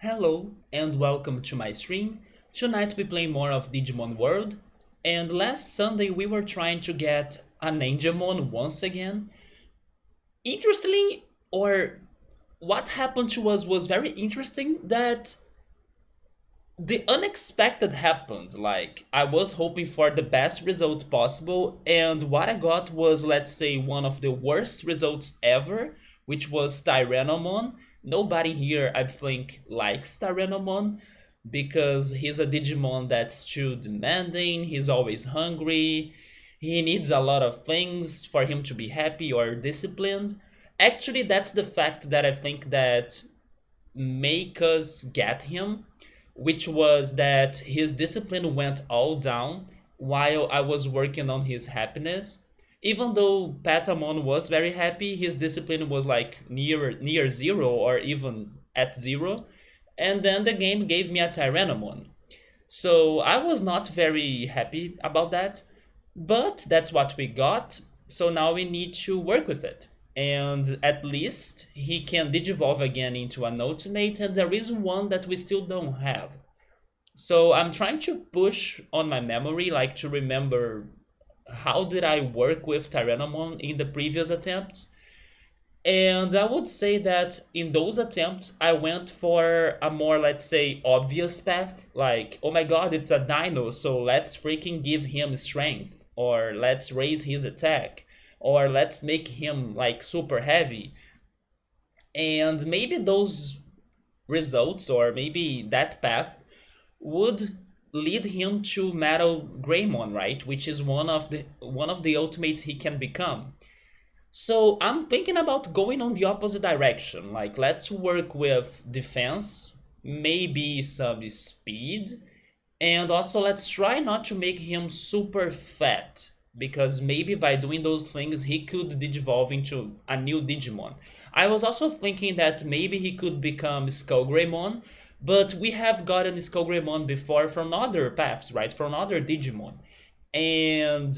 Hello and welcome to my stream. Tonight we play more of Digimon World, and last Sunday we were trying to get a Ninjamon once again. Interestingly, or what happened to us was very interesting that the unexpected happened. Like, I was hoping for the best result possible, and what I got was, let's say, one of the worst results ever, which was Tyrannomon. Nobody here, I think, likes Tyrannomon because he's a Digimon that's too demanding, he's always hungry, he needs a lot of things for him to be happy or disciplined. Actually, that's the fact that I think that make us get him, which was that his discipline went all down while I was working on his happiness. Even though Patamon was very happy, his discipline was like near zero or even at zero. And then the game gave me a Tyrannomon. So I was not very happy about that, but that's what we got. So now we need to work with it. And at least he can digivolve again into an ultimate, and there is one that we still don't have. So I'm trying to push on my memory, like to remember how did I work with Tyrannomon in the previous attempts. And I would say that in those attempts, I went for a more, let's say, obvious path. Like, oh my god, it's a dino, so let's freaking give him strength. Or let's raise his attack. Or let's make him, like, super heavy. And maybe those results, or maybe that path, would lead him to Metal Greymon, right? Which is one of the ultimates he can become. So I'm thinking about going on the opposite direction. Like, let's work with defense, maybe some speed, and also let's try not to make him super fat. Because maybe by doing those things, he could digivolve into a new Digimon. I was also thinking that maybe he could become Skullgreymon, but we have gotten Skullgreymon before from other paths, right? From other Digimon. And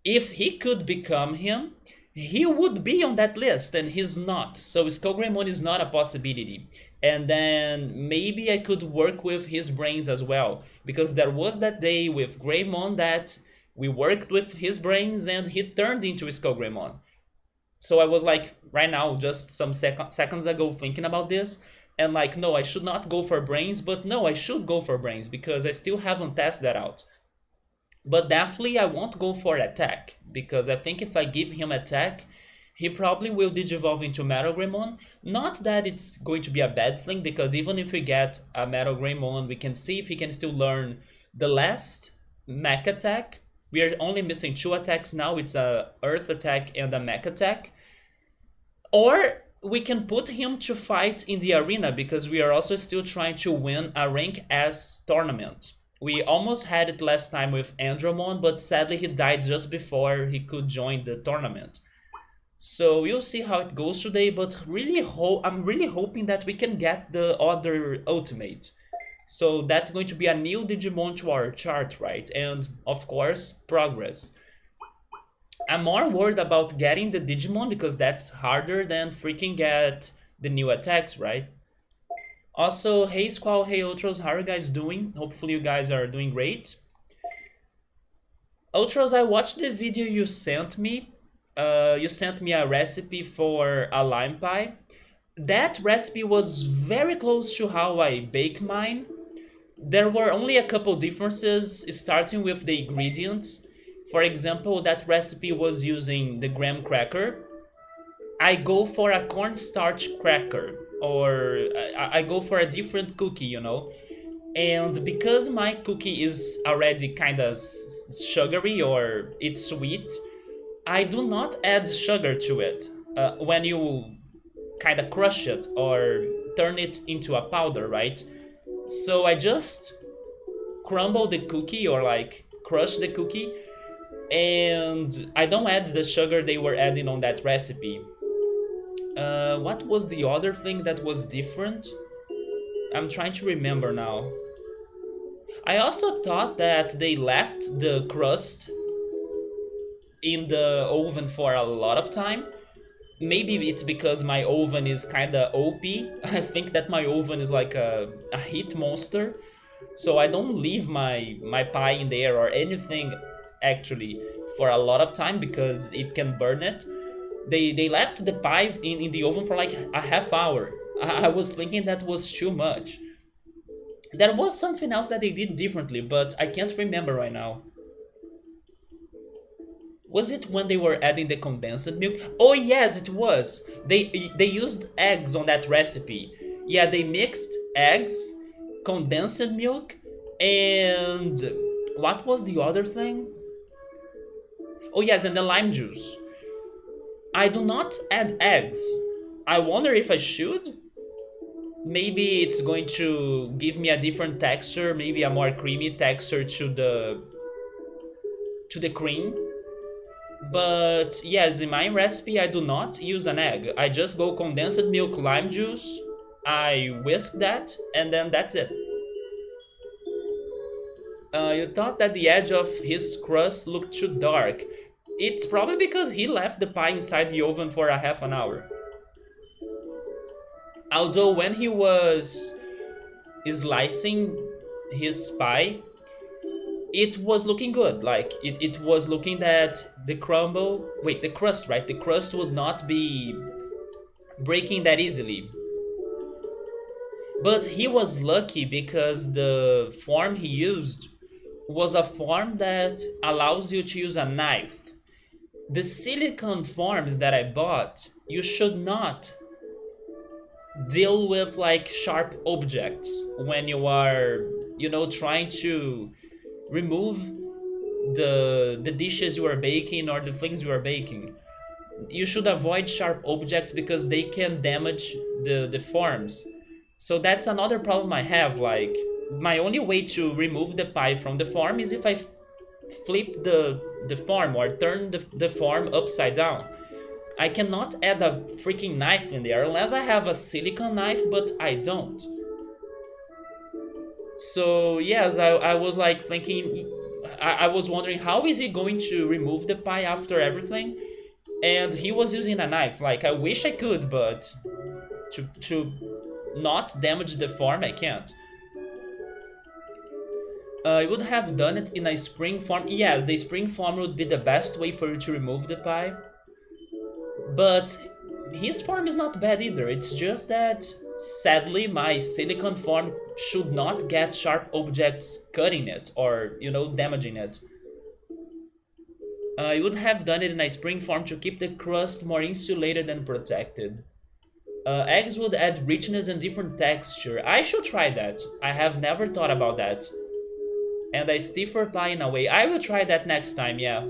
if he could become him, he would be on that list, and he's not. So Skullgreymon is not a possibility. And then maybe I could work with his brains as well, because there was that day with Greymon that we worked with his brains and he turned into Skullgreymon. So I was like, right now, just some seconds ago, thinking about this, and like, no, I should not go for brains, but no, I should go for brains because I still haven't tested that out. But definitely I won't go for attack, because I think if I give him attack, he probably will digivolve into Metal Greymon. Not that it's going to be a bad thing, because even if we get a Metal Greymon, we can see if he can still learn the last mech attack. We are only missing two attacks now, it's a earth attack and a mech attack. Or we can put him to fight in the arena, because we are also still trying to win a rank S tournament. We almost had it last time with Andromon, but sadly he died just before he could join the tournament. So we'll see how it goes today, but I'm really hoping that we can get the other ultimate. So that's going to be a new Digimon to our chart, right? And of course, progress. I'm more worried about getting the Digimon because that's harder than freaking get the new attacks, right? Also, hey Squall, hey Ultros, how are you guys doing? Hopefully you guys are doing great. Ultros, I watched the video you sent me. You sent me a recipe for a lime pie. That recipe was very close to how I bake mine. There were only a couple differences, starting with the ingredients. For example, that recipe was using the graham cracker. I go for a cornstarch cracker, or I go for a different cookie. And because my cookie is already kind of sugary or it's sweet, I do not add sugar to it when you kind of crush it or turn it into a powder, right? So I just crumble the cookie or like crush the cookie, and I don't add the sugar they were adding on that recipe. What was the other thing that was different? I'm trying to remember now. I also thought that they left the crust in the oven for a lot of time, Maybe it's because my oven is kinda OP. I think that my oven is like a heat monster. So I don't leave my pie in there or anything actually for a lot of time because it can burn it. They left the pie in the oven for like a half hour. I was thinking that was too much. There was something else that they did differently, but I can't remember right now. Was it when they were adding the condensed milk? Oh yes, it was. They used eggs on that recipe. Yeah, they mixed eggs, condensed milk, and what was the other thing? Oh yes, and the lime juice. I do not add eggs. I wonder if I should. Maybe it's going to give me a different texture, maybe a more creamy texture to the cream. But yes, in my recipe I do not use an egg. I just go condensed milk, lime juice, I whisk that, and then that's it. You thought that the edge of his crust looked too dark. It's probably because he left the pie inside the oven for a half an hour. Although when he was slicing his pie, it was looking good. Like it was looking that the crust, right? The crust would not be breaking that easily. But he was lucky because the form he used was a form that allows you to use a knife. The silicone forms that I bought, you should not deal with like sharp objects when you are, trying to remove the dishes you are baking or the things you are baking. You should avoid sharp objects because they can damage the forms. So that's another problem I have. Like, my only way to remove the pie from the form is if I flip the form or turn the form upside down. I cannot add a freaking knife in there unless I have a silicone knife, but I don't. So yes, I was like thinking, I was wondering how is he going to remove the pie after everything, and he was using a knife. Like, I wish I could, but to not damage the form, I can't. I would have done it in a spring form. Yes, the spring form would be the best way for you to remove the pie. But his form is not bad either. It's just that, sadly, my silicone form should not get sharp objects cutting it or, damaging it. I would have done it in a spring form to keep the crust more insulated and protected. Eggs would add richness and different texture. I should try that. I have never thought about that. And a stiffer pie in a way. I will try that next time, yeah.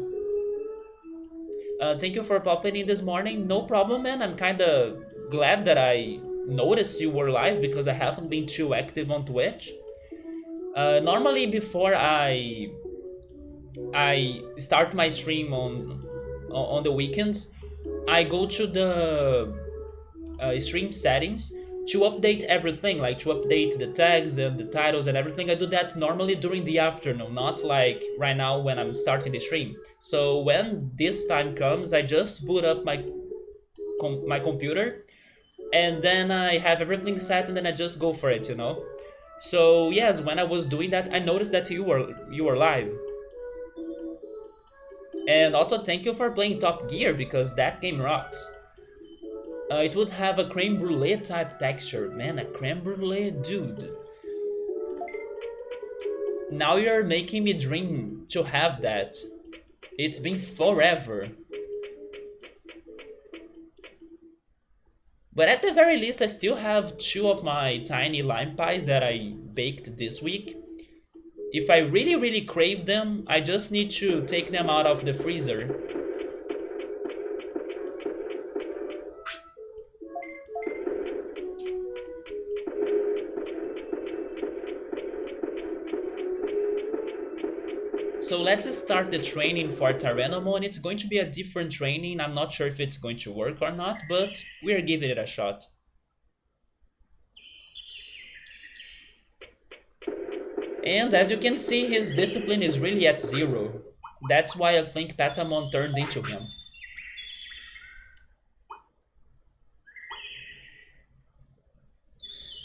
Thank you for popping in this morning. No problem, man. I'm kinda glad that I noticed you were live because I haven't been too active on Twitch. Normally, before I start my stream on the weekends, I go to the stream settings to update everything, like to update the tags and the titles and everything. I do that normally during the afternoon, not like right now when I'm starting the stream. So when this time comes, I just boot up my computer, and then I have everything set, and then I just go for it. So yes, when I was doing that, I noticed that you were live. And also thank you for playing Top Gear because that game rocks. It would have a creme brulee type texture. Man, a creme brulee, dude. Now you're making me dream to have that. It's been forever. But at the very least, I still have 2 of my tiny lime pies that I baked this week. If I really, really crave them, I just need to take them out of the freezer. So let's start the training for Tyrannomon. It's going to be a different training. I'm not sure if it's going to work or not, but we're giving it a shot. And as you can see, his discipline is really at 0. That's why I think Patamon turned into him.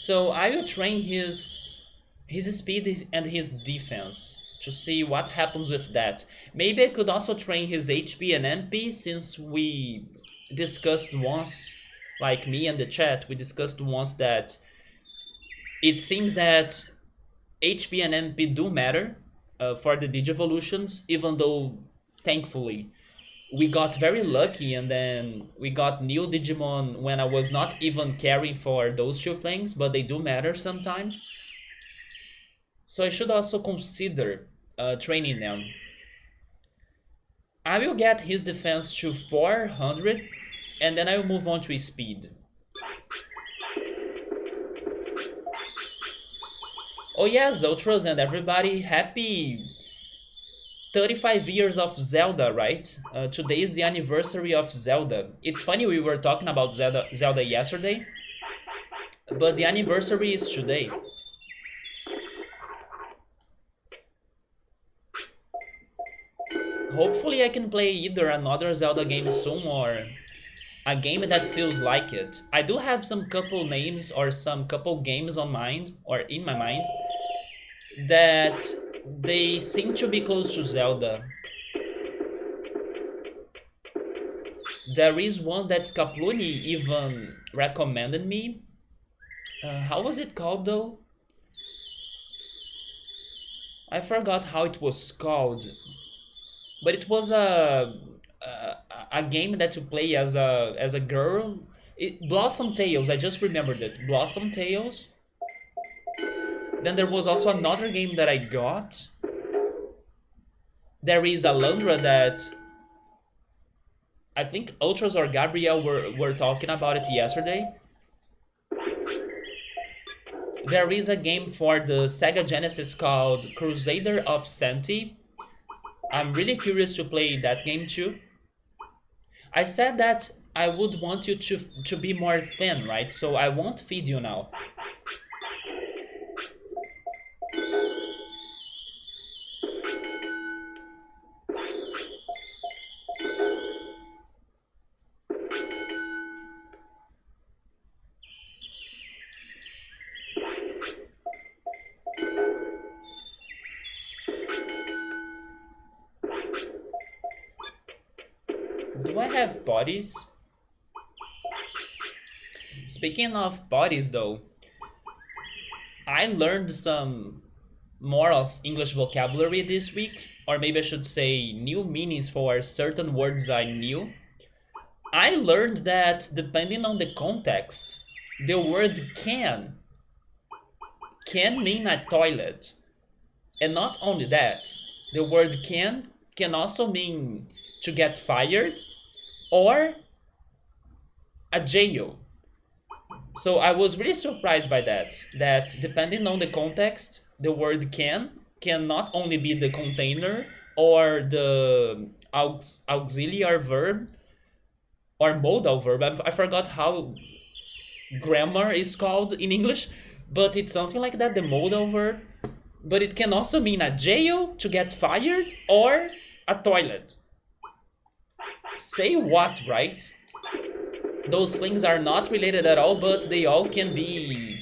So I will train his speed and his defense to see what happens with that. Maybe I could also train his HP and MP since we discussed once, like me and the chat, we discussed once that it seems that HP and MP do matter for the Digivolutions, even though thankfully we got very lucky and then we got new Digimon when I was not even caring for those two things, but they do matter sometimes. So I should also consider training them. I will get his defense to 400 and then I will move on to speed. Oh yes, Ultras and everybody, happy 35 years of Zelda, right? Today is the anniversary of Zelda. It's funny we were talking about Zelda yesterday, but the anniversary is today. Hopefully I can play either another Zelda game soon or a game that feels like it. I do have some couple names or some couple games on mind or in my mind that they seem to be close to Zelda. There is one that Scapluni even recommended me. How was it called though? I forgot how it was called, but it was a game that you play as a girl. Blossom Tales. I just remembered it. Blossom Tales. Then there was also another game that I got. There is Alundra that I think Ultras or Gabriel were talking about it yesterday. There is a game for the Sega Genesis called Crusader of Senti. I'm really curious to play that game too. I said that I would want you to be more thin, right? So I won't feed you now. Do I have bodies? Speaking of bodies though, I learned some more of English vocabulary this week, or maybe I should say new meanings for certain words I knew. I learned that depending on the context, the word can mean a toilet. And not only that, the word can also mean to get fired or a jail. So I was really surprised by that depending on the context, the word can not only be the container or the auxiliary verb or modal verb. I forgot how grammar is called in English, but it's something like that, the modal verb. But it can also mean a jail, to get fired, or a toilet. Say what, right? Those things are not related at all, but they all can be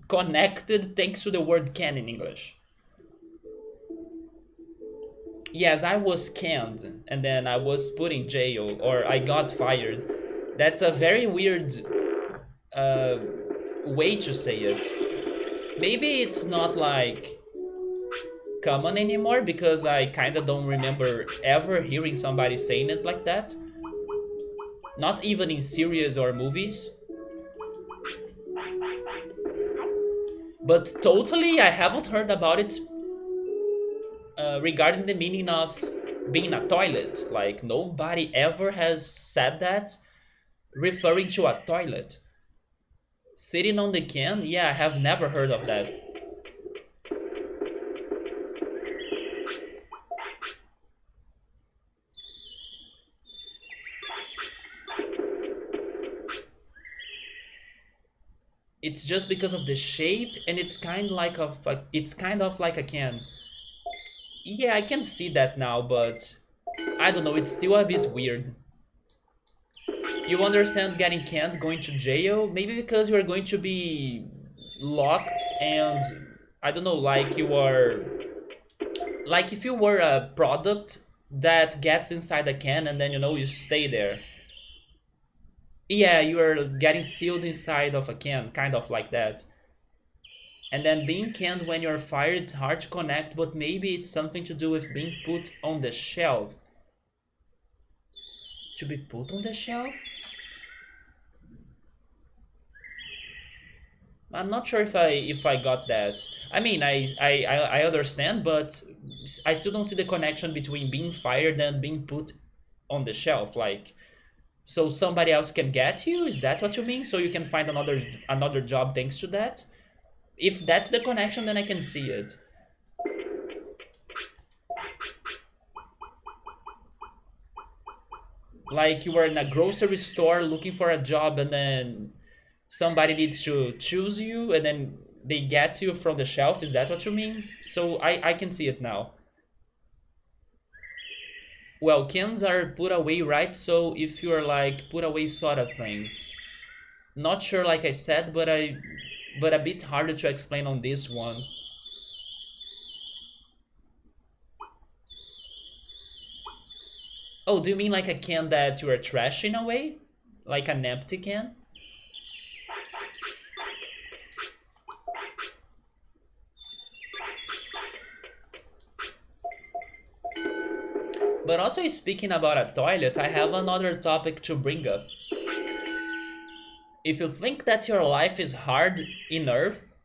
connected thanks to the word can in English. Yes, I was canned, and then I was put in jail, or I got fired. That's a very weird uh, way to say it. Maybe it's not like common anymore because I kind of don't remember ever hearing somebody saying it like that. Not even in series or movies. But totally, I haven't heard about it regarding the meaning of being a toilet. Like, nobody ever has said that referring to a toilet. Sitting on the can? Yeah, I have never heard of that. It's just because of the shape, and it's kind of like a can. Yeah, I can see that now, but I don't know, it's still a bit weird. You understand getting canned, going to jail? Maybe because you are going to be locked and I don't know, like you are like if you were a product that gets inside a can and then you stay there. Yeah, you are getting sealed inside of a can, kind of like that. And then being canned when you're fired, it's hard to connect, but maybe it's something to do with being put on the shelf. To be put on the shelf? I'm not sure if I got that. I mean, I understand, but I still don't see the connection between being fired and being put on the shelf. Like, so somebody else can get you? Is that what you mean? So you can find another job thanks to that? If that's the connection, then I can see it. Like you were in a grocery store looking for a job, and then somebody needs to choose you, and then they get you from the shelf. Is that what you mean? So I can see it now. Well, cans are put away, right? So if you're like put away sort of thing. Not sure, like I said, but a bit harder to explain on this one. Oh, do you mean like a can that you are trashing away? Like an empty can? But also speaking about a toilet, I have another topic to bring up. If you think that your life is hard in Earth,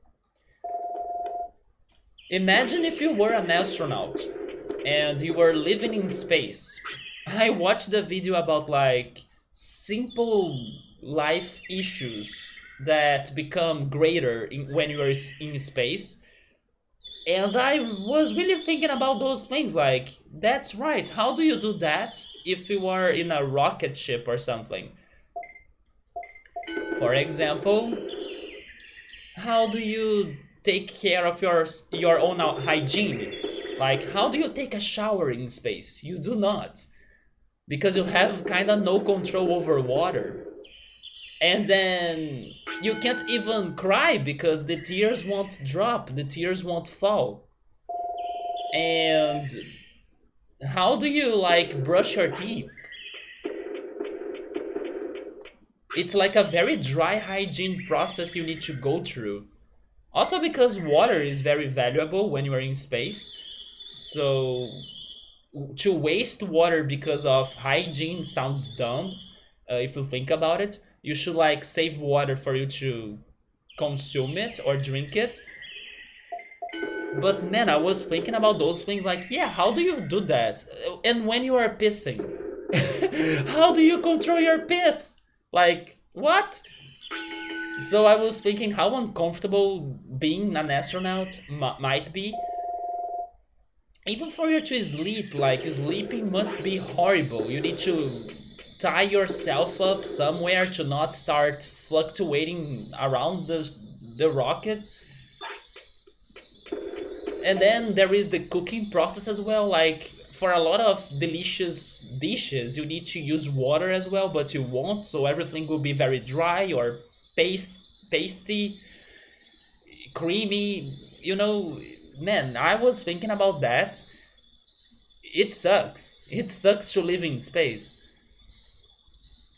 imagine if you were an astronaut and you were living in space. I watched a video about like simple life issues that become greater when you are in space. And I was really thinking about those things like, that's right, how do you do that if you are in a rocket ship or something? For example, how do you take care of your own hygiene? Like, how do you take a shower in space? You do not, because you have kind of no control over water. And then you can't even cry because the tears won't drop, the tears won't fall. And how do you like brush your teeth? It's like a very dry hygiene process you need to go through. Also because water is very valuable when you are in space. So to waste water because of hygiene sounds dumb. If you think about it, you should like save water for you to consume it or drink it. But man, I was thinking about those things like, yeah, how do you do that? And when you are pissing, how do you control your piss? Like, what? So I was thinking how uncomfortable being an astronaut might be. Even for you to sleep, like, sleeping must be horrible. You need to tie yourself up somewhere to not start fluctuating around the rocket. And then there is the cooking process as well. Like for a lot of delicious dishes, you need to use water as well, but you won't, so everything will be very dry or pasty, creamy. Man, I was thinking about that. It sucks. It sucks to live in space.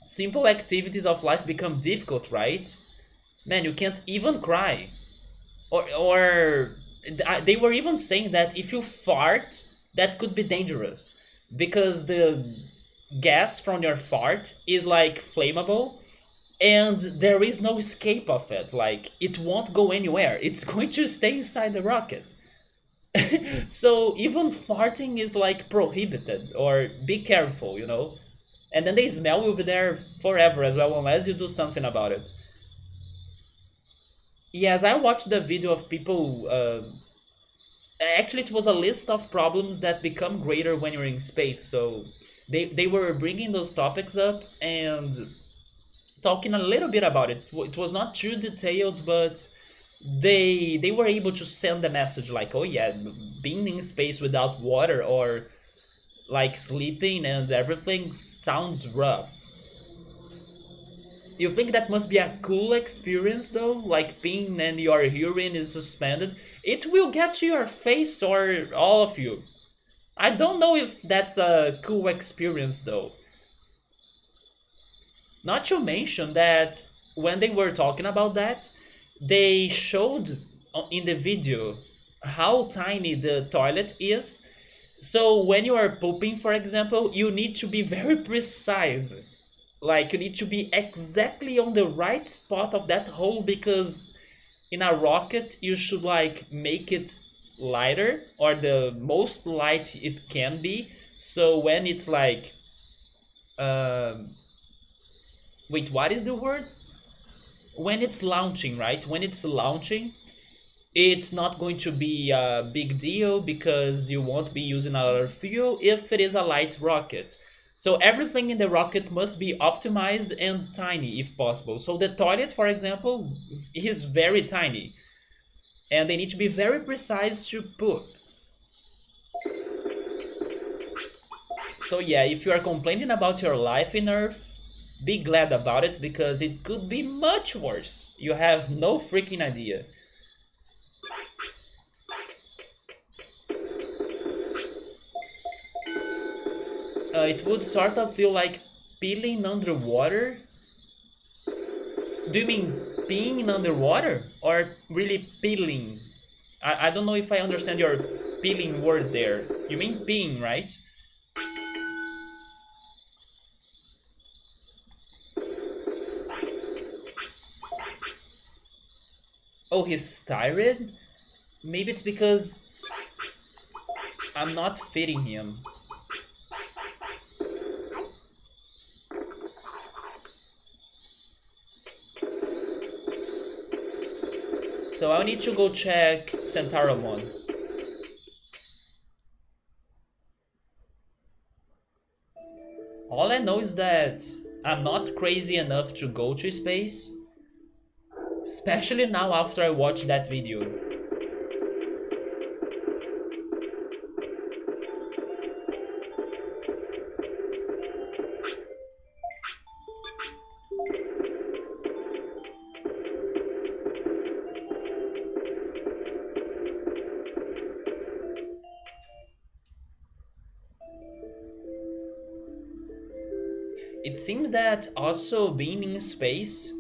Simple activities of life become difficult, right? Man, you can't even cry. Or they were even saying that if you fart, that could be dangerous because the gas from your fart is like flammable and there is no escape of it. Like it won't go anywhere. It's going to stay inside the rocket. So even farting is like prohibited or be careful. And then the smell will be there forever as well unless you do something about it. Yes, I watched the video of people. Actually, it was a list of problems that become greater when you're in space. So they were bringing those topics up and talking a little bit about it. It was not too detailed, but they were able to send the message like, oh yeah, being in space without water or like sleeping and everything sounds rough. You think that must be a cool experience though? Like being and your urine is suspended. It will get to your face or all of you. I don't know if that's a cool experience though. Not to mention that when they were talking about that, they showed in the video how tiny the toilet is. So when you are pooping, for example, you need to be very precise. Like you need to be exactly on the right spot of that hole because in a rocket you should like make it lighter or the most light it can be. So when it's like um wait, what is the word? When it's launching, right? When it's launching, it's not going to be a big deal because you won't be using a lot of fuel if it is a light rocket. So everything in the rocket must be optimized and tiny if possible. So the toilet, for example, is very tiny and they need to be very precise to poop. So yeah, if you are complaining about your life in Earth, be glad about it because it could be much worse. You have no freaking idea. It would sort of feel like peeling underwater. Do you mean peeing underwater or really peeling? I don't know if I understand your peeling word there. You mean peeing, right? Oh, he's tired? Maybe it's because I'm not feeding him. So I need to go check Centauromon. All I know is that I'm not crazy enough to go to space, especially now after I watched that video. It seems that also being in space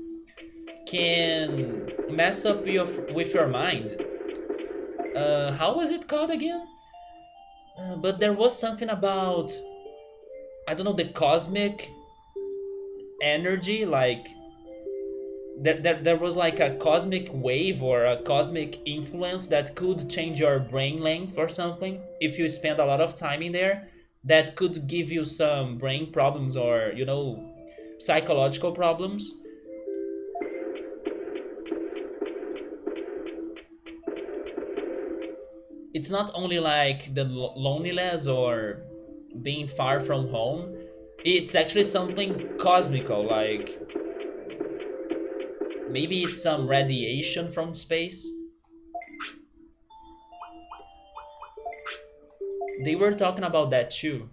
can mess up with your mind. How was it called again? But there was something about, I don't know, the cosmic energy, like there was like a cosmic wave or a cosmic influence that could change your brain length or something if you spend a lot of time in there, that could give you some brain problems or psychological problems. It's not only like the loneliness or being far from home, it's actually something cosmical, like maybe it's some radiation from space. They were talking about that too.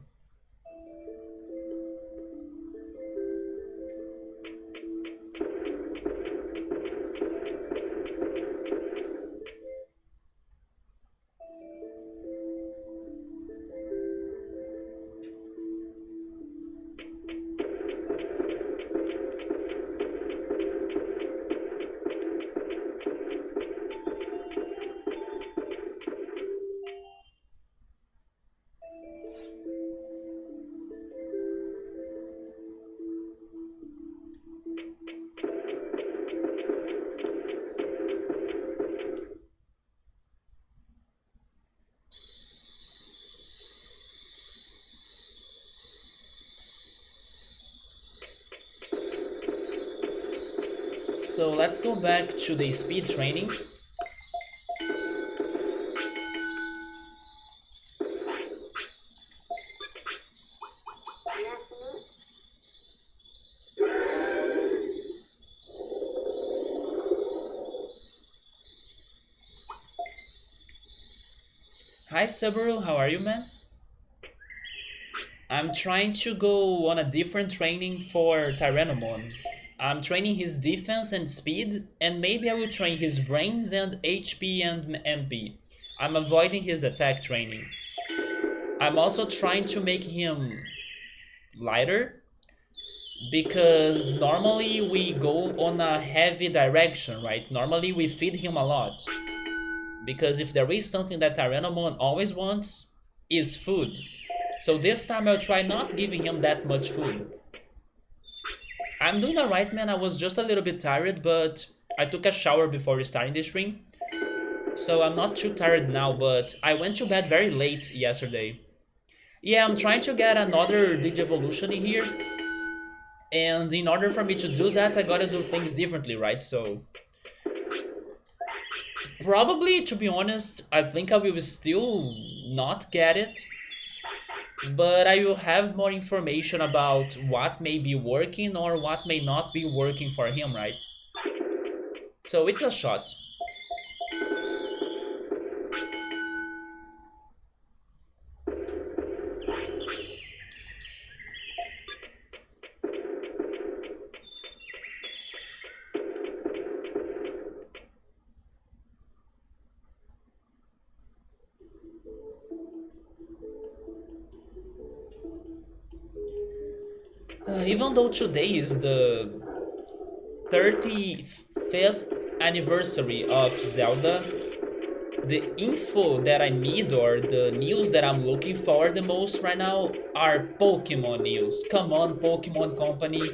So let's go back to the speed training. Hi Subaru, how are you, man? I'm trying to go on a different training for Tyrannomon. I'm training his defense and speed, and maybe I will train his brains and HP and MP. I'm avoiding his attack training. I'm also trying to make him lighter because normally we go on a heavy direction, right? Normally we feed him a lot. Because if there is something that Tyrannomon always wants, is food. So this time I'll try not giving him that much food. I'm doing alright, man. I was just a little bit tired, but I took a shower before starting the stream. So I'm not too tired now, but I went to bed very late yesterday. Yeah, I'm trying to get another Digivolution in here. And in order for me to do that, I gotta do things differently, right? So probably, to be honest, I think I will still not get it. But I will have more information about what may be working or what may not be working for him, right? So it's a shot. Even though today is the 35th anniversary of Zelda, the info that I need or the news that I'm looking for the most right now are Pokemon news. Come on, Pokemon Company.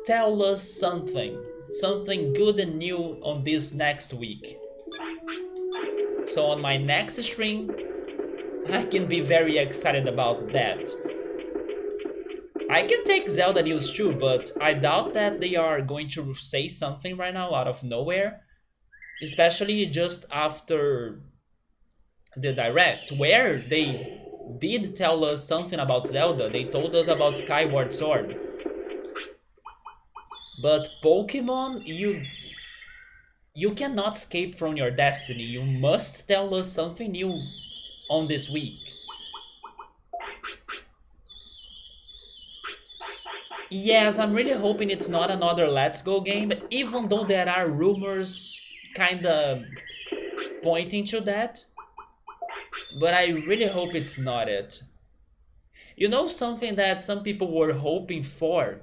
Tell us something. Something good and new on this next week. So on my next stream, I can be very excited about that. I can take Zelda news too, but I doubt that they are going to say something right now out of nowhere. Especially just after the direct, where they did tell us something about Zelda. They told us about Skyward Sword. But Pokemon, you cannot escape from your destiny. You must tell us something new on this week. Yes, I'm really hoping it's not another Let's Go game, even though there are rumors kinda pointing to that. But I really hope it's not it. You know something that some people were hoping for?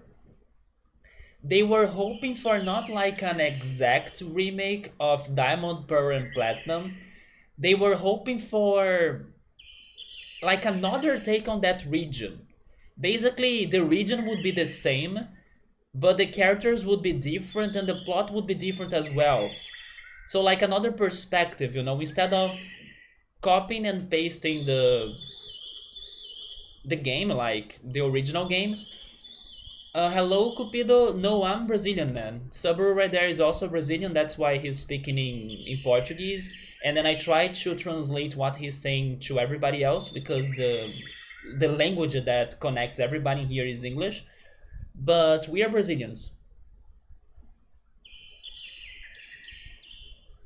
They were hoping for not like an exact remake of Diamond, Pearl, and Platinum. They were hoping for like another take on that region. Basically, the region would be the same, but the characters would be different and the plot would be different as well. So like another perspective, instead of copying and pasting the game like the original games. Hello, Cupido. No, I'm Brazilian, man. Subaru right there is also Brazilian. That's why he's speaking in Portuguese. And then I try to translate what he's saying to everybody else because the language that connects everybody here is English. But we are Brazilians.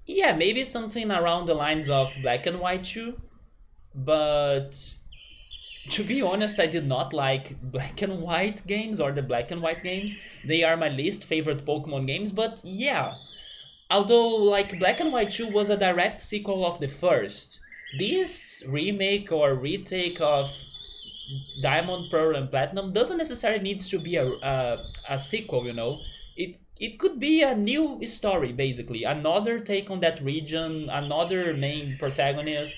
Yeah, maybe something around the lines of Black and White too. But to be honest, I did not like Black and White games or the Black and White games. They are my least favorite Pokemon games, but yeah. Although, like, Black and White 2 was a direct sequel of the first, this remake or retake of Diamond, Pearl, and Platinum doesn't necessarily need to be a sequel. It could be a new story, basically. Another take on that region, another main protagonist.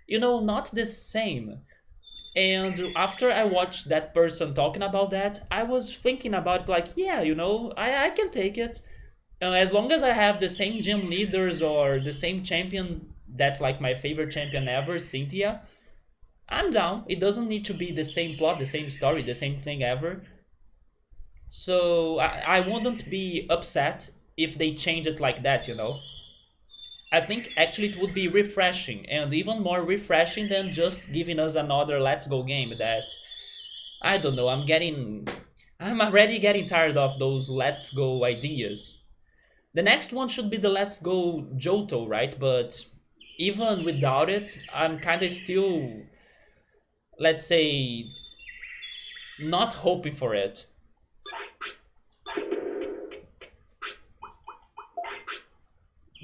Not the same. And after I watched that person talking about that, I was thinking about it like, yeah, I can take it. As long as I have the same gym leaders or the same champion, that's like my favorite champion ever, Cynthia, I'm down. It doesn't need to be the same plot, the same story, the same thing ever. So I wouldn't be upset if they change it like that. I think actually it would be refreshing and even more refreshing than just giving us another Let's Go game that I don't know, I'm already getting tired of those Let's Go ideas. The next one should be the Let's Go Johto, right? But even without it, I'm kind of still, let's say, not hoping for it.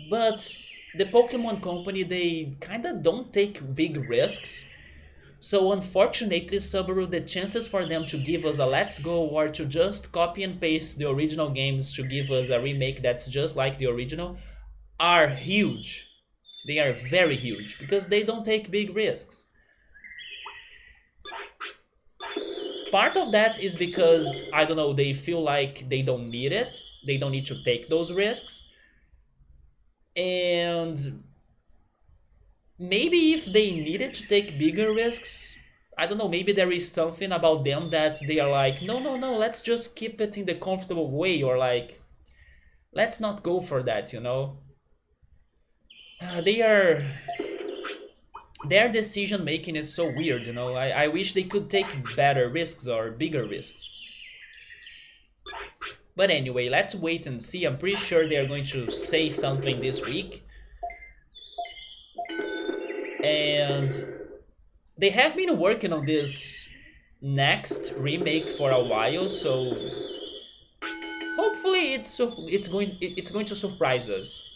But the Pokemon Company, they kinda don't take big risks. So unfortunately, Subaru, the chances for them to give us a Let's Go or to just copy and paste the original games to give us a remake that's just like the original are huge. They are very huge because they don't take big risks. Part of that is because, I don't know, they feel like they don't need it. They don't need to take those risks. And maybe if they needed to take bigger risks, I don't know, maybe there is something about them that they are like, no, no, no, let's just keep it in the comfortable way, or like, let's not go for that, you know? They are. Their decision making is so weird, you know? I wish they could take better risks or bigger risks. But anyway, let's wait and see. I'm pretty sure they're going to say something this week. And they have been working on this next remake for a while, so hopefully it's going to surprise us.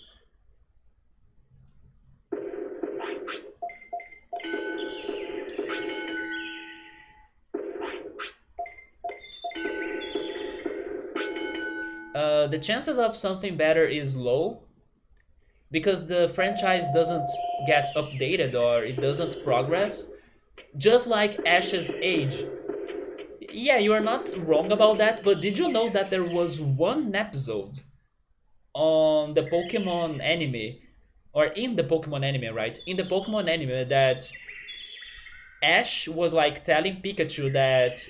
The chances of something better is low because the franchise doesn't get updated or it doesn't progress. Just like Ash's age. Yeah, you are not wrong about that, but did you know that there was one episode on the Pokemon anime, or in the Pokemon anime, right? In the Pokemon anime, that Ash was like telling Pikachu that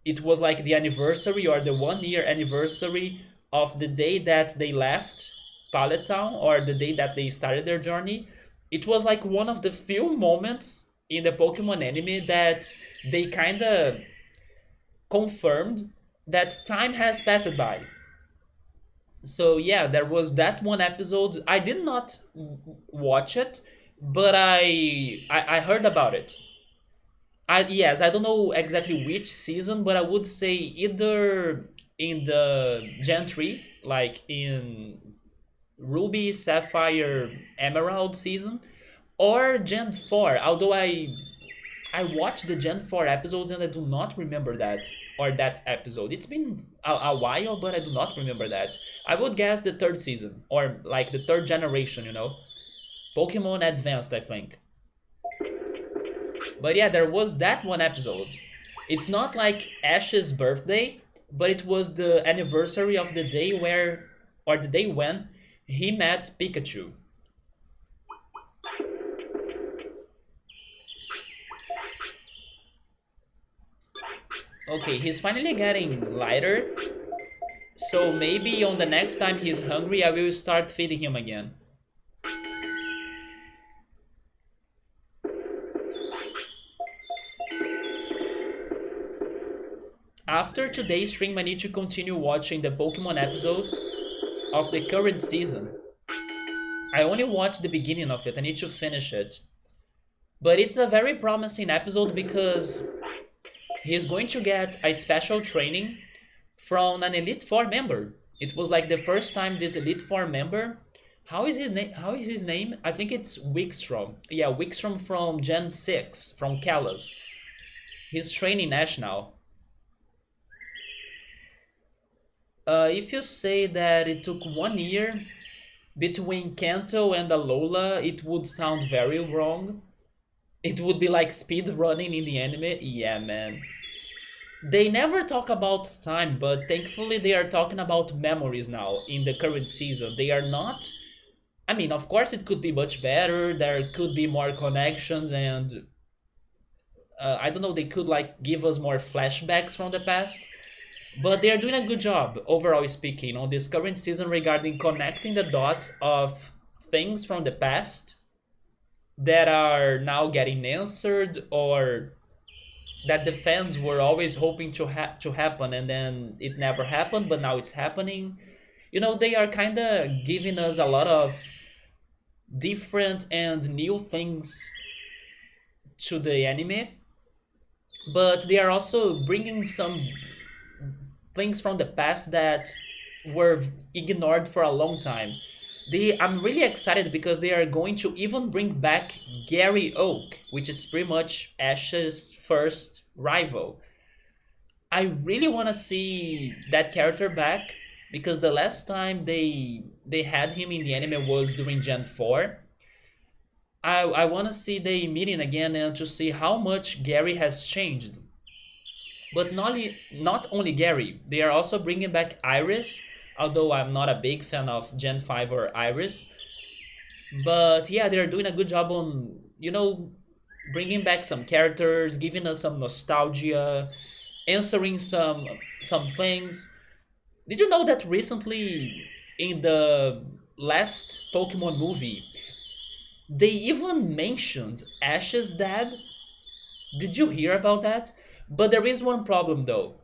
it was like the anniversary or the 1 year anniversary of the day that they left Pallet Town or the day that they started their journey. It was like one of the few moments in the Pokemon anime that they kind of confirmed that time has passed by. So yeah, there was that one episode. I did not watch it, but I heard about it. I don't know exactly which season, but I would say either in the Gen 3, like in Ruby, Sapphire, Emerald season, or Gen 4. Although I watched the Gen 4 episodes and I do not remember that or that episode. It's been a while, but I do not remember that. I would guess the third season or like the third generation, you know. Pokemon Advanced, I think. But yeah, there was that one episode. It's not like Ash's birthday, but it was the anniversary of the day where, or the day when, he met Pikachu. Okay, he's finally getting lighter, so maybe on the next time he's hungry, I will start feeding him again. After today's stream, I need to continue watching the Pokemon episode of the current season. I only watched the beginning of it, I need to finish it. But it's a very promising episode because he's going to get a special training from an Elite Four member. It was like the first time this Elite Four member. How is his name? How is his name? I think it's Wickstrom. Yeah, Wickstrom from Gen 6, from Kalos. He's training Ash now. If you say that it took 1 year between Kanto and Alola, it would sound very wrong. It would be like speed running in the anime. Yeah, man. They never talk about time, but thankfully they are talking about memories now in the current season. They are not. I mean, of course, it could be much better. There could be more connections, and I don't know. They could like give us more flashbacks from the past. But they are doing a good job, overall speaking, on this current season regarding connecting the dots of things from the past that are now getting answered or that the fans were always hoping to happen and then it never happened, but now it's happening. You know, they are kind of giving us a lot of different and new things to the anime. but they are also bringing some things from the past that were ignored for a long time. I'm really excited because they are going to even bring back Gary Oak, which is pretty much Ash's first rival. I really want to see that character back because the last time they had him in the anime was during Gen 4. I want to see they meeting again and to see how much Gary has changed. But not only Gary, they are also bringing back Iris, although I'm not a big fan of Gen 5 or Iris. But yeah, they're doing a good job on, bringing back some characters, giving us some nostalgia, answering some things. Did you know that recently in the last Pokemon movie, they even mentioned Ash's dad? Did you hear about that? But there is one problem though.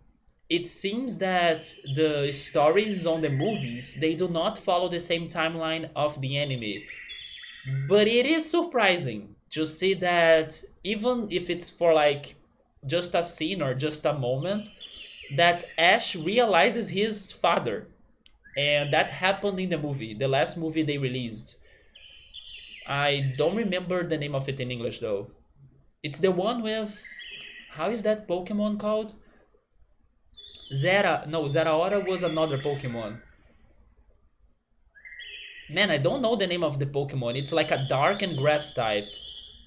It seems that the stories on the movies they do not follow the same timeline of the anime. But it is surprising to see that even if it's for like just a scene or just a moment, that Ash realizes his father. And that happened in the movie, the last movie they released. I don't remember the name of it in English though. It's the one with, how is that Pokemon called? Zera. No, Zeraora was another Pokemon. Man, I don't know the name of the Pokemon. It's like a dark and grass type.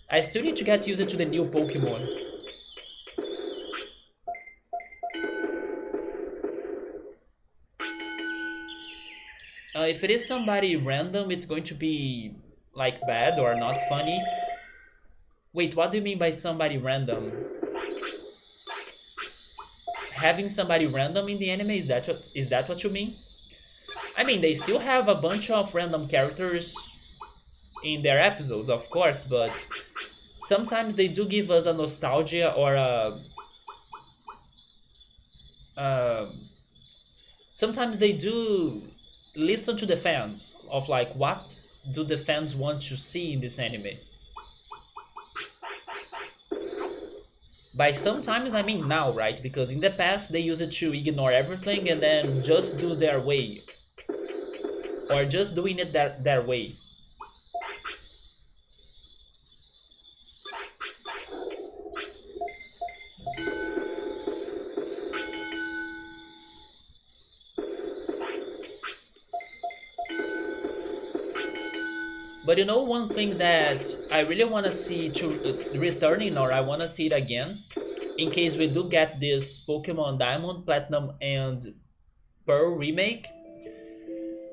I still need to get used to the new Pokemon. If it is somebody random, it's going to be like bad or not funny. Wait, what do you mean by somebody random? Having somebody random in the anime, is that what you mean? I mean, they still have a bunch of random characters in their episodes, of course, but sometimes they do give us a nostalgia or a sometimes they do listen to the fans of like what do the fans want to see in this anime. By sometimes I mean now, right? Because in the past they used to ignore everything and then just do their way or just doing it their way. But one thing that I really want to see to returning, or I want to see it again, in case we do get this Pokemon Diamond, Platinum, and Pearl remake,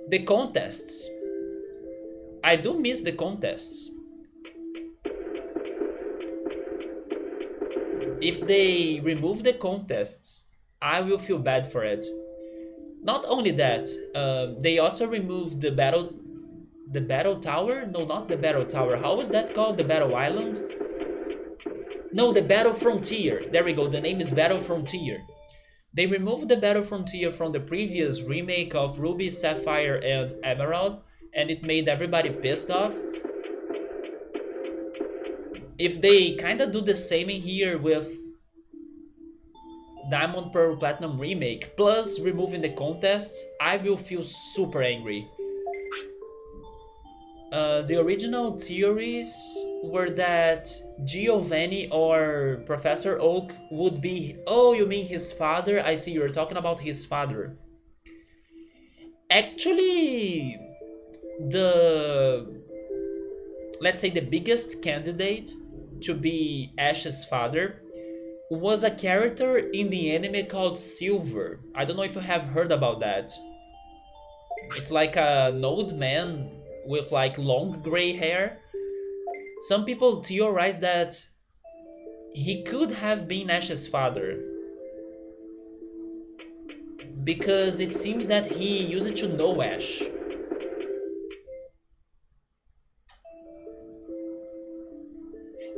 the contests. I do miss the contests. If they remove the contests, I will feel bad for it. Not only that, they also removed the battle tower. No, not the battle tower. How was that called? The battle island? No, the battle frontier. There we go. The name is Battle Frontier. They removed the Battle Frontier from the previous remake of Ruby, Sapphire, and Emerald, and it made everybody pissed off. If they kinda do the same in here with Diamond Pearl Platinum remake, plus removing the contests, I will feel super angry. The original theories were that Giovanni or Professor Oak would be. Oh, you mean his father? I see you're talking about his father. Actually, the let's say the biggest candidate to be Ash's father was a character in the anime called Silver. I don't know if you have heard about that. It's like an old man with like long gray hair. Some people theorize that he could have been Ash's father because it seems that he used to know Ash.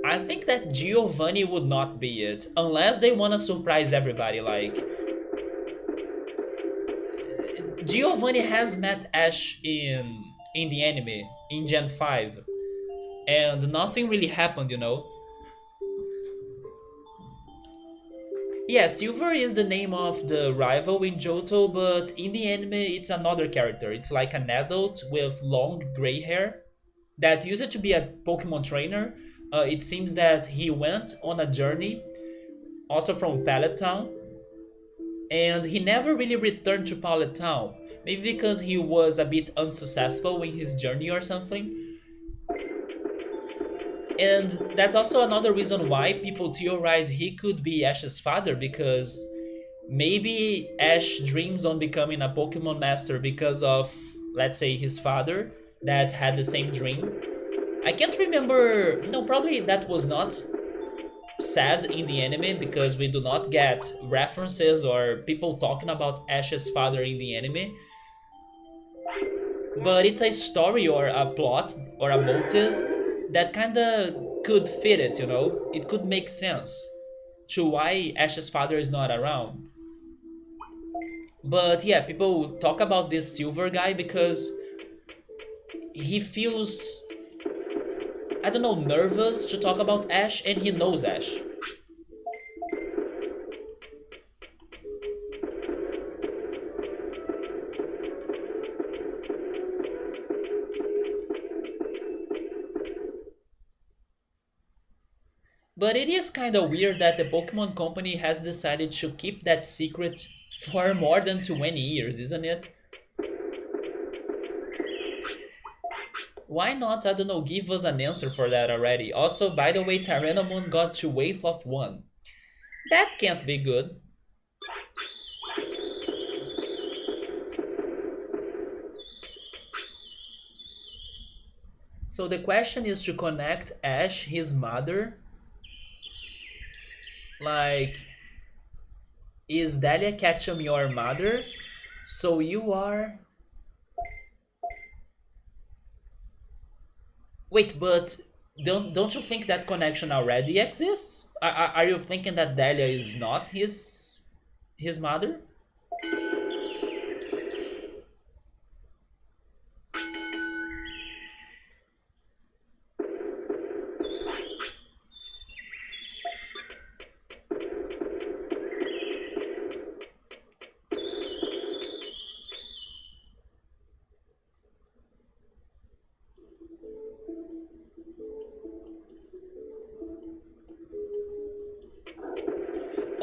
I think that Giovanni would not be it unless they want to surprise everybody. Like Giovanni has met Ash in the anime in Gen 5 and nothing really happened. Yeah, Silver is the name of the rival in Johto, but in the anime it's another character. It's like an adult with long gray hair that used to be a Pokemon trainer. It seems that he went on a journey, also from Pallet Town, and he never really returned to Pallet Town. Maybe because he was a bit unsuccessful in his journey or something. And that's also another reason why people theorize he could be Ash's father, because maybe Ash dreams on becoming a Pokemon master because of, let's say, his father that had the same dream. I can't remember. No, probably that was not said in the anime because we do not get references or people talking about Ash's father in the anime. But it's a story or a plot or a motive that kinda could fit it, you know? It could make sense to why Ash's father is not around. But yeah, people talk about this Silver guy because he feels, I don't know, nervous to talk about Ash, and he knows Ash. But it is kind of weird that the Pokemon Company has decided to keep that secret for more than 20 years, isn't it? Why not, I don't know, give us an answer for that already? Also, by the way, Tyrannomon got to wave of 1. That can't be good. So the question is to connect Ash, his mother, like, is Dahlia Ketchum your mother? So you are. Wait, but don't you think that connection already exists? Are you thinking that Dahlia is not his mother?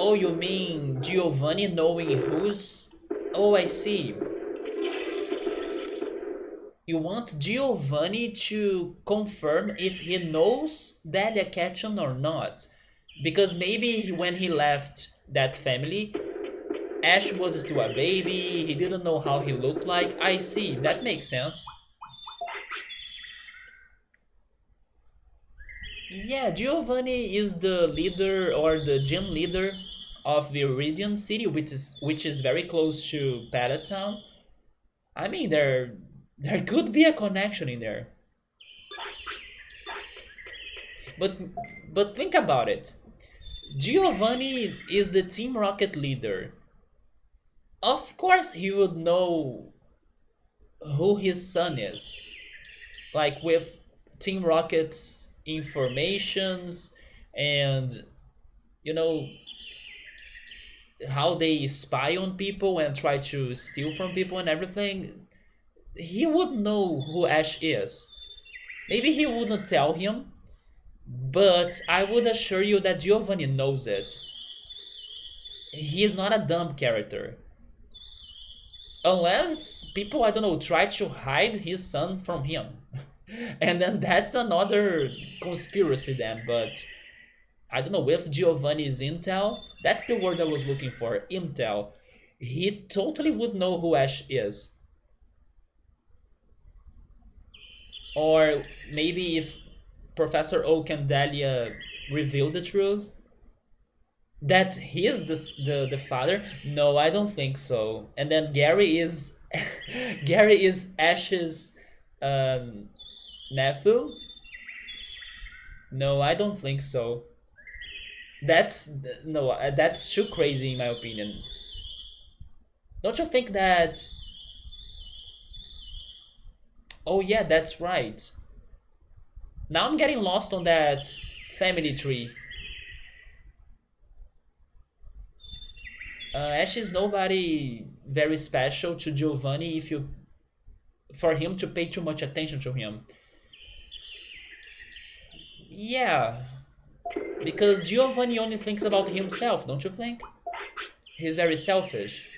Oh, you mean Giovanni knowing who's? Oh, I see. You want Giovanni to confirm if he knows Dahlia Ketchum or not. Because maybe when he left that family, Ash was still a baby, he didn't know how he looked like. I see, that makes sense. Yeah, Giovanni is the leader or the gym leader of the Iridian City, which is very close to Pallet Town. I mean, there could be a connection in there. But but think about it. Giovanni is the Team Rocket leader. Of course he would know who his son is. Like with Team Rocket's informations and you know how they spy on people and try to steal from people and everything, he would know who Ash is. Maybe he wouldn't tell him, but I would assure you that Giovanni knows it. He is not a dumb character. Unless people, I don't know, try to hide his son from him. And then that's another conspiracy then, but I don't know, with Giovanni's intel, that's the word I was looking for, intel. He totally would know who Ash is. Or maybe if Professor Oak and Dahlia reveal the truth, that he is the father. No, I don't think so. And then Gary is Gary is Ash's um, nephew. No, I don't think so. That's no, that's too crazy in my opinion. Don't you think that? Oh yeah, that's right. Now I'm getting lost on that family tree. Ash is nobody very special to Giovanni if you for him to pay too much attention to him. Yeah, because Giovanni only thinks about himself, don't you think? He's very selfish.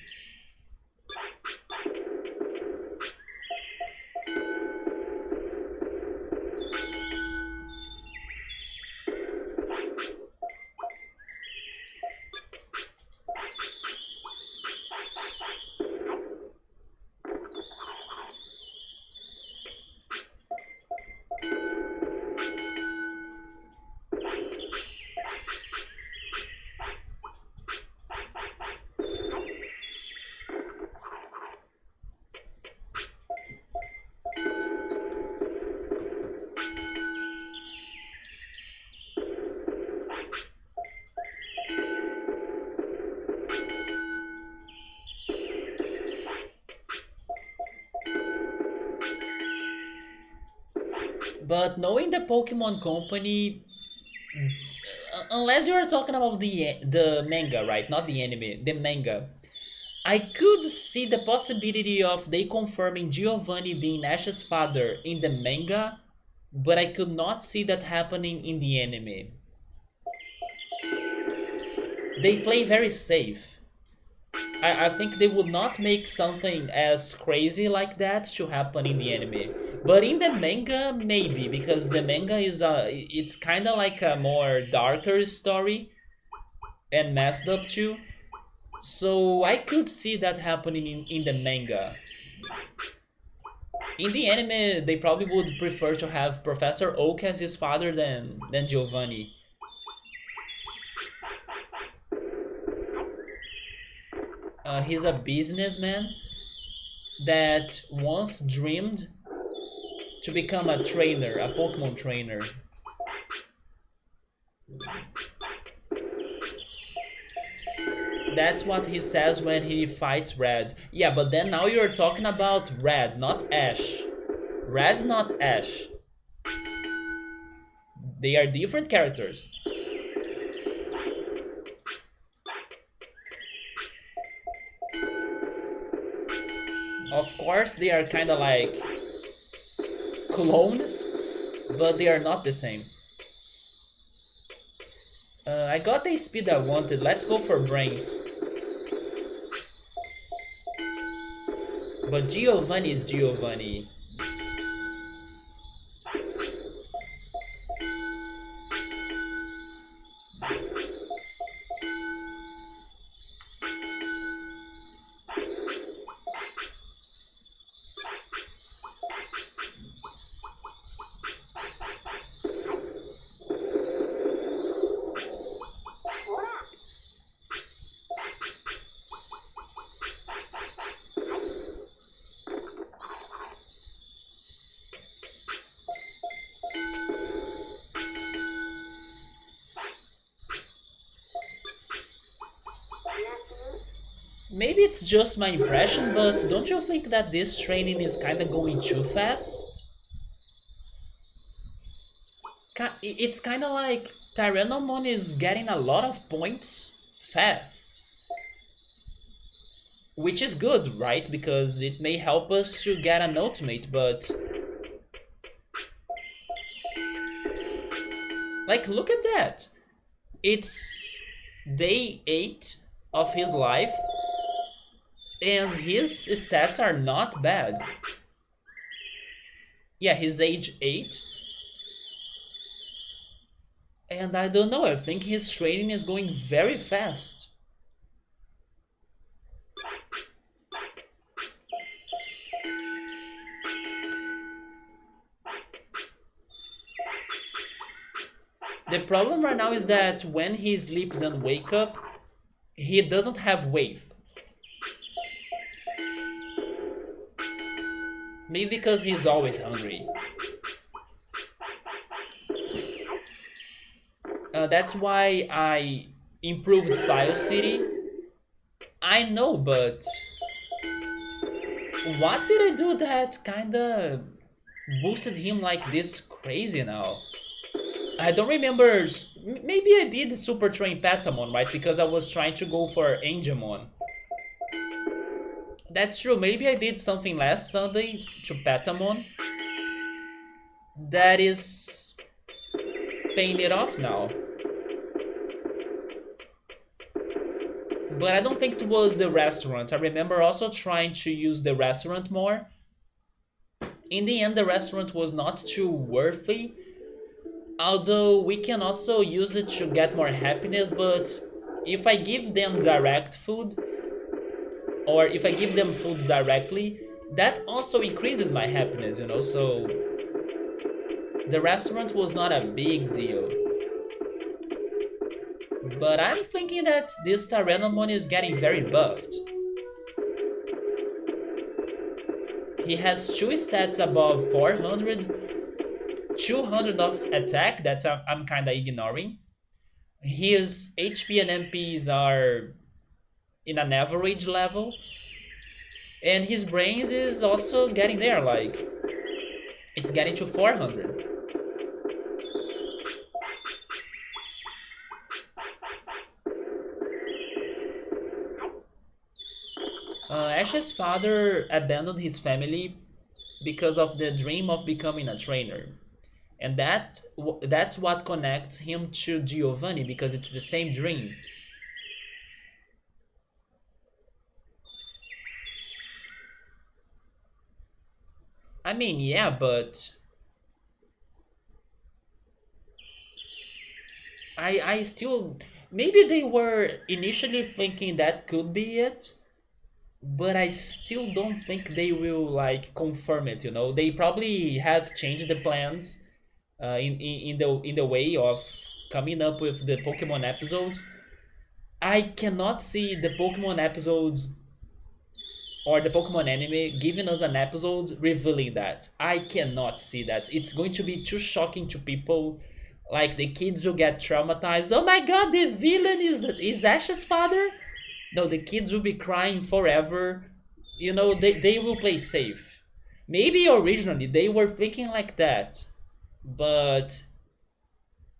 But knowing the Pokemon Company, unless you are talking about the manga, right? Not the anime, the manga. I could see the possibility of they confirming Giovanni being Ash's father in the manga, but I could not see that happening in the anime. They play very safe. I think they would not make something as crazy like that to happen in the anime. But in the manga, maybe, because the manga is it's kind of like a more darker story and messed up too. So I could see that happening in the manga. In the anime, they probably would prefer to have Professor Oak as his father than Giovanni. He's a businessman that once dreamed to become a trainer, a Pokemon trainer. That's what he says when he fights Red. Yeah, but then now you're talking about Red, not Ash. Red's not Ash. They are different characters. Of course, they are kind of like clones, but they are not the same. I got the speed I wanted. Let's go for brains. But Giovanni is Giovanni. Maybe it's just my impression, but don't you think that this training is kinda going too fast? It's kinda like Tyrannomon is getting a lot of points fast. Which is good, right? Because it may help us to get an ultimate, but like look at that. It's day 8 of his life and his stats are not bad. Yeah, he's age 8 and I don't know, I think his training is going very fast. The problem right now is that when he sleeps and wakes up, he doesn't have wave. Maybe because he's always hungry. That's why I improved File City. I know, but what did I do that kinda boosted him like this crazy now? I don't remember. Maybe I did Super Train Patamon, right? Because I was trying to go for Angemon. That's true. Maybe I did something last Sunday to Patamon that is paying it off now. But I don't think it was the restaurant. I remember also trying to use the restaurant more. In the end, the restaurant was not too worthy. Although we can also use it to get more happiness, but if I give them direct food, or if I give them foods directly, that also increases my happiness, so the restaurant was not a big deal. But I'm thinking that this Tyrannomon is getting very buffed. He has two stats above 400, 200 of attack, that's I'm kinda ignoring. His HP and MPs are in an average level, and his brains is also getting there, like it's getting to 400. Ash's father abandoned his family because of the dream of becoming a trainer, and that's what connects him to Giovanni, because it's the same dream. I mean, yeah, but I still, maybe they were initially thinking that could be it, but I still don't think they will like confirm it. They probably have changed the plans in the way of coming up with the Pokemon episodes. I cannot see the Pokemon episodes or the Pokemon anime giving us an episode revealing that. I cannot see that. It's going to be too shocking to people. Like the kids will get traumatized. Oh my god, the villain is Ash's father? No, the kids will be crying forever. They will play safe. Maybe originally they were thinking like that, but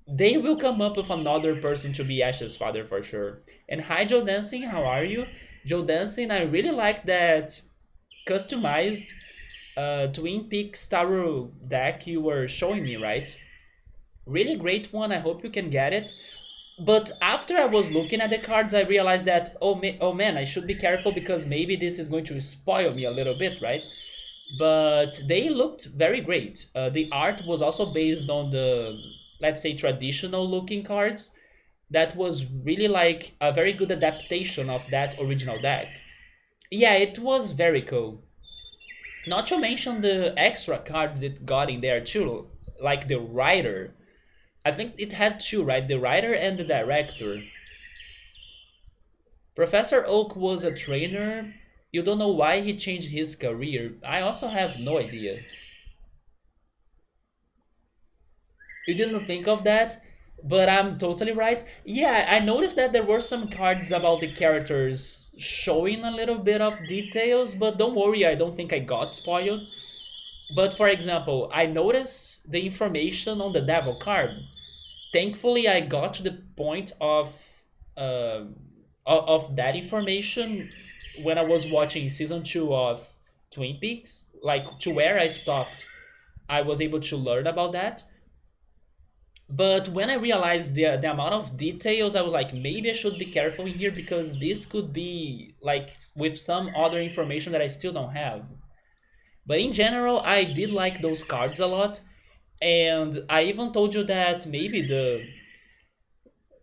they will come up with another person to be Ash's father for sure. And hi, Joe Dancing, how are you? Joe Dancing, I really like that customized Twin Peaks Tarot deck you were showing me, right? Really great one. I hope you can get it. But after I was looking at the cards, I realized that, oh man, I should be careful because maybe this is going to spoil me a little bit, right? But they looked very great. The art was also based on the, let's say, traditional looking cards. That was really like a very good adaptation of that original deck. Yeah, it was very cool. Not to mention the extra cards it got in there too, like the writer. I think it had two, right? The writer and the director. Professor Oak was a trainer. You don't know why he changed his career. I also have no idea. You didn't think of that, but I'm totally right. Yeah, I noticed that there were some cards about the characters showing a little bit of details, but don't worry, I don't think I got spoiled. But for example, I noticed the information on the devil card. Thankfully, I got to the point uh, of that information when I was watching season 2 of Twin Peaks, like to where I stopped. I was able to learn about that. But when I realized the amount of details, I was like, maybe I should be careful in here because this could be like with some other information that I still don't have. But in general, I did like those cards a lot. And I even told you that maybe the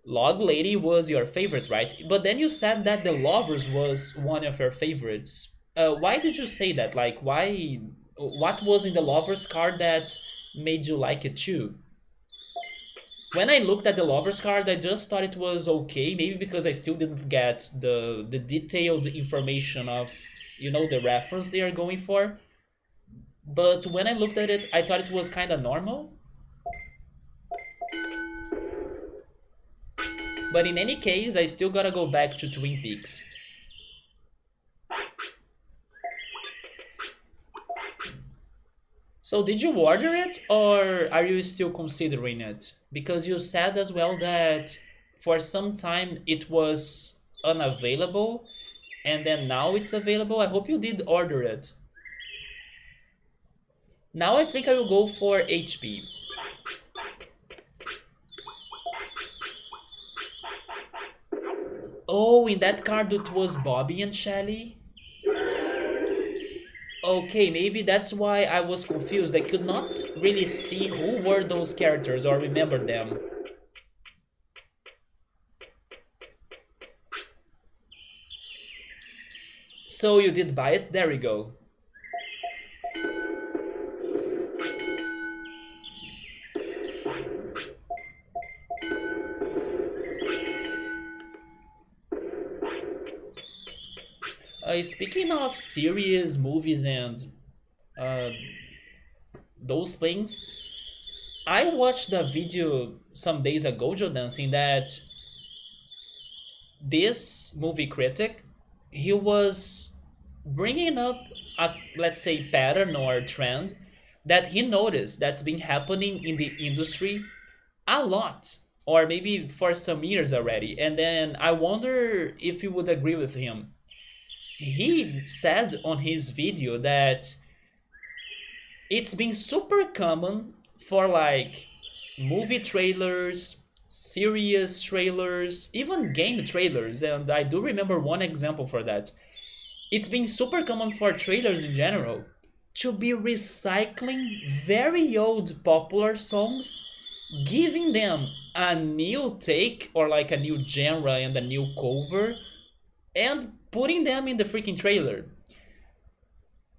Log Lady was your favorite, right? But then you said that the Lovers was one of your favorites. Why did you say that? Like, why? What was in the Lovers card that made you like it too? When I looked at the Lovers card, I just thought it was okay. Maybe because I still didn't get the detailed information of the reference they are going for. But when I looked at it, I thought it was kind of normal. But in any case, I still gotta go back to Twin Peaks. So did you order it or are you still considering it? Because you said as well that for some time it was unavailable and then now it's available. I hope you did order it. Now I think I will go for HP. Oh, in that card it was Bobby and Shelly? Okay, maybe that's why I was confused. I could not really see who were those characters or remember them. So you did buy it? There we go. Speaking of series, movies, and uh, those things, I watched a video some days ago, Jordan, saying that this movie critic, he was bringing up a, let's say, pattern or trend that he noticed that's been happening in the industry a lot, or maybe for some years already. And then I wonder if you would agree with him. He said on his video that it's been super common for like movie trailers, series trailers, even game trailers, and I do remember one example for that. It's been super common for trailers in general to be recycling very old popular songs, giving them a new take or like a new genre and a new cover, and putting them in the freaking trailer.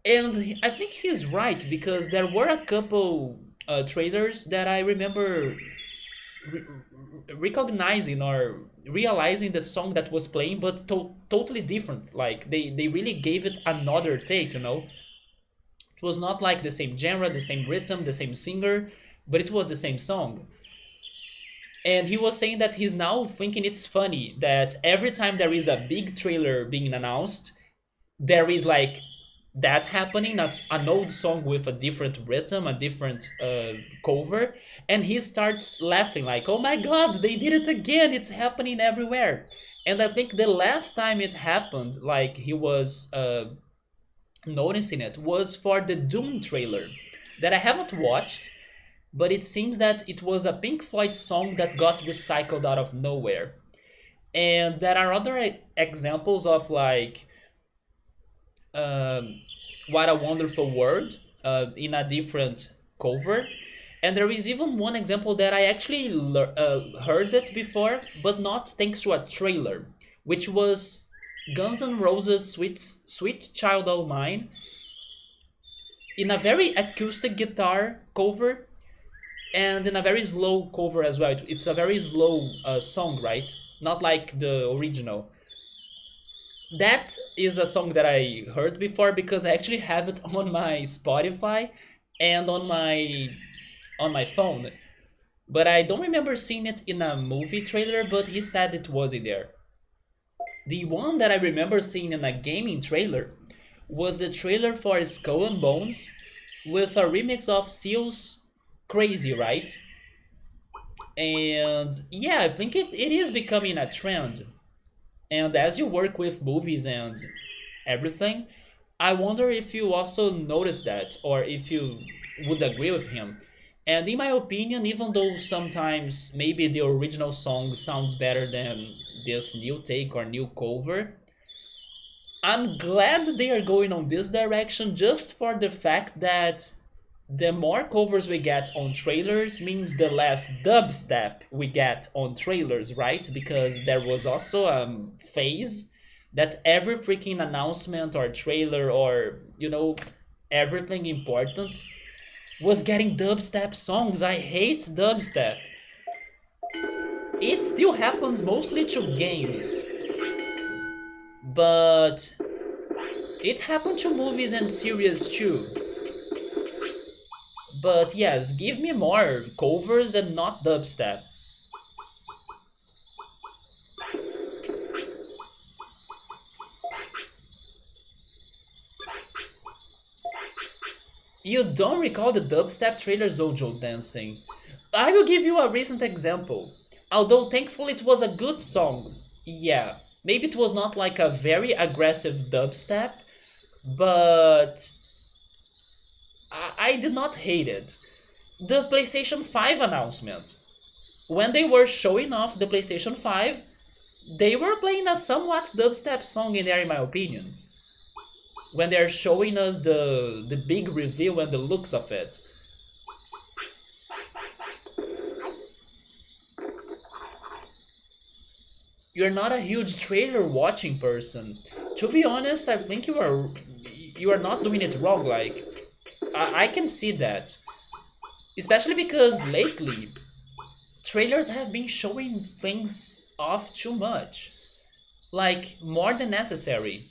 And I think he's right because there were a couple trailers that I remember re- recognizing or realizing the song that was playing, but totally different. Like they really gave it another take, you know? It was not like the same genre, the same rhythm, the same singer, but it was the same song. And he was saying that he's now thinking it's funny that every time there is a big trailer being announced, there is like that happening as an old song with a different rhythm, a different cover, and he starts laughing like, "Oh my God, they did it again! It's happening everywhere." And I think the last time it happened, like he was noticing it, was for the Doom trailer that I haven't watched, but it seems that it was a Pink Floyd song that got recycled out of nowhere. And there are other examples of like um, What a Wonderful World in a different cover. And there is even one example that I actually heard it before, but not thanks to a trailer, which was Guns N' Roses' Sweet Child O' Mine in a very acoustic guitar cover and in a very slow cover as well. It's a very slow song, right? Not like the original. That is a song that I heard before because I actually have it on my Spotify and on my phone. But I don't remember seeing it in a movie trailer, but he said it was in there. The one that I remember seeing in a gaming trailer was the trailer for Skull and Bones with a remix of Seal's Crazy, right? And yeah, I think it is becoming a trend. And as you work with movies and everything, I wonder if you also notice that or if you would agree with him. And in my opinion, even though sometimes maybe the original song sounds better than this new take or new cover, I'm glad they are going on this direction just for the fact that the more covers we get on trailers means the less dubstep we get on trailers, right? Because there was also a phase that every freaking announcement or trailer or, everything important was getting dubstep songs. I hate dubstep. It still happens mostly to games, but it happened to movies and series too. But yes, give me more covers and not dubstep. You don't recall the dubstep trailers, Ojo Dancing? I will give you a recent example. Although thankfully it was a good song. Yeah, maybe it was not like a very aggressive dubstep, but I did not hate it. The PlayStation 5 announcement. When they were showing off the PlayStation 5, they were playing a somewhat dubstep song in there, in my opinion. When they're showing us the big reveal and the looks of it. You're not a huge trailer watching person. To be honest, I think you are not doing it wrong. Like I can see that, especially because lately trailers have been showing things off too much, like more than necessary.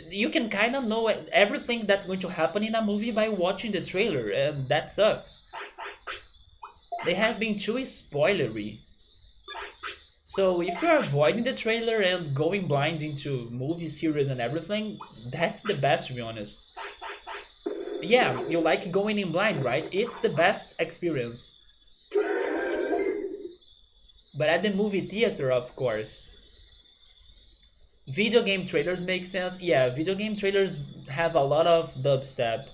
You can kind of know everything that's going to happen in a movie by watching the trailer, and that sucks. They have been too spoilery. So if you're avoiding the trailer and going blind into movie series and everything, that's the best, to be honest. Yeah, you like going in blind, right? It's the best experience. But at the movie theater, of course. Video game trailers make sense. Yeah, video game trailers have a lot of dubstep.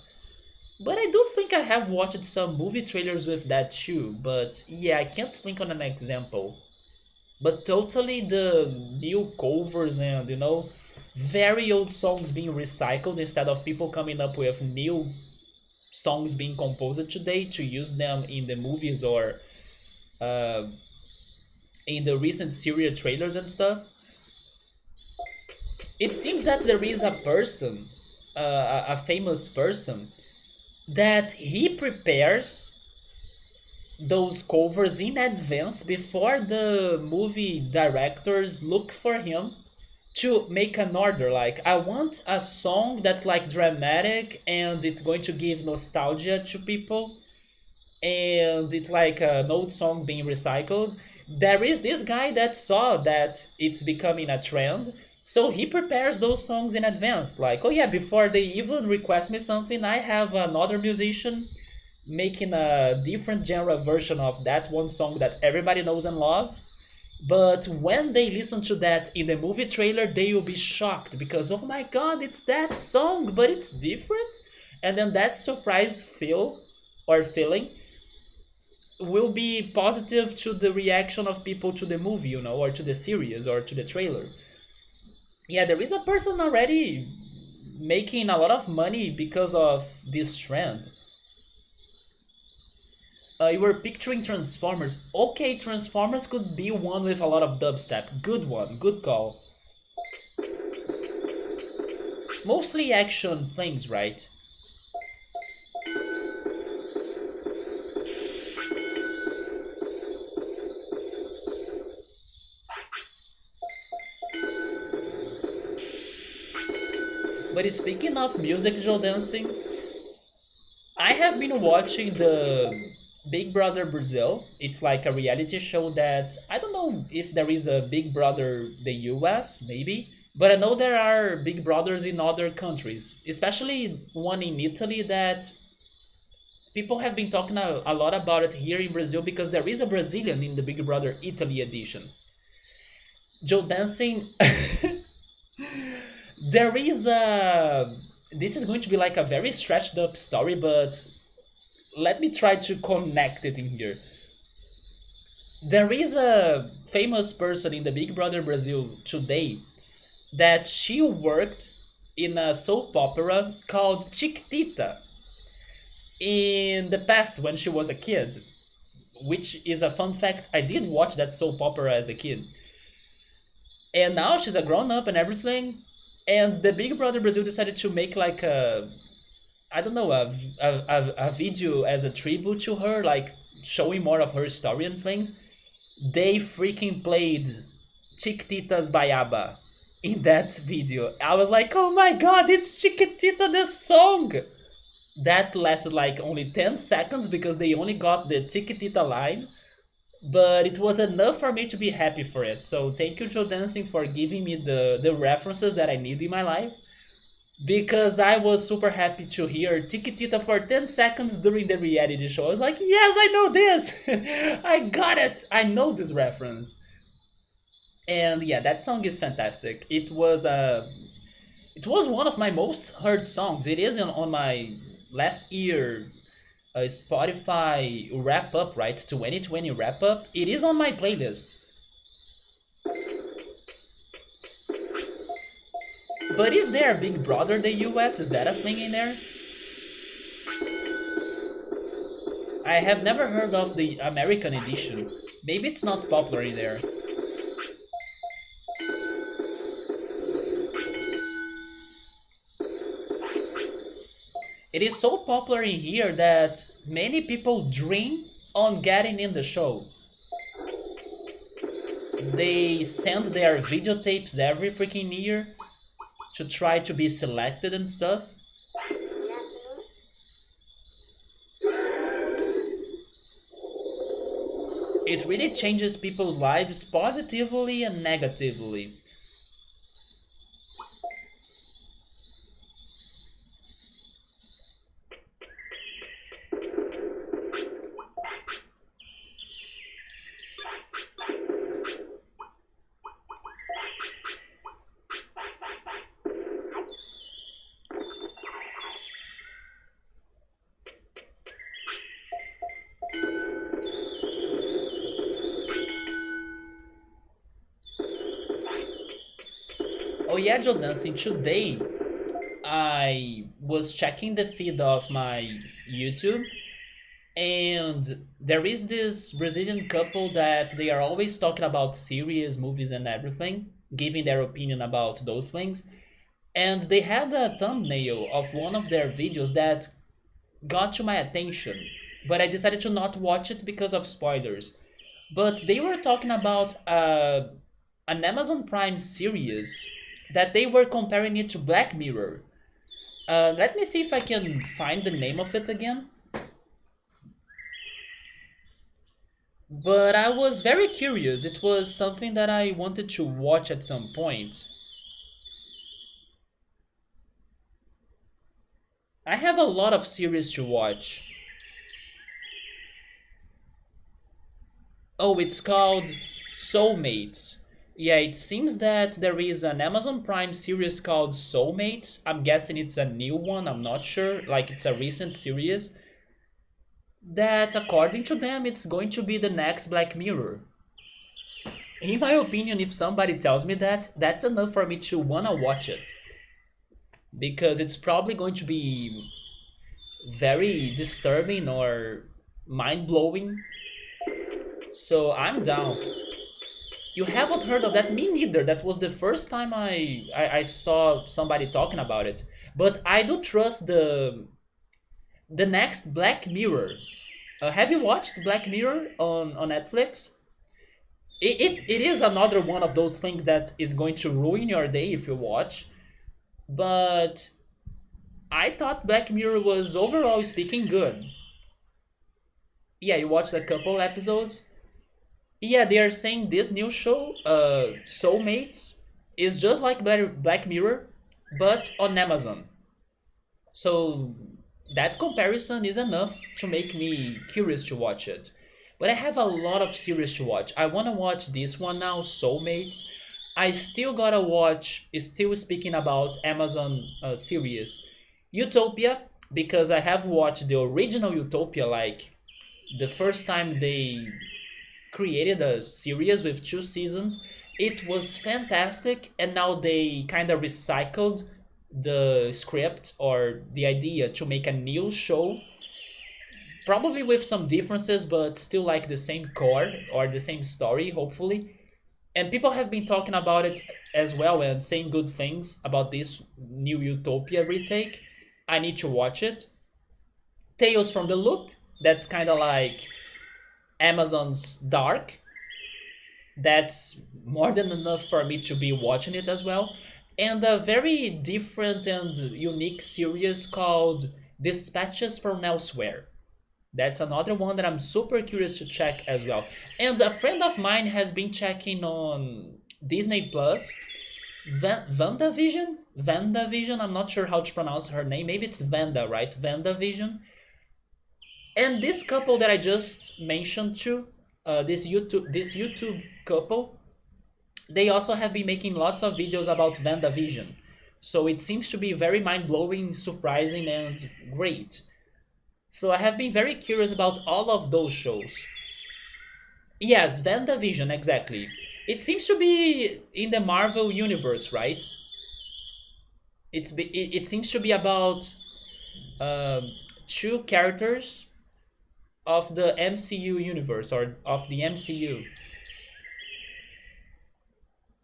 But I do think I have watched some movie trailers with that too. But yeah, I can't think on an example. But totally the new covers and, very old songs being recycled instead of people coming up with new songs being composed today to use them in the movies or uh, in the recent serial trailers and stuff. It seems that there is a person, a famous person, that he prepares those covers in advance before the movie directors look for him to make an order. Like, I want a song that's like dramatic and it's going to give nostalgia to people, and it's like an old song being recycled. There is this guy that saw that it's becoming a trend, so he prepares those songs in advance. Like, oh yeah, before they even request me something, I have another musician making a different genre version of that one song that everybody knows and loves. But when they listen to that in the movie trailer, they will be shocked because, oh my god, it's that song, but it's different. And then that surprise feel or feeling will be positive to the reaction of people to the movie, or to the series or to the trailer. Yeah, there is a person already making a lot of money because of this trend. You were picturing Transformers. Okay, Transformers could be one with a lot of dubstep. Good one, good call. Mostly action things, right? But speaking of music, Joe Dancing, I have been watching the Big Brother Brazil. It's like a reality show that I don't know if there is a Big Brother the US, maybe, but I know there are Big Brothers in other countries, especially one in Italy that people have been talking a lot about it here in Brazil because there is a Brazilian in the Big Brother Italy edition. Joe Dancing, there is a. This is going to be like a very stretched up story, but let me try to connect it in here. There is a famous person in the Big Brother Brazil today that she worked in a soap opera called Chiquitita in the past when she was a kid, which is a fun fact. I did watch that soap opera as a kid. And now she's a grown up and everything. And the Big Brother Brazil decided to make like a, I don't know, a video as a tribute to her, like showing more of her story and things. They freaking played Chiquititas Baiaba in that video. I was like, oh my god, it's Chiquitita the song! That lasted like only 10 seconds because they only got the Chiquitita line, but it was enough for me to be happy for it. So thank you, Joe Dancing, for giving me the references that I need in my life. because I was super happy to hear Tikitita for 10 seconds during the reality show. I was like, yes, I know this! I got it! I know this reference. And yeah, that song is fantastic. It was one of my most heard songs. It is on my last year Spotify wrap up, right? 2020 wrap up. It is on my playlist. But is there Big Brother the US? Is that a thing in there? I have never heard of the American edition. Maybe it's not popular in there. It is so popular in here that many people dream on getting in the show. They send their videotapes every freaking year to try to be selected and stuff. It really changes people's lives positively and negatively. Oh yeah, Joe Dancing, today I was checking the feed of my YouTube, and there is this Brazilian couple that they are always talking about series, movies, and everything, giving their opinion about those things. And they had a thumbnail of one of their videos that got to my attention, but I decided to not watch it because of spoilers. But they were talking about an Amazon Prime series that they were comparing it to Black Mirror. Let me see if I can find the name of it again. But I was very curious. It was something that I wanted to watch at some point. I have a lot of series to watch. Oh, it's called Soulmates. Yeah, it seems that there is an Amazon Prime series called Soulmates. I'm guessing it's a new one, I'm not sure. Like it's a recent series. That, according to them, it's going to be the next Black Mirror. In my opinion, if somebody tells me that, that's enough for me to wanna watch it. Because it's probably going to be very disturbing or mind blowing. So I'm down. You haven't heard of that? Me neither. That was the first time I saw somebody talking about it. But I do trust the next Black Mirror. Have you watched Black Mirror on Netflix? It is another one of those things that is going to ruin your day if you watch. But I thought Black Mirror was overall speaking good. Yeah, you watched a couple episodes. Yeah, they are saying this new show, Soulmates, is just like Black Mirror, but on Amazon. So that comparison is enough to make me curious to watch it. But I have a lot of series to watch. I want to watch this one now, Soulmates. I still gotta watch, still speaking about Amazon series, Utopia, because I have watched the original Utopia like the first time they created a series with 2 seasons. It was fantastic, and now they kind of recycled the script or the idea to make a new show, probably with some differences, but still like the same core or the same story, hopefully. And people have been talking about it as well and saying good things about this new Utopia retake. I need to watch it. Tales from the Loop, that's kind of like Amazon's Dark. That's more than enough for me to be watching it as well. And a very different and unique series called Dispatches from Elsewhere. That's another one that I'm super curious to check as well. And a friend of mine has been checking on Disney Plus, WandaVision. VandaVision. I'm not sure how to pronounce her name. Maybe it's Vanda, right? VandaVision. And this couple that I just mentioned too, this YouTube couple, they also have been making lots of videos about VandaVision. So it seems to be very mind-blowing, surprising, and great. So I have been very curious about all of those shows. Yes, VandaVision, exactly. It seems to be in the Marvel universe, right? It seems to be about um, two characters of the MCU universe or of the MCU.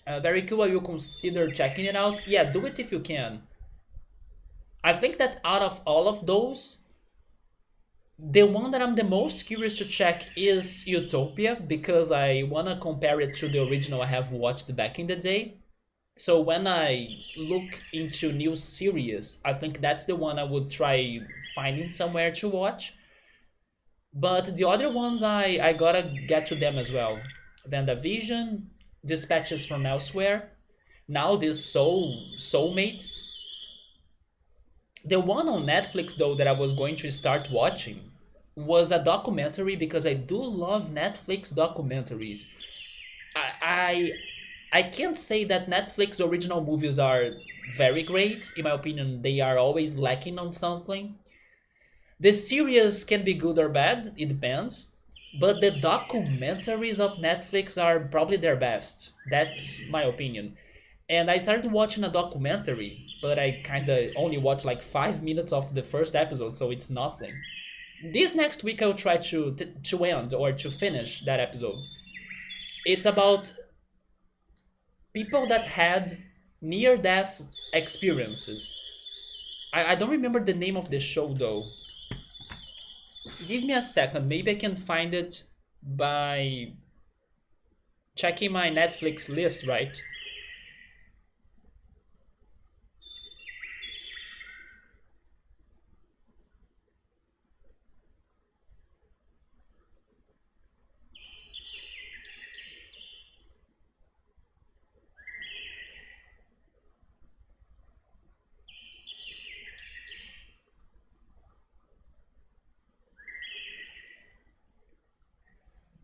Very cool. I will consider checking it out. Yeah, do it if you can. I think that out of all of those, the one that I'm the most curious to check is Utopia because I wanna compare it to the original I have watched back in the day. So when I look into new series, I think that's the one I would try finding somewhere to watch. But the other ones I gotta get to them as well. Then the Vision, Dispatches from Elsewhere. Now this Soulmates. The one on Netflix though that I was going to start watching was a documentary because I do love Netflix documentaries. I I can't say that Netflix original movies are very great. In my opinion, they are always lacking on something. The series can be good or bad, it depends. But the documentaries of Netflix are probably their best. That's my opinion. And I started watching a documentary, but I kinda only watched like 5 minutes of the first episode, so it's nothing. This next week I'll try to end or to finish that episode. It's about people that had near death experiences. I don't remember the name of the show though. Give me a second, maybe I can find it by checking my Netflix list, right?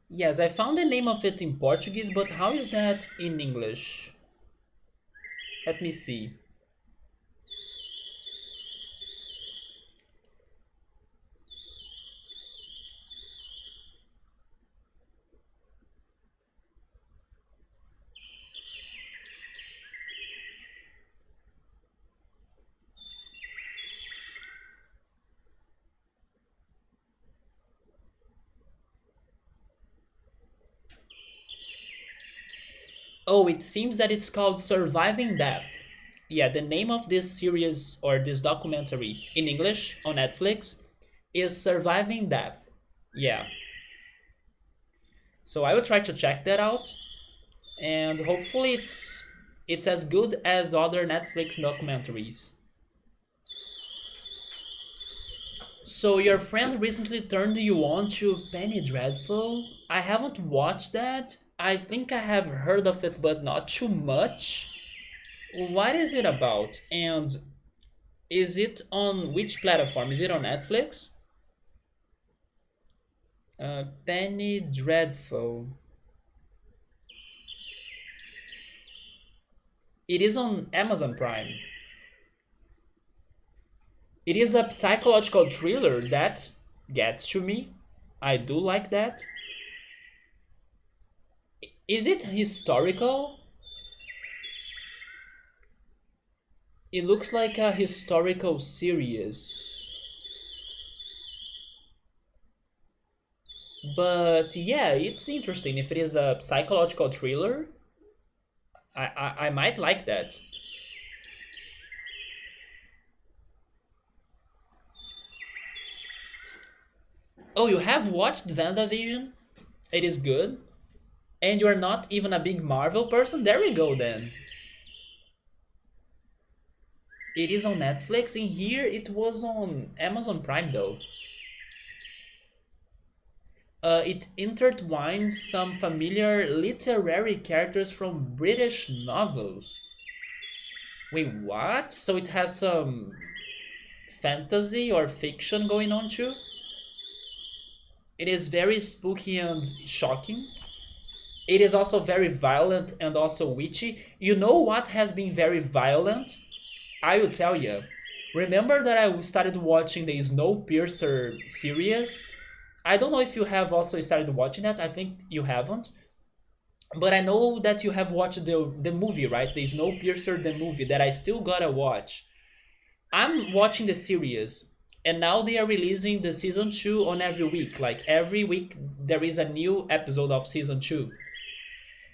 Yes, I found the name of it in Portuguese, but how is that in English? Let me see. Oh, it seems that it's called Surviving Death. Yeah, the name of this series or this documentary in English on Netflix is Surviving Death. Yeah. So I will try to check that out and hopefully it's as good as other Netflix documentaries. So your friend recently turned you on to Penny Dreadful? I haven't watched that. I think I have heard of it but not too much. What is it about? And is it on which platform? Is it on Netflix? Penny Dreadful. It is on Amazon Prime. It is a psychological thriller that gets to me. I do like that. Is it historical? It looks like a historical series. But yeah, it's interesting. If it is a psychological thriller, I might like that. Oh, you have watched WandaVision? It is good. And you're not even a big Marvel person? There we go then. It is on Netflix. In here, it was on Amazon Prime though. It intertwines some familiar literary characters from British novels. Wait, what? So it has some fantasy or fiction going on too? It is very spooky and shocking. It is also very violent and also witchy. You know what has been very violent? I will tell you. Remember that I started watching the Snowpiercer series? I don't know if you have also started watching that. I think you haven't. But I know that you have watched the movie, right? The Snowpiercer, the movie that I still gotta watch. I'm watching the series, and now they are releasing the season 2 on every week. Like every week, there is a new episode of season 2.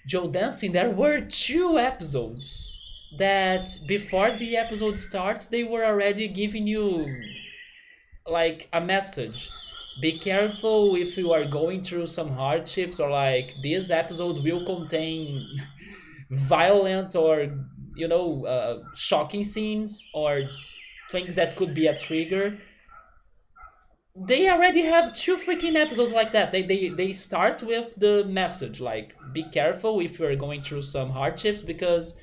Joe Dancing, there were 2 episodes that before the episode starts, they were already giving you like a message. Be careful if you are going through some hardships, or like this episode will contain violent or shocking scenes or things that could be a trigger. They already have 2 freaking episodes like that. They start with the message like be careful if you're going through some hardships because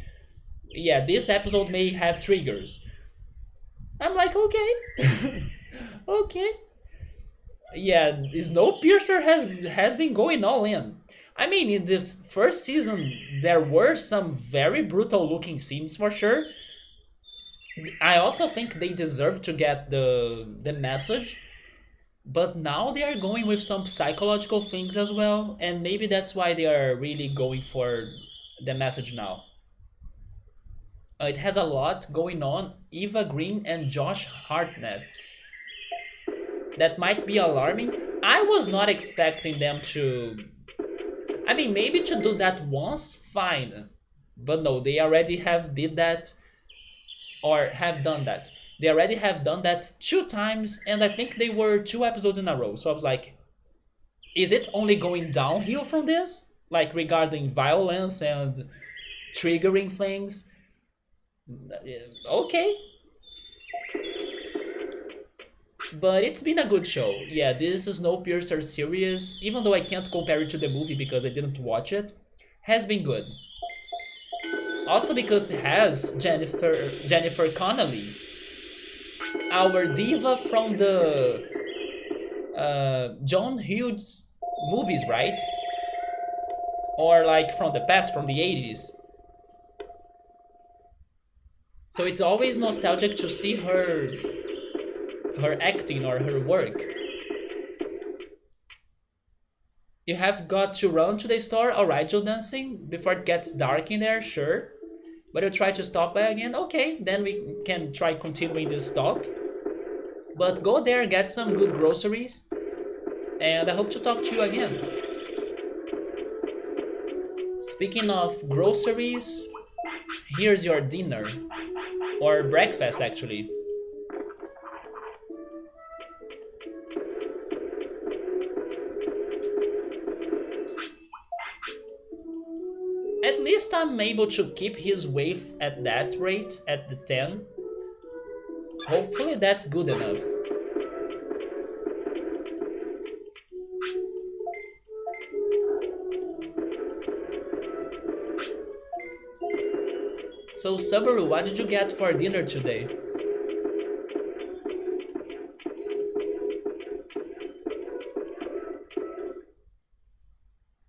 yeah, this episode may have triggers. I'm like, okay. Okay. Yeah, Snowpiercer has been going all in. I mean, in this first season, there were some very brutal looking scenes for sure. I also think they deserve to get the message, but now they are going with some psychological things as well, and maybe that's why they are really going for the message now. It has a lot going on. Eva Green and Josh Hartnett. That might be alarming. I was not expecting them to. I mean, maybe to do that once, fine, but no, they already have did that or have done that. They already have done that 2 times, and I think they were 2 episodes in a row. So I was like, is it only going downhill from this? Like regarding violence and triggering things? Okay, but it's been a good show. Yeah, this is Snowpiercer series, even though I can't compare it to the movie because I didn't watch it, has been good. Also because it has Jennifer Connelly, our diva from the John Hughes movies, right? Or like from the past, from the 80s. So it's always nostalgic to see her acting or her work. You have got to run to the store. Alright, Joe Dancing, before it gets dark in there, sure. But you try to stop by again. Okay, then we can try continuing this talk. But go there, get some good groceries, and I hope to talk to you again. Speaking of groceries, here's your dinner. Or breakfast, actually. At least I'm able to keep his weight at that rate, at the 10. Hopefully that's good enough. So Subaru, what did you get for dinner today?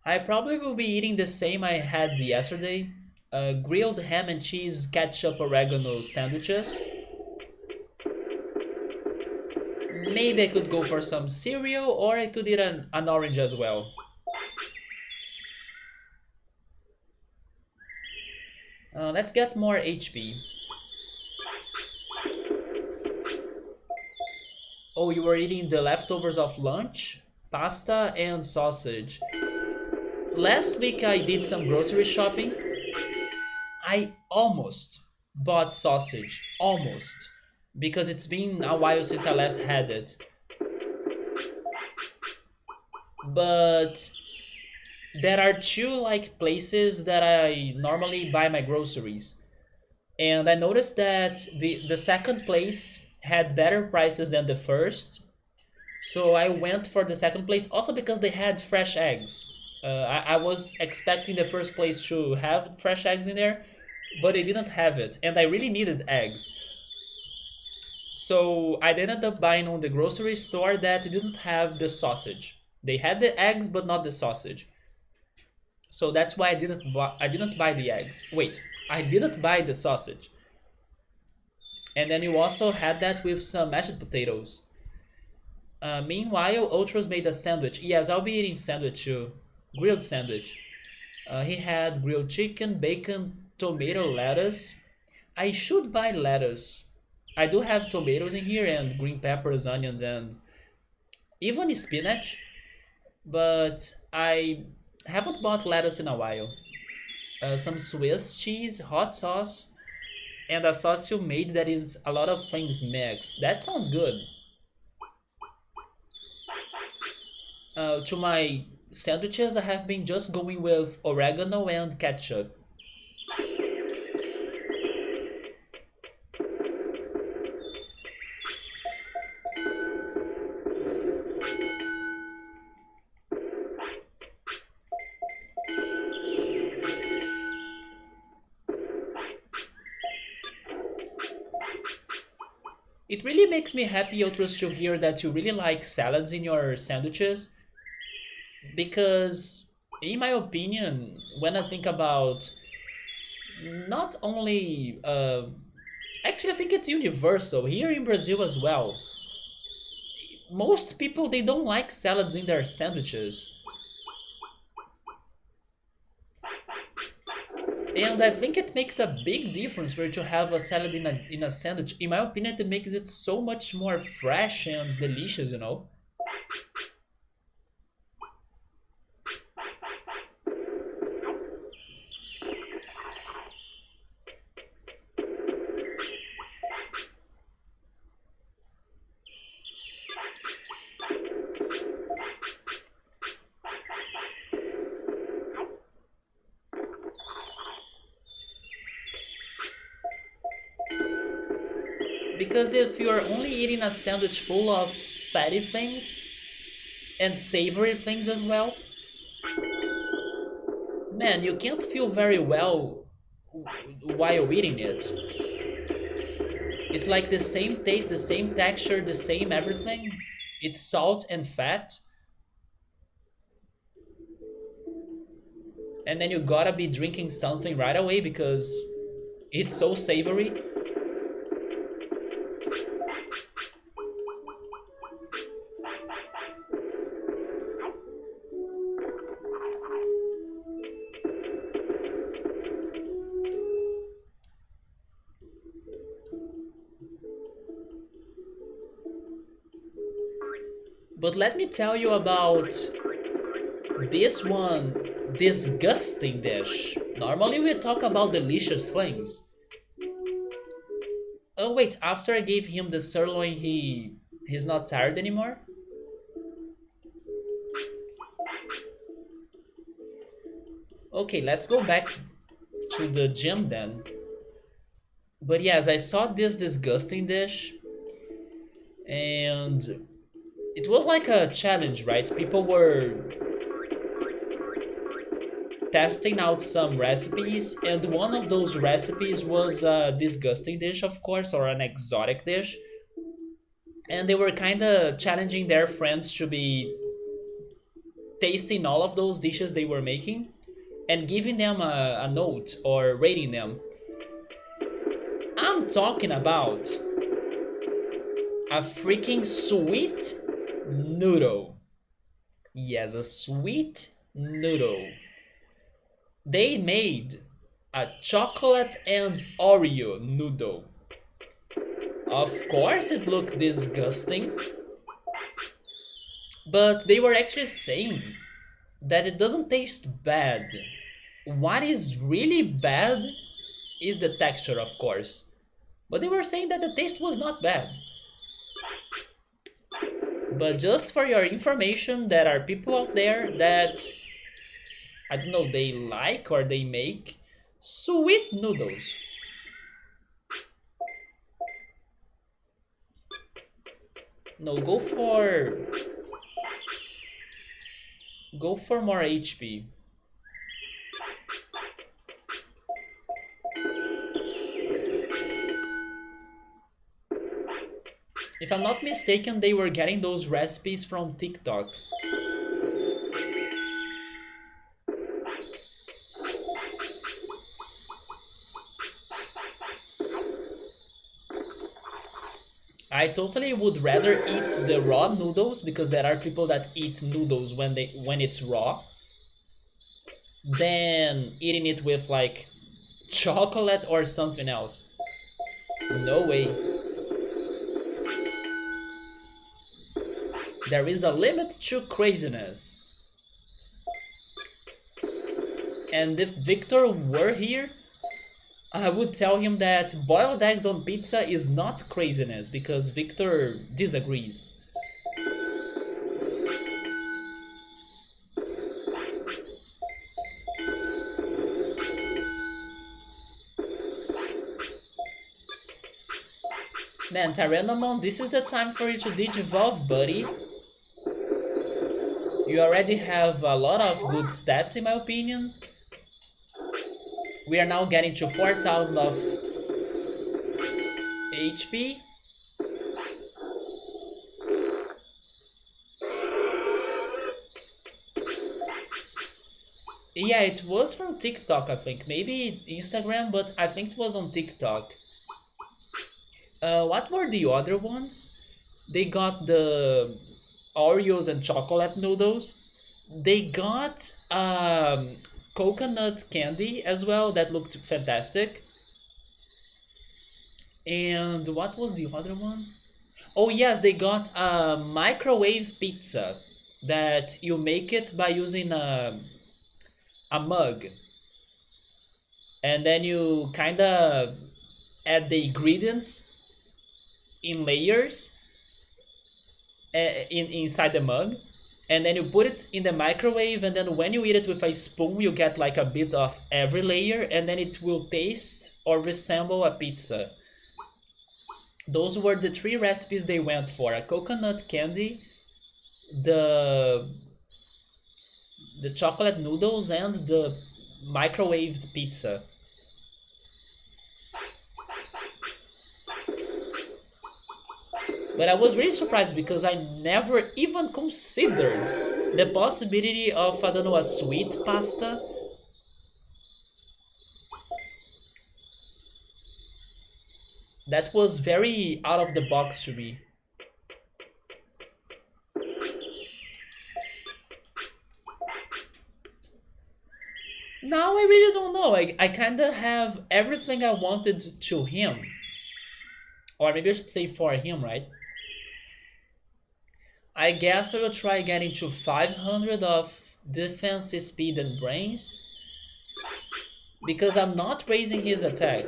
I probably will be eating the same I had yesterday. Grilled ham and cheese ketchup oregano sandwiches. Maybe I could go for some cereal or I could eat an orange as well. Let's get more HP. Oh, you were eating the leftovers of lunch? Pasta and sausage. Last week I did some grocery shopping. I almost bought sausage. Almost. Because it's been a while since I last had it. But there are 2 places that I normally buy my groceries. And I noticed that the second place had better prices than the first. So I went for the second place also because they had fresh eggs. I was expecting the first place to have fresh eggs in there, but they didn't have it, and I really needed eggs. So I ended up buying on the grocery store that didn't have the sausage. They had the eggs, but not the sausage. So that's why I didn't buy the eggs. Wait, I didn't buy the sausage. And then you also had that with some mashed potatoes. Meanwhile, Ultros made a sandwich. Yes, I'll be eating sandwich too. Grilled sandwich. He had grilled chicken, bacon, tomato, lettuce. I should buy lettuce. I do have tomatoes in here and green peppers, onions, and even spinach, but I haven't bought lettuce in a while. Some Swiss cheese, hot sauce, and a sauce you made that is a lot of things mixed. That sounds good. To my sandwiches, I have been just going with oregano and ketchup. It really makes me happy, Otros, to hear that you really like salads in your sandwiches because, in my opinion, when I think about not only actually, I think it's universal here in Brazil as well. Most people they don't like salads in their sandwiches, and I think it makes a big difference for you to have a salad in a sandwich. In my opinion, it makes it so much more fresh and delicious. Because if you're only eating a sandwich full of fatty things and savory things as well, man, you can't feel very well while eating it. It's like the same taste, the same texture, the same everything. It's salt and fat, and then you gotta be drinking something right away because it's so savory. But let me tell you about this one disgusting dish. Normally we talk about delicious things. Oh wait, after I gave him the sirloin, he's not tired anymore? Okay, let's go back to the gym then. But yes, I saw this disgusting dish and it was like a challenge, right? People were testing out some recipes, and one of those recipes was a disgusting dish, of course, or an exotic dish. And they were kind of challenging their friends to be tasting all of those dishes they were making and giving them a note or rating them. I'm talking about a freaking sweet noodle. Yes, a sweet noodle. They made a chocolate and Oreo noodle. Of course, it looked disgusting, but they were actually saying that it doesn't taste bad. What is really bad is the texture, of course. But they were saying that the taste was not bad. But just for your information, there are people out there that, I don't know, they like or they make sweet noodles. No, go for more HP. If I'm not mistaken, they were getting those recipes from TikTok. I totally would rather eat the raw noodles because there are people that eat noodles when it's raw than eating it with like chocolate or something else. No way. There is a limit to craziness. And if Victor were here, I would tell him that boiled eggs on pizza is not craziness because Victor disagrees. Man, Tyrannomon, this is the time for you to digivolve, buddy. You already have a lot of good stats in my opinion. We are now getting to 4000 of HP. Yeah, it was from TikTok, I think. Maybe Instagram, but I think it was on TikTok. What were the other ones? They got the Oreos and chocolate noodles. They got coconut candy as well that looked fantastic. And what was the other one? Oh yes, they got a microwave pizza that you make it by using a mug, and then you kind of add the ingredients in layers inside the mug, and then you put it in the microwave, and then when you eat it with a spoon you get like a bit of every layer, and then it will taste or resemble a pizza. Those were the three recipes they went for: a coconut candy, the the chocolate noodles, and the microwaved pizza. But I was really surprised because I never even considered the possibility of, I don't know, a sweet pasta. That was very out of the box to me. Now I really don't know. I kind of have everything I wanted to him. Or maybe I should say for him, right? I guess I will try getting to 500 of defense, speed, and brains. Because I'm not raising his attack.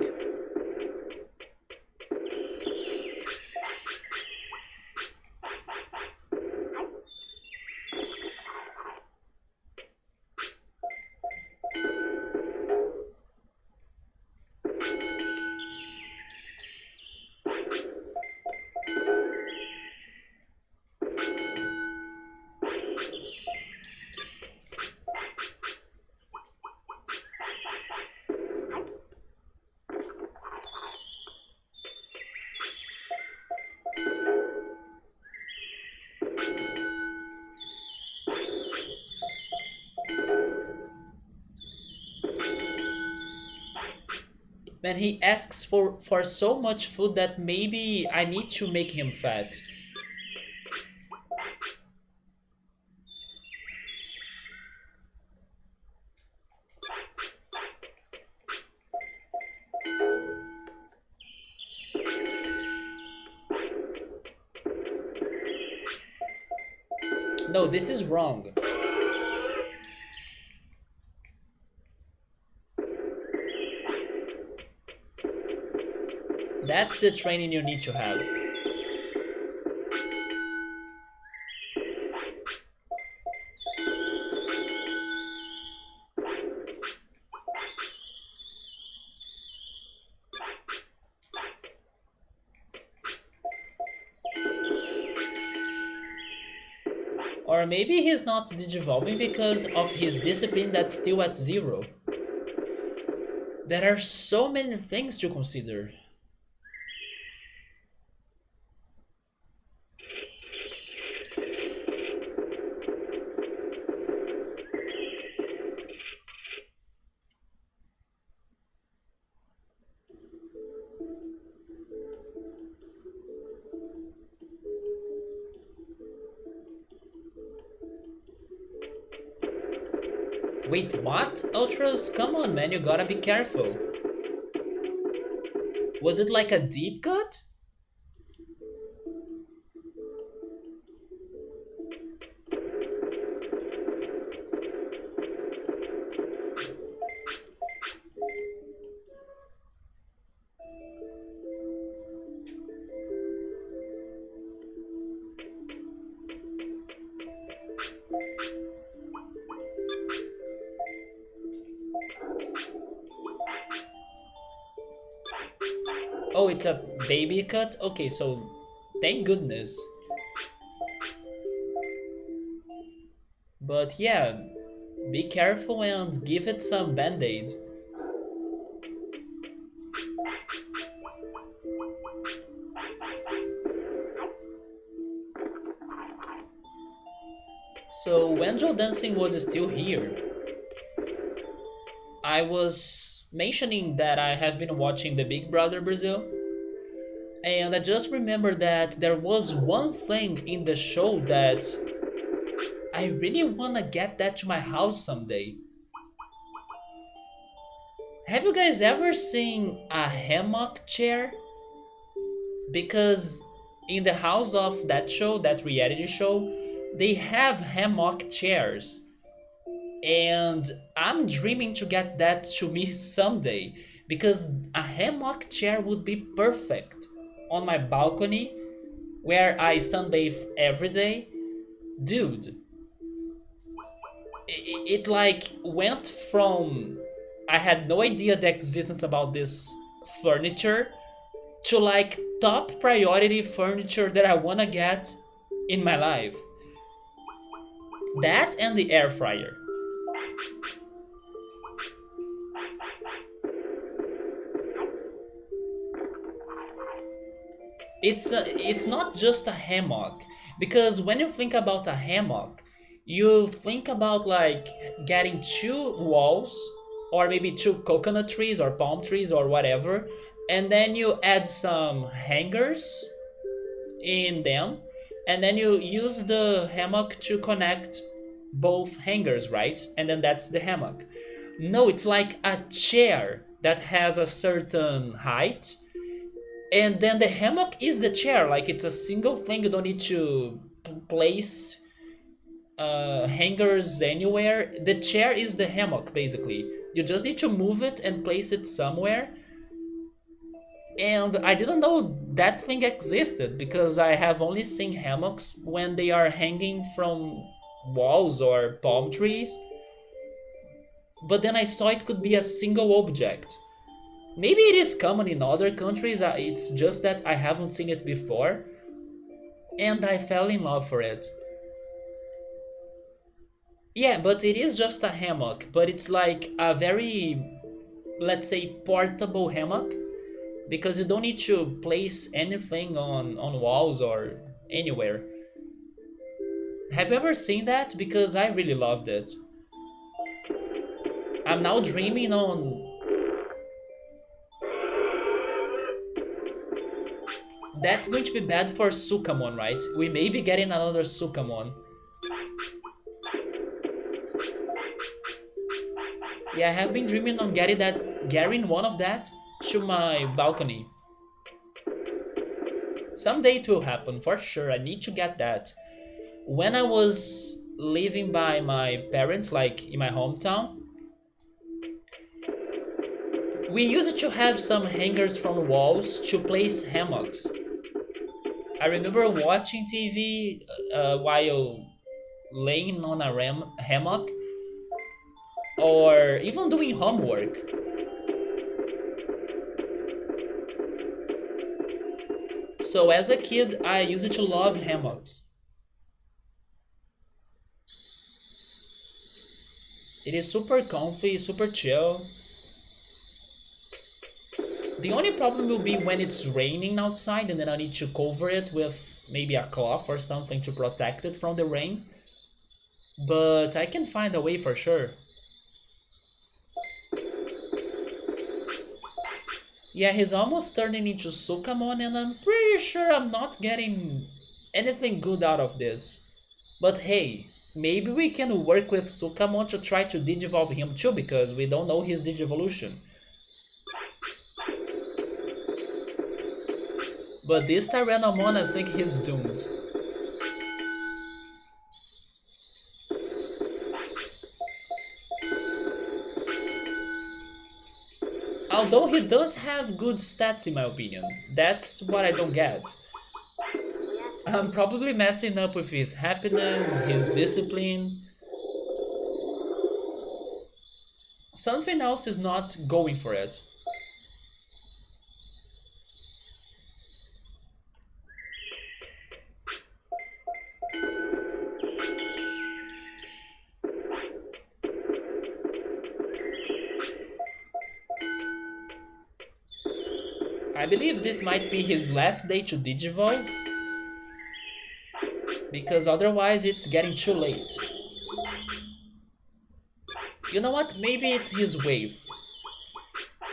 Man, he asks for so much food that maybe I need to make him fat. No, this is wrong. That's the training you need to have. Or maybe he's not digivolving because of his discipline that's still at 0. There are so many things to consider. Wait, what? Ultras, come on man, you gotta be careful. Was it like a deep cut? Oh, it's a baby cut? Okay, so thank goodness. But yeah, be careful and give it some band-aid. So when Joe Dancing was still here, I was mentioning that I have been watching the Big Brother Brazil, and I just remember that there was one thing in the show that I really wanna get that to my house someday. Have you guys ever seen a hammock chair? Because in the house of that show, that reality show, they have hammock chairs. And I'm dreaming to get that to me someday because a hammock chair would be perfect on my balcony where I sunbathe every day. Dude, it like went from I had no idea the existence about this furniture to like top priority furniture that I wanna get in my life. That and the air fryer. It's not just a hammock because when you think about a hammock, you think about like getting two walls or maybe two coconut trees or palm trees or whatever, and then you add some hangers in them, and then you use the hammock to connect both hangers, right? And then that's the hammock. No, it's like a chair that has a certain height, and then the hammock is the chair. Like it's a single thing. You don't need to place hangers anywhere. The chair is the hammock, basically. You just need to move it and place it somewhere. And I didn't know that thing existed because I have only seen hammocks when they are hanging from walls or palm trees. But then I saw it could be a single object. Maybe it is common in other countries, it's just that I haven't seen it before, and I fell in love for it. Yeah, but it is just a hammock, but it's like a very, let's say, portable hammock, because you don't need to place anything on walls or anywhere. Have you ever seen that? Because I really loved it. I'm now dreaming on. That's going to be bad for Sukamon, right? We may be getting another Sukamon. Yeah, I have been dreaming on getting one of that to my balcony. Someday it will happen, for sure. I need to get that. When I was living by my parents, like in my hometown, we used to have some hangers from walls to place hammocks. I remember watching TV while laying on a hammock or even doing homework. So as a kid, I used to love hammocks. It is super comfy, super chill. The only problem will be when it's raining outside and then I need to cover it with maybe a cloth or something to protect it from the rain. But I can find a way for sure. Yeah, he's almost turning into Sukamon and I'm pretty sure I'm not getting anything good out of this. But hey, Maybe we can work with Sukamon to try to digivolve him too, because we don't know his digivolution. But this Tyrannomon, I think he's doomed. Although he does have good stats in my opinion. That's what I don't get. I'm probably messing up with his happiness, his discipline. Something else is not going for it. I believe this might be his last day to Digivolve, because otherwise it's getting too late. You know what? Maybe it's his wave.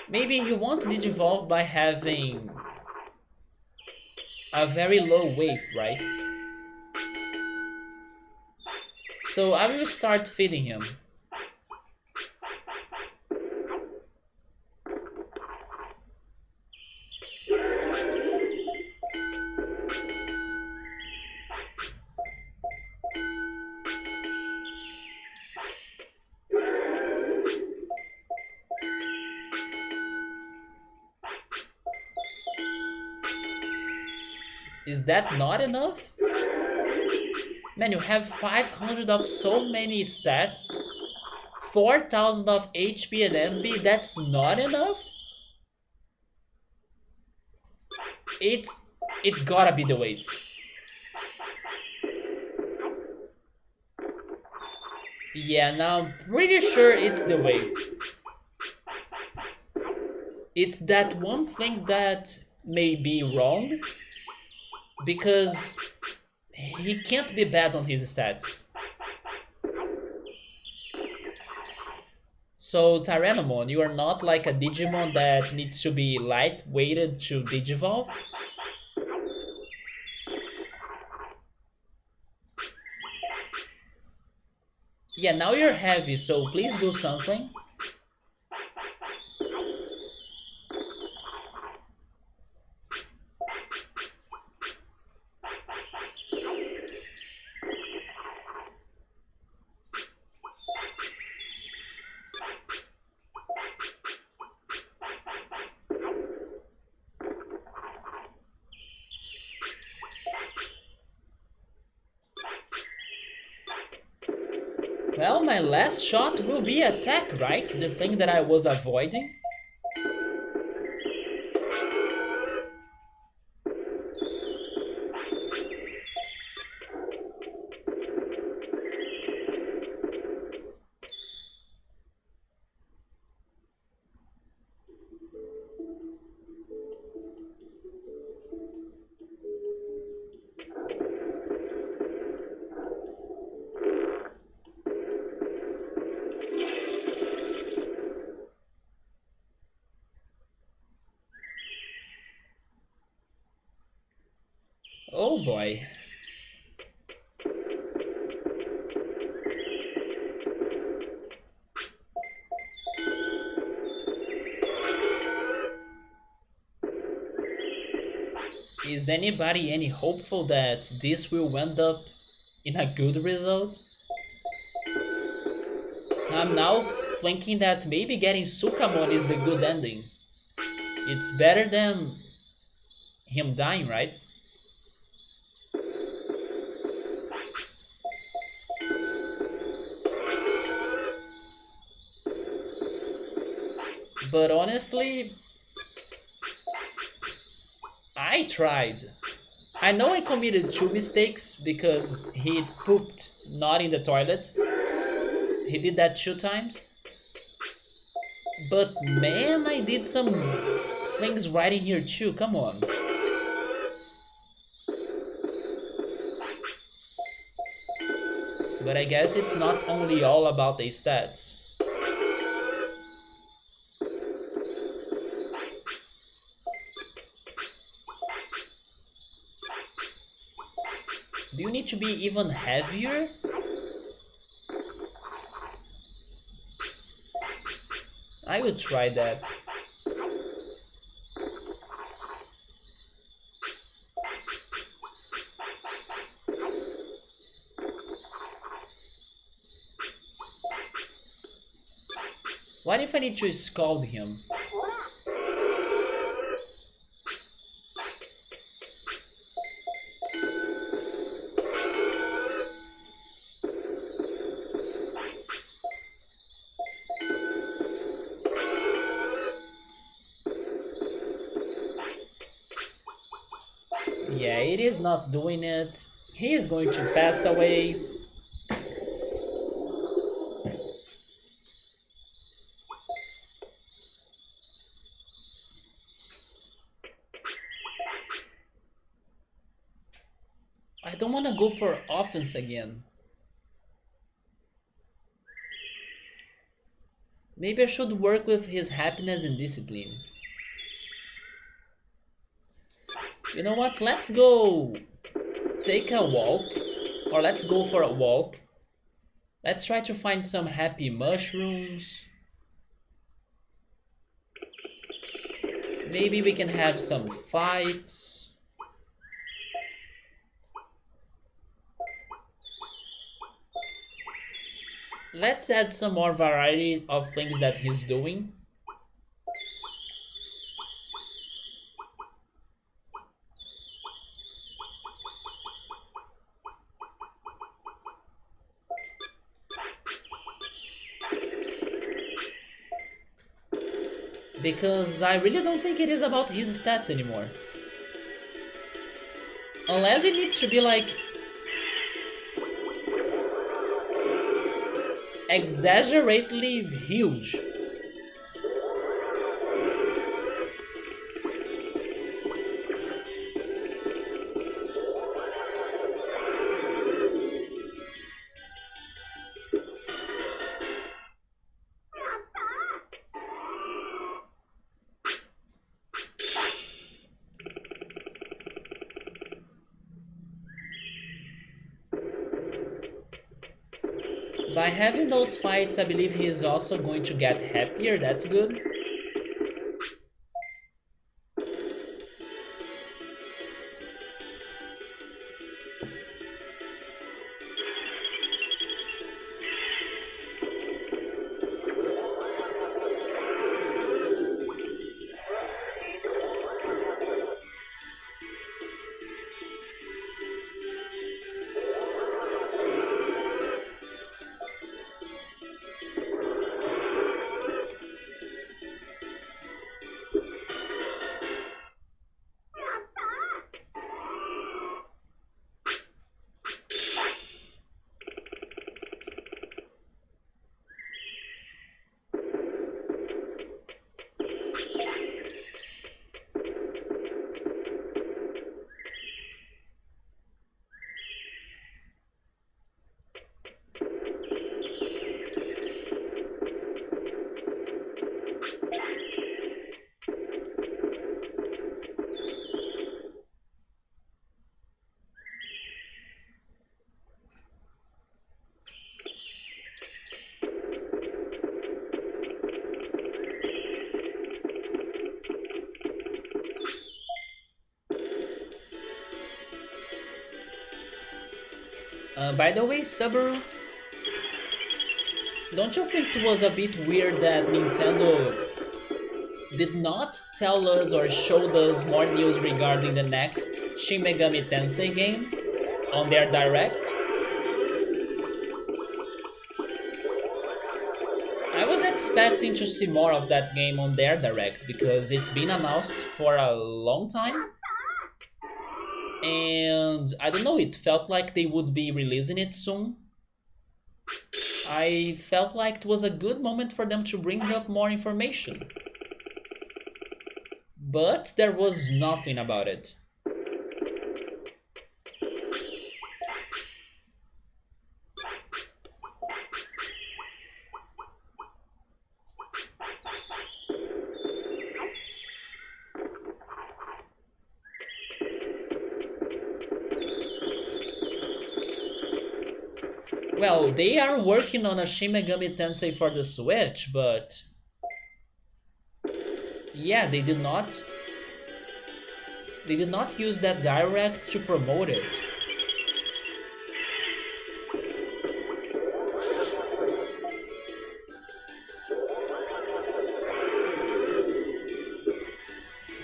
Maybe he won't Digivolve by having a very low wave, right? So I will start feeding him. Is that not enough? Man, you have 500 of so many stats, 4000 of HP and MP, that's not enough? It's, it gotta be the wave. Yeah, now I'm pretty sure it's the wave. It's that one thing that may be wrong, because he can't be bad on his stats. So Tyrannomon, you are not like a Digimon that needs to be light-weighted to Digivolve. Yeah, now you're heavy, so please do something. Well, my last shot will be attack, right? The thing that I was avoiding. Oh boy. Is anybody any hopeful that this will end up in a good result? I'm now thinking that maybe getting Sukamon is the good ending. It's better than him dying, right? But honestly, I tried. I know I committed two mistakes because he pooped not in the toilet. He did that two times. But man, I did some things right in here too, come on. But I guess it's not only all about the stats. Do you need to be even heavier? I will try that. What if I need to scold him? Yeah, it is not doing it. He is going to pass away. I don't want to go for offense again. Maybe I should work with his happiness and discipline. You know what? Let's go take a walk. Or let's go for a walk. Let's try to find some happy mushrooms. Maybe we can have some fights. Let's add some more variety of things that he's doing. Because I really don't think it is about his stats anymore. Unless it needs to be like exaggeratedly huge. By having those fights, I believe he is also going to get happier. That's good. By the way, Subaru, don't you think it was a bit weird that Nintendo did not tell us or showed us more news regarding the next Shin Megami Tensei game on their direct? I was expecting to see more of that game on their direct because it's been announced for a long time. And I don't know, it felt like they would be releasing it soon. I felt like it was a good moment for them to bring up more information. But there was nothing about it. Well, they are working on a Shin Megami Tensei for the Switch, but Yeah, they did not use that direct to promote it.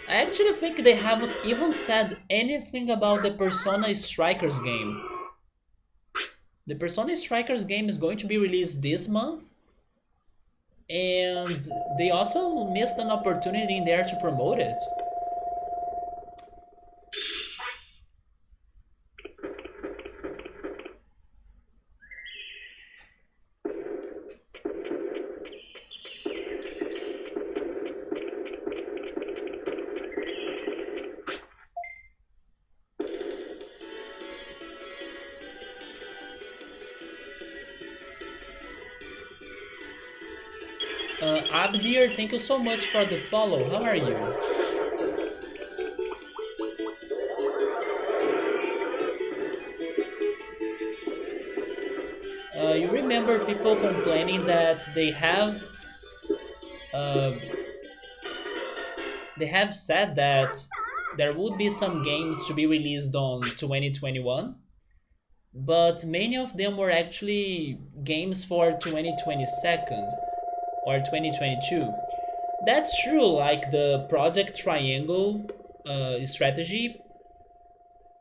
I actually think they haven't even said anything about the Persona Strikers game. The Persona Strikers game is going to be released this month, and they also missed an opportunity in there to promote it. Abdir, thank you so much for the follow. How are you? You remember people complaining that uh, they have said that there would be some games to be released on 2021, but many of them were actually games for 2022 or 2022. That's true, like the Project Triangle strategy,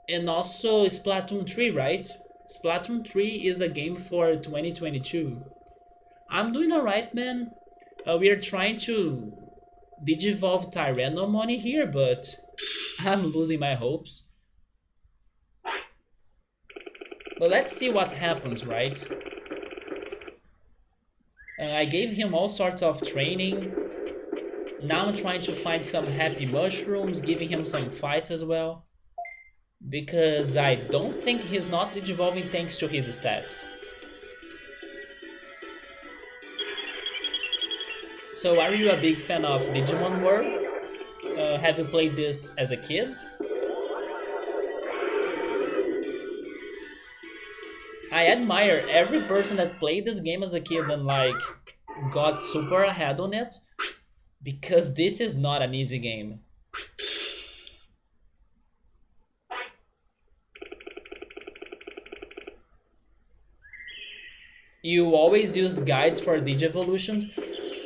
and also Splatoon 3, right? Splatoon 3 is a game for 2022. I'm doing alright, man. We are trying to digivolve Tyrannomony here, but I'm losing my hopes. But let's see what happens, right? I gave him all sorts of training. Now I'm trying to find some happy mushrooms, giving him some fights as well. Because I don't think he's not digivolving thanks to his stats. So are you a big fan of Digimon World? Have you played this as a kid? I admire every person that played this game as a kid and like got super ahead on it because this is not an easy game. You always used guides for Digivolutions?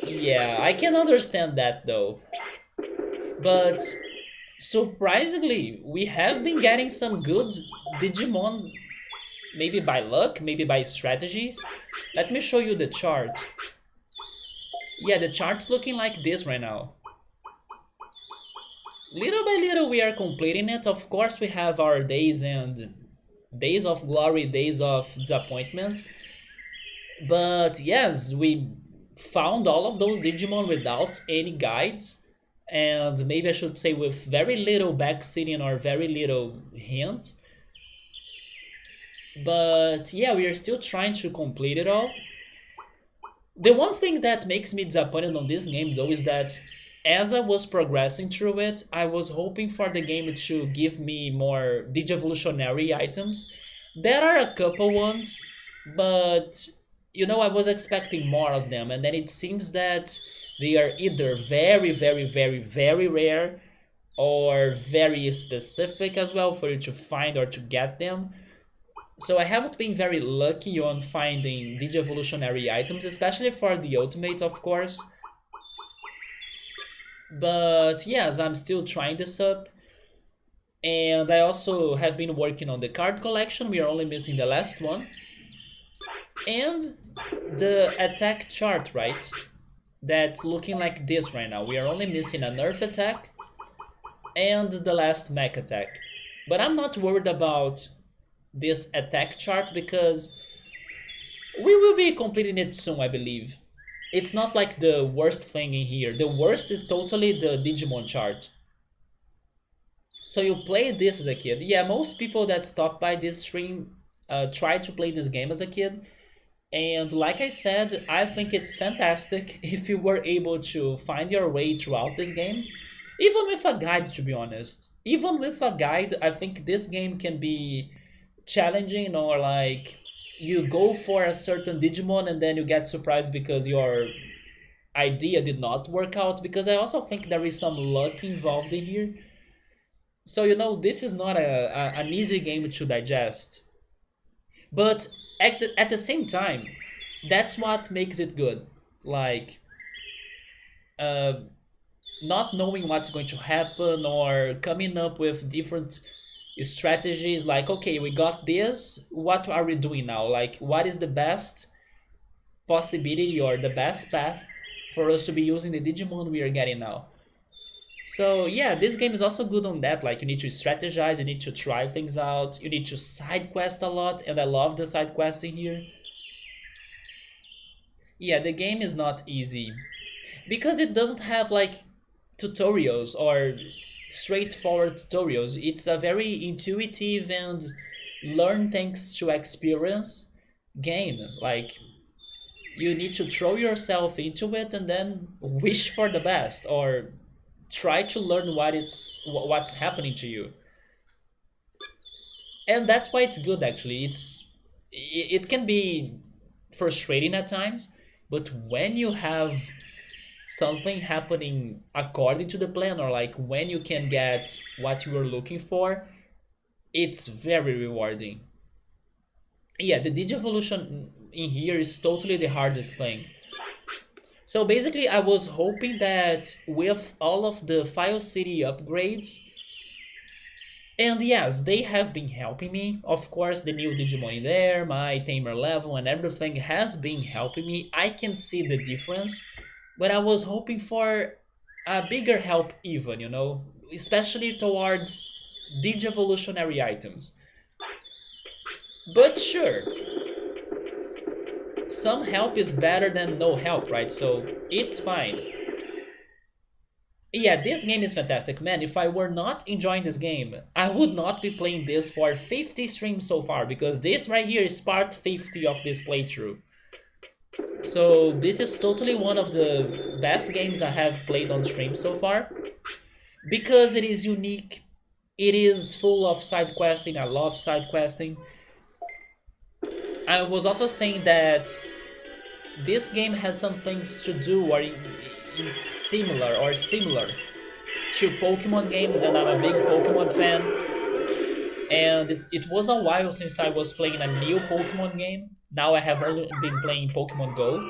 Yeah, I can understand that though. But surprisingly, we have been getting some good Digimon, maybe by luck, maybe by strategies. Let me show you the chart. Yeah, the chart's looking like this right now. Little by little, we are completing it. Of course, we have our days and days of glory, days of disappointment. But yes, we found all of those Digimon without any guides, and maybe I should say with very little backseating or very little hint. But yeah, we are still trying to complete it all. The one thing that makes me disappointed on this game though is that as I was progressing through it, I was hoping for the game to give me more Digivolutionary items. There are a couple ones, but I was expecting more of them, and then it seems that they are either very, very, very, very rare or very specific as well for you to find or to get them. So I haven't been very lucky on finding Digievolutionary items, especially for the Ultimate, of course. But yes, I'm still trying this up. And I also have been working on the card collection. We are only missing the last one. And the attack chart, right? That's looking like this right now. We are only missing a nerf attack and the last mech attack. But I'm not worried about this attack chart because we will be completing it soon, I believe. It's not like the worst thing in here. The worst is totally the Digimon chart. So you played this as a kid. Yeah, most people that stop by this stream tried to play this game as a kid. And like I said, I think it's fantastic if you were able to find your way throughout this game. Even with a guide, to be honest. Even with a guide, I think this game can be challenging, or like you go for a certain Digimon and then you get surprised because your idea did not work out because I also think there is some luck involved in here. So this is not an easy game to digest. But at the same time, that's what makes it good. Like, uh, not knowing what's going to happen or coming up with different strategies like, okay, we got this, what are we doing now? Like, what is the best possibility or the best path for us to be using the Digimon we are getting now? So yeah, this game is also good on that. Like, you need to strategize, you need to try things out, you need to side quest a lot, and I love the side questing here. Yeah, the game is not easy because it doesn't have like tutorials or straightforward tutorials. It's a very intuitive and learn thanks to experience game. Like, you need to throw yourself into it and then wish for the best or try to learn what's happening to you. And that's why it's good actually. It can be frustrating at times, but when you have something happening according to the plan or like when you can get what you were looking for, it's very rewarding. Yeah, the Digivolution in here is totally the hardest thing. So basically I was hoping that with all of the File City upgrades, and yes, they have been helping me. Of course, the new Digimon in there, my tamer level, and everything has been helping me. I can see the difference, but I was hoping for a bigger help even, especially towards Digivolutionary items. But sure, some help is better than no help, right? So it's fine. Yeah, this game is fantastic. Man, if I were not enjoying this game, I would not be playing this for 50 streams so far, because this right here is part 50 of this playthrough. So this is totally one of the best games I have played on stream so far, because it is unique, it is full of side questing, I love side questing. I was also saying that this game has some things to do or is similar to Pokemon games, and I'm a big Pokemon fan. And it was a while since I was playing a new Pokemon game. Now I have only been playing Pokemon Go.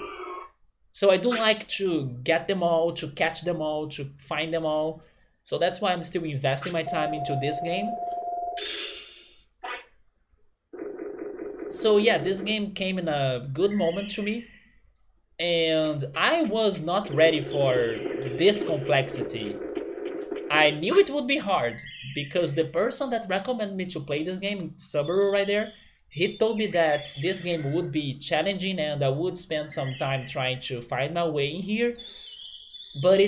So I do like to get them all, to catch them all, to find them all. So that's why I'm still investing my time into this game. So yeah, this game came in a good moment to me. And I was not ready for this complexity. I knew it would be hard because the person that recommended me to play this game, Subaru right there, he told me that this game would be challenging and I would spend some time trying to find my way in here. But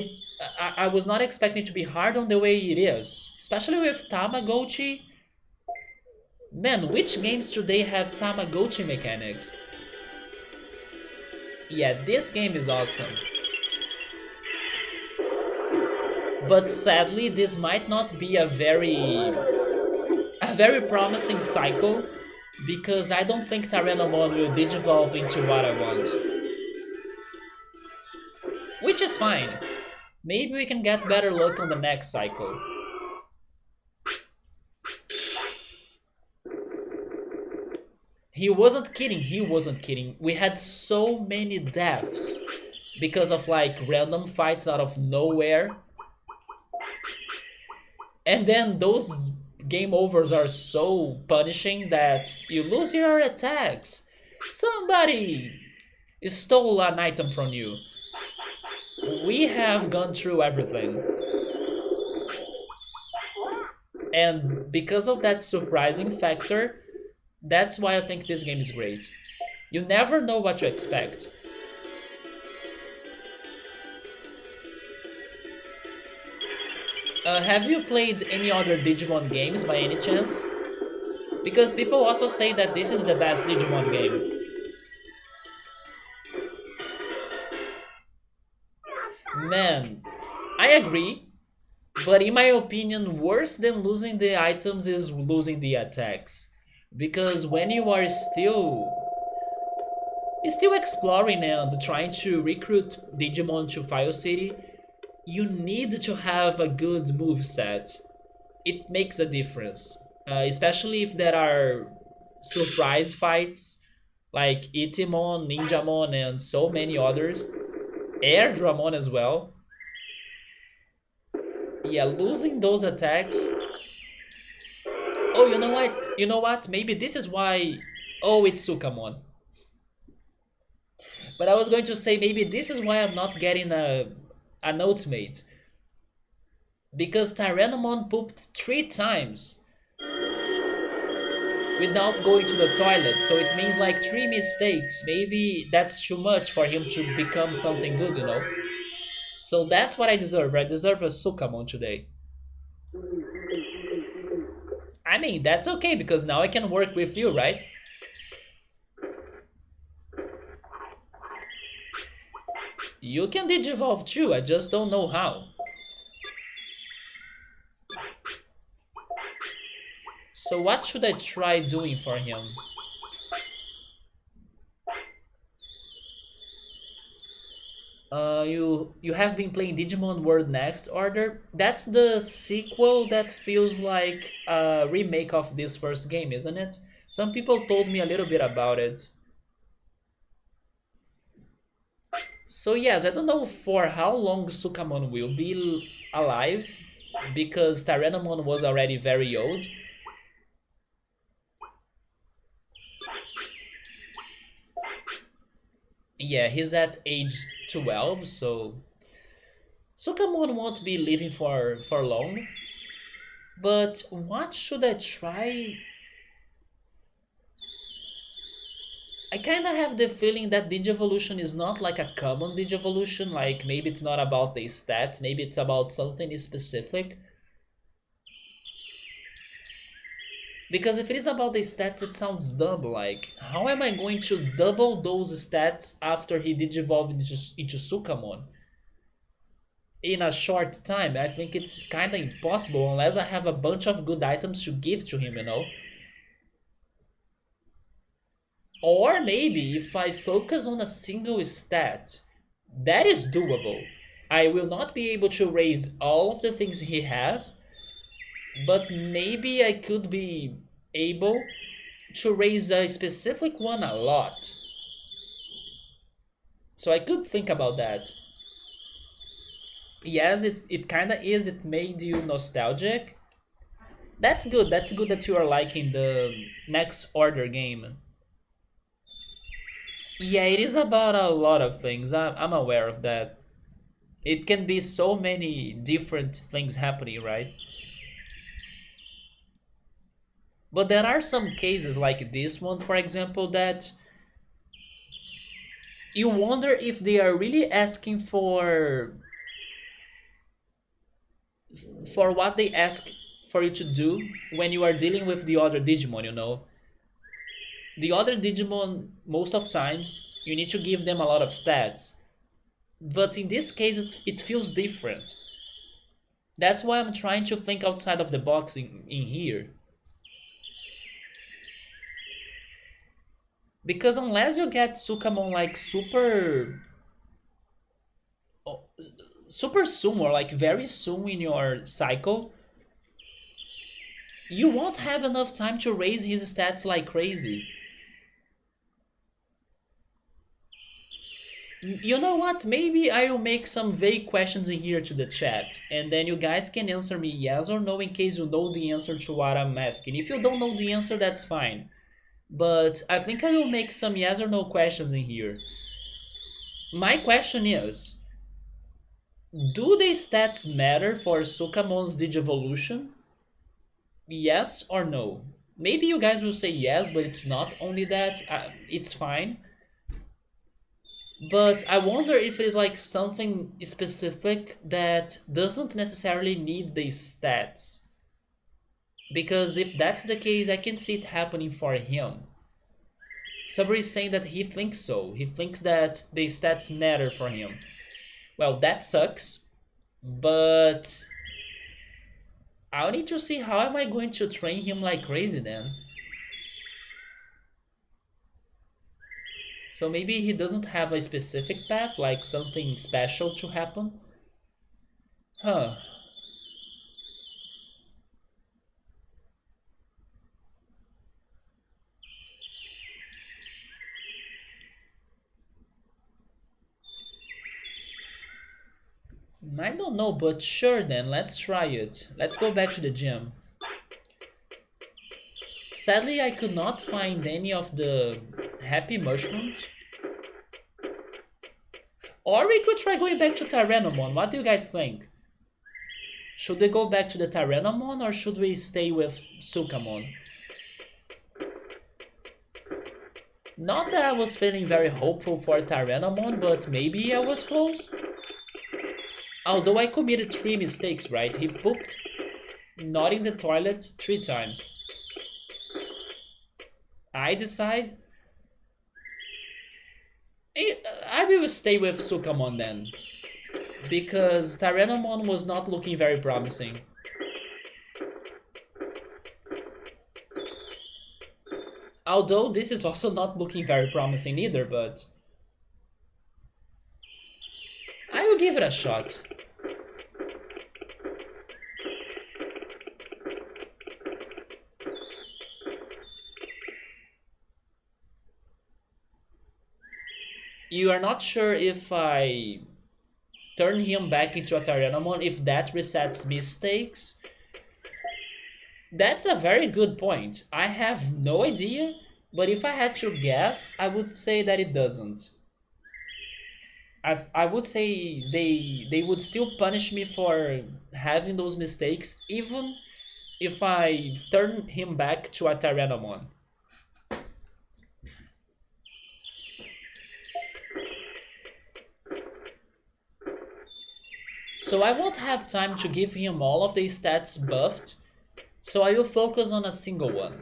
I was not expecting it to be hard on the way it is, especially with Tamagotchi. Man, which games today have Tamagotchi mechanics? Yeah, this game is awesome. But sadly, this might not be a very promising cycle, because I don't think Tyrannomon will digivolve into what I want. Which is fine. Maybe we can get better luck on the next cycle. He wasn't kidding. We had so many deaths because of like random fights out of nowhere. And then those game overs are so punishing that you lose your attacks. Somebody stole an item from you. We have gone through everything. And because of that surprising factor, that's why I think this game is great. You never know what to expect. Have you played any other Digimon games by any chance? Because people also say that this is the best Digimon game. Man, I agree, but in my opinion, worse than losing the items is losing the attacks. Because when you are still Still exploring and trying to recruit Digimon to Fire City, you need to have a good move set. It makes a difference, especially if there are surprise fights like Itimon, Ninjamon, and so many others. Air Dramon as well. Yeah, losing those attacks. Oh, you know what? You know what? Maybe this is why. Oh, it's Sukamon. But I was going to say maybe this is why I'm not getting an ultimate, because Tyrannomon pooped 3 times without going to the toilet. So it means like 3 mistakes. Maybe that's too much for him to become something good, you know? So that's what I deserve. I deserve a Sukamon today. I mean, that's okay because now I can work with you, right? You can Digivolve too, I just don't know how. So what should I try doing for him? You have been playing Digimon World Next Order. That's the sequel that feels like a remake of this first game, isn't it? Some people told me a little bit about it. So yes, I don't know for how long Sukamon will be alive, because Tyrannomon was already very old. Yeah, he's at age 12, so Sukamon won't be living for long. But what should I try? I kind of have the feeling that Digivolution is not like a common Digivolution, like maybe it's not about the stats, maybe it's about something specific. Because if it is about the stats, it sounds dumb, like, how am I going to double those stats after he Digivolved into Sukamon? In a short time, I think it's kinda impossible unless I have a bunch of good items to give to him, you know? Or maybe if I focus on a single stat, that is doable. I will not be able to raise all of the things he has, but maybe I could be able to raise a specific one a lot. So I could think about that. Yes, it kinda is, it made you nostalgic. That's good. That's good that you are liking the next order game. Yeah, it is about a lot of things. I'm aware of that. It can be so many different things happening, right? But there are some cases like this one, for example, that you wonder if they are really asking for what they ask for you to do when you are dealing with the other Digimon, you know. The other Digimon, most of times, you need to give them a lot of stats. But in this case, it feels different. That's why I'm trying to think outside of the box in here. Because unless you get Sukamon like oh, super soon or like very soon in your cycle, you won't have enough time to raise his stats like crazy. You know what? Maybe I will make some vague questions in here to the chat, and then you guys can answer me yes or no in case you know the answer to what I'm asking. If you don't know the answer, that's fine. But I think I will make some yes or no questions in here. My question is, do the stats matter for Sukamon's Digivolution? Yes or no? Maybe you guys will say yes, but it's not only that. It's fine. But I wonder if it is like something specific that doesn't necessarily need the stats. Because if that's the case, I can see it happening for him. Sabri is saying that he thinks so. He thinks that the stats matter for him. Well, that sucks. But I'll need to see how am I going to train him like crazy then. So maybe he doesn't have a specific path, like something special to happen. Huh. I don't know, but sure then, let's try it. Let's go back to the gym. Sadly, I could not find any of the happy mushrooms. Or we could try going back to Tyrannomon. What do you guys think? Should we go back to the Tyrannomon or should we stay with Sukamon? Not that I was feeling very hopeful for Tyrannomon, but maybe I was close. Although I committed 3 mistakes, right? He pooped not in the toilet 3 times. I decide I will stay with Sukamon then. Because Tyrannomon was not looking very promising. Although this is also not looking very promising either, but I will give it a shot. You are not sure if I turn him back into a Tyrannomon, if that resets mistakes? That's a very good point. I have no idea, but if I had to guess, I would say that it doesn't. I would say they would still punish me for having those mistakes, even if I turn him back to a Tyrannomon. So I won't have time to give him all of the stats buffed, so I will focus on a single one.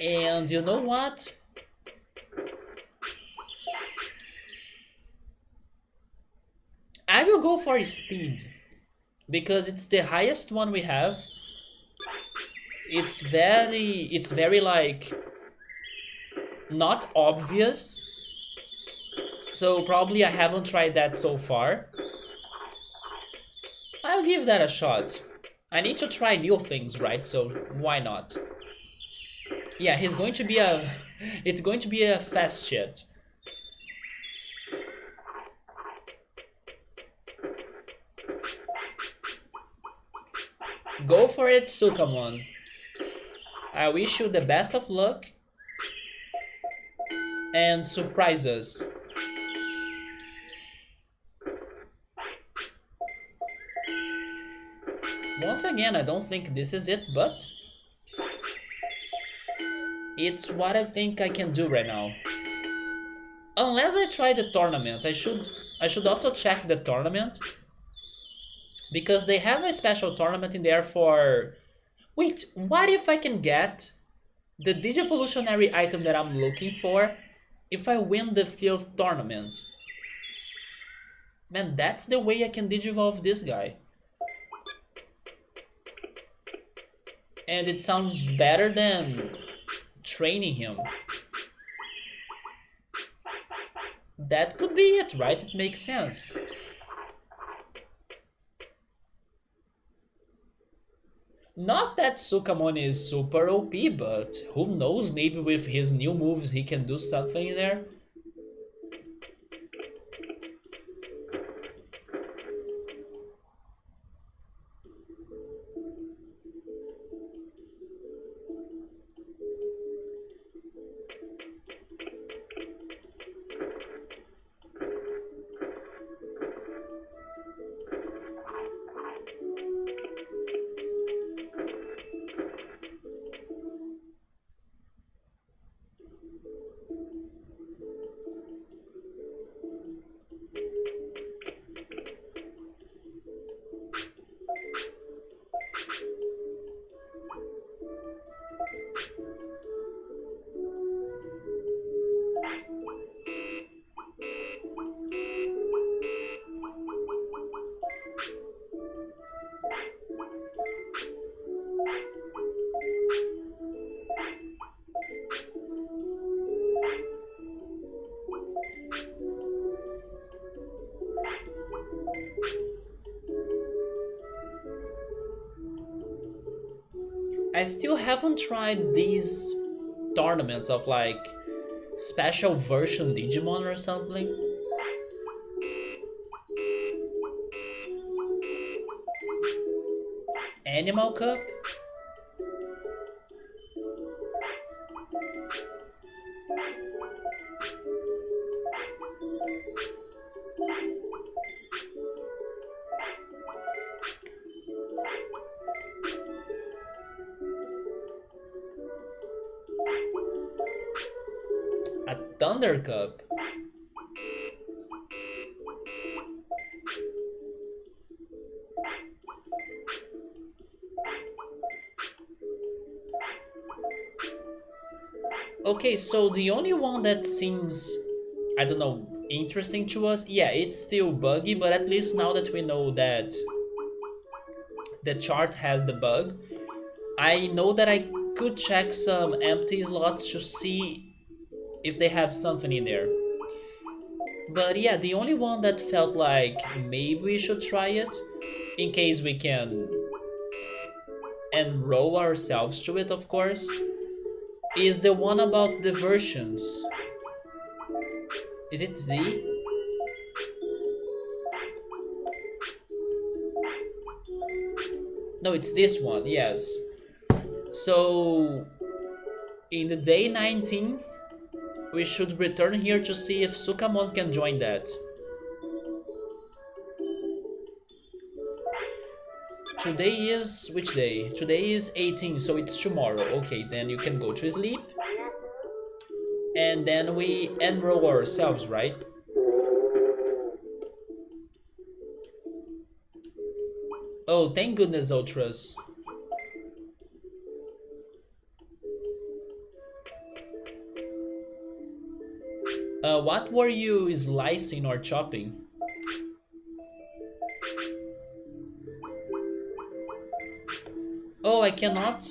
And you know what? I will go for speed, because it's the highest one we have. It's very like not obvious. So probably I haven't tried that so far. I'll give that a shot. I need to try new things, right? So why not? Yeah, he's going to be a it's going to be a fast shit. Go for it, Sukamon. I wish you the best of luck and surprise us. Once again, I don't think this is it, but it's what I think I can do right now. Unless I try the tournament, I should also check the tournament because they have a special tournament in there for. Wait, what if I can get the Digivolutionary item that I'm looking for if I win the 5th tournament? Man, that's the way I can Digivolve this guy. And it sounds better than training him. That could be it, right? It makes sense. Not that Sukamon is super OP, but who knows, maybe with his new moves he can do something there. I still haven't tried these tournaments of like special version Digimon or something. Animal Cup? A Thunder Cup? Okay, so the only one that seems, I don't know, interesting to us, yeah, it's still buggy, but at least now that we know that the chart has the bug, I know that I could check some empty slots to see if they have something in there. But yeah, the only one that felt like maybe we should try it, in case we can enroll ourselves to it, of course, is the one about the versions. Is it Z? No, it's this one, yes. So, in the day 19th, we should return here to see if Sukamon can join that. Today is which day? Today is 18, so it's tomorrow. Okay, then you can go to sleep. And then we enroll ourselves, right? Oh, thank goodness, Ultras. What were you slicing or chopping? Oh, I cannot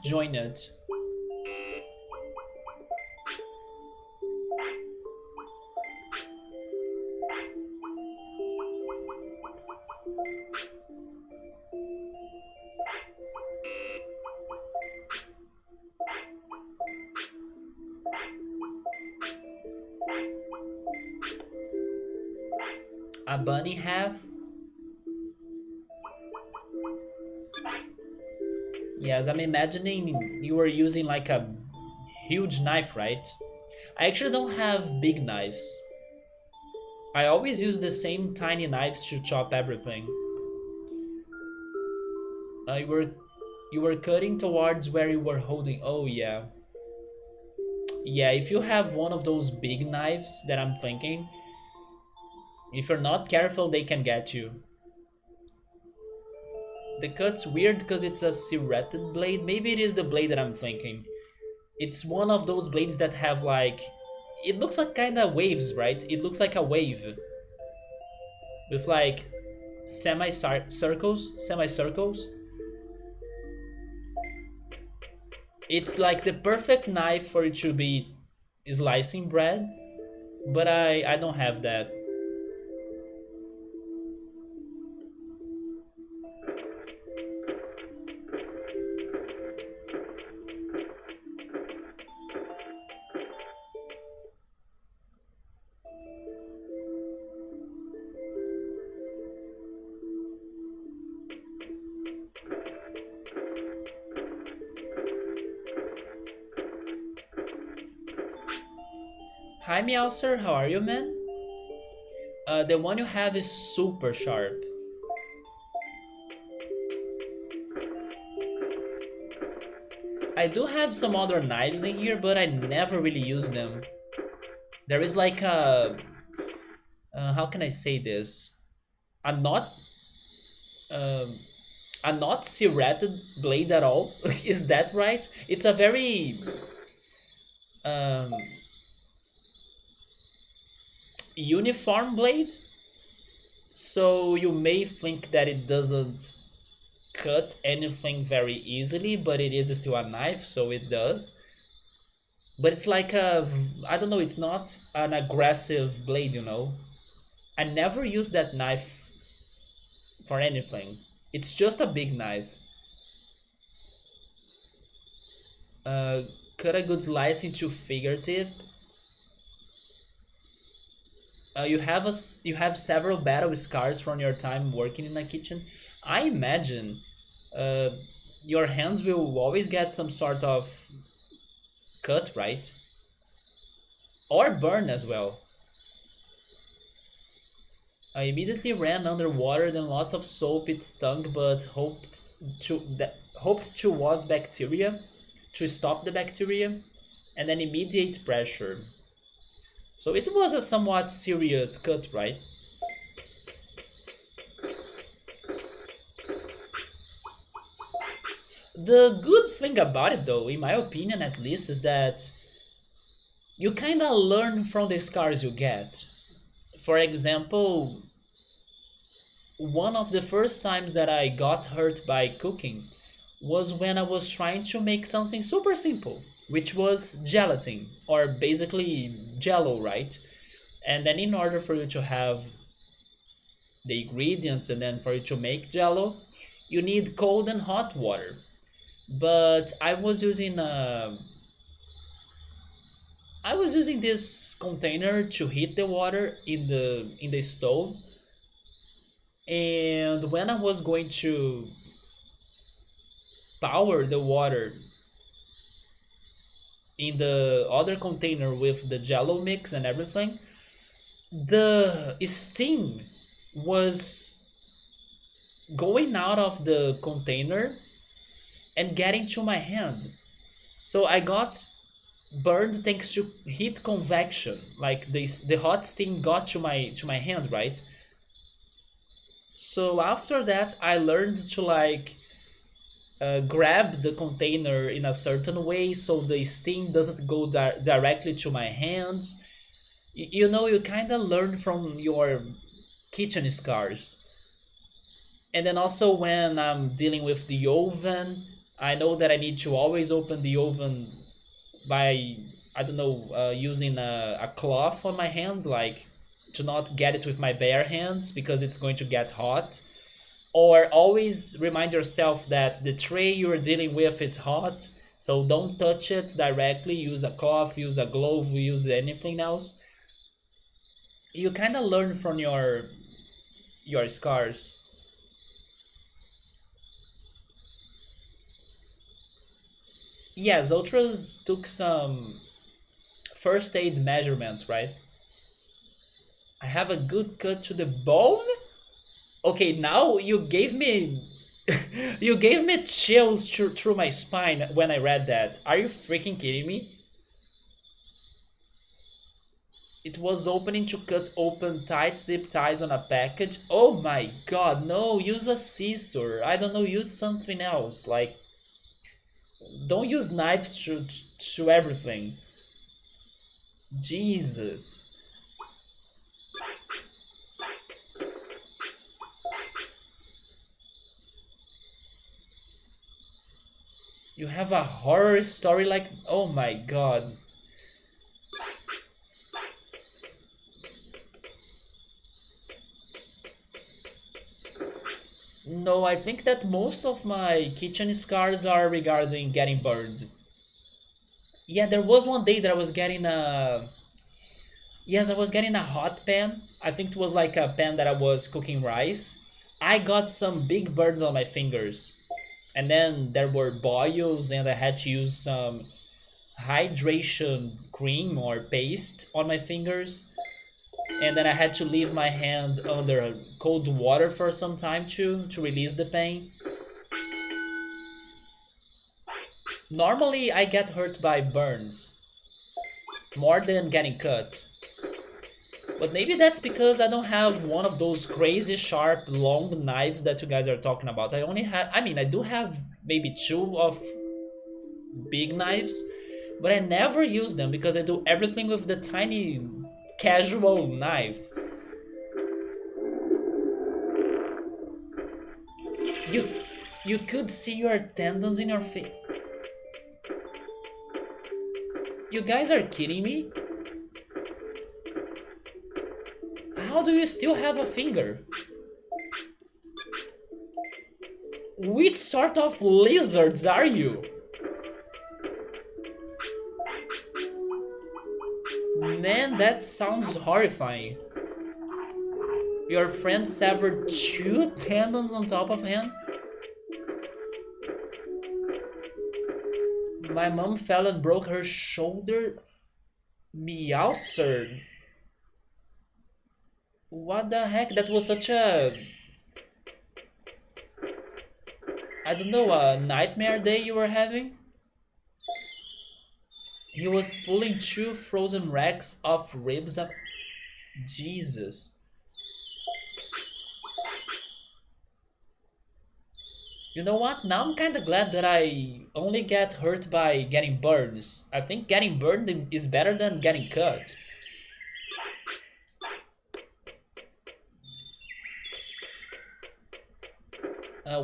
join it. A bunny have? Yes, I'm imagining you were using like a huge knife, right? I actually don't have big knives. I always use the same tiny knives to chop everything. You were cutting towards where you were holding. Oh yeah. Yeah, if you have one of those big knives that I'm thinking, if you're not careful, they can get you. The cut's weird because it's a serrated blade. Maybe it is the blade that I'm thinking. It's one of those blades that have like, it looks like kind of waves, right? It looks like a wave with like semicircles. It's like the perfect knife for it to be slicing bread, but I don't have that. Hi Meowser, how are you, man? The one you have is super sharp. I do have some other knives in here, but I never really use them. There is like how can I say this? A not um, a not serrated blade at all. Is that right? It's a very um, uniform blade, so you may think that it doesn't cut anything very easily, but it is still a knife, so it does. But it's like a, I don't know, it's not an aggressive blade, you know. I never use that knife for anything. It's just a big knife. Uh, Cut a good slice into fingertip. You have several battle scars from your time working in a kitchen. I imagine uh, your hands will always get some sort of cut, right? Or burn as well. I immediately ran underwater, then lots of soap. It stung, but hoped to was bacteria, to stop the bacteria, and then immediate pressure. So it was a somewhat serious cut, right? The good thing about it, though, in my opinion at least, is that you kinda learn from the scars you get. For example, one of the first times that I got hurt by cooking was when I was trying to make something super simple, which was gelatin, or basically jello, right? And then in order for you to have the ingredients and then for you to make jello, you need cold and hot water. But I was using this container to heat the water in the stove, and when I was going to power the water in the other container with the jello mix and everything, the steam was going out of the container and getting to my hand. So I got burned thanks to heat convection. Like the hot steam got to my hand, right? So after that, I learned to like grab the container in a certain way so the steam doesn't go directly to my hands. You know, you kind of learn from your kitchen scars. And then also when I'm dealing with the oven, I know that I need to always open the oven by, I don't know, using a cloth on my hands, like to not get it with my bare hands because it's going to get hot. Or always remind yourself that the tray you're dealing with is hot, so don't touch it directly. Use a cloth, use a glove, use anything else. You kind of learn from your scars. Yes, Ultras took some first aid measurements, right? I have a good cut to the bone. Okay, now you gave me you gave me chills through my spine when I read that. Are you freaking kidding me? It was opening to cut open tight zip ties on a package. Oh my god, no, use a scissor. I don't know, use something else. Like, don't use knives to everything. Jesus. You have a horror story like. Oh my god. No, I think that most of my kitchen scars are regarding getting burned. Yeah, there was one day that I was getting a. Yes, I was getting a hot pan. I think it was like a pan that I was cooking rice. I got some big burns on my fingers. And then there were boils, and I had to use some hydration cream or paste on my fingers. And then I had to leave my hand under cold water for some time to release the pain. Normally, I get hurt by burns more than getting cut. But maybe that's because I don't have one of those crazy sharp long knives that you guys are talking about. I only have, I mean, I do have maybe two of big knives, but I never use them because I do everything with the tiny casual knife. You you could see your tendons in your face. You guys are kidding me? How do you still have a finger? Which sort of lizards are you? Man, that sounds horrifying. Your friend severed two tendons on top of him? My mom fell and broke her shoulder. Meow, sir. What the heck? That was such a, I don't know, a nightmare day you were having? He was pulling two frozen racks of ribs up. Jesus. You know what? Now I'm kinda glad that I only get hurt by getting burns. I think getting burned is better than getting cut.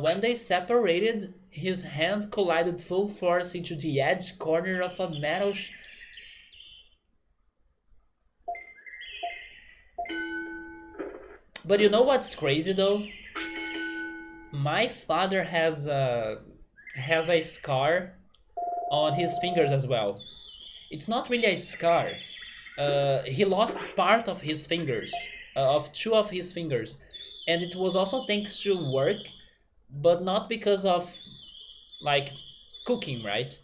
When they separated, his hand collided full force into the edge corner of a metal. But you know what's crazy though? My father has a scar on his fingers as well. It's not really a scar. He lost part of his fingers, of two of his fingers, and it was also thanks to work, but not because of like cooking, right?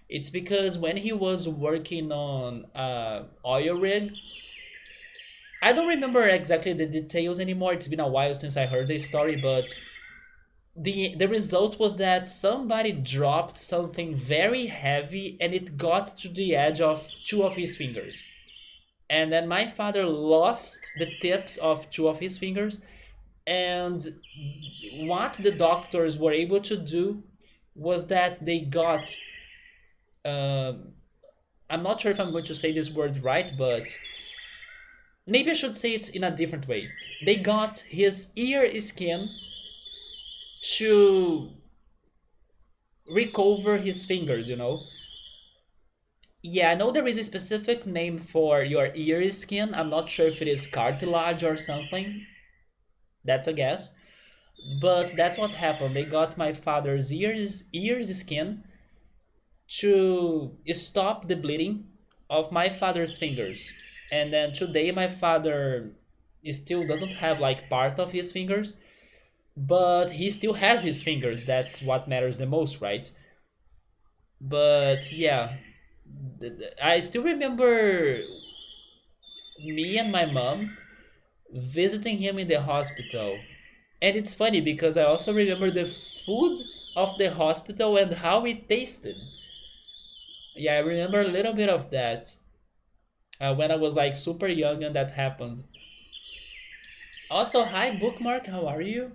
It's because when he was working on oil rig, I don't remember exactly the details anymore. It's been a while since I heard this story, but the result was that somebody dropped something very heavy and it got to the edge of two of his fingers. And then my father lost the tips of two of his fingers, and what the doctors were able to do was that they got uh, I'm not sure if I'm going to say this word right, but maybe I should say it in a different way. They got his ear skin to recover his fingers, you know? Yeah, I know there is a specific name for your ear skin. I'm not sure if it is cartilage or something. That's a guess. But that's what happened. They got my father's ears skin to stop the bleeding of my father's fingers. And then today my father still doesn't have like part of his fingers, but he still has his fingers. That's what matters the most, right? But yeah, I still remember me and my mom visiting him in the hospital. And it's funny because I also remember the food of the hospital and how it tasted. Yeah, I remember a little bit of that when I was like super young and that happened. Also, hi Bookmark, how are you?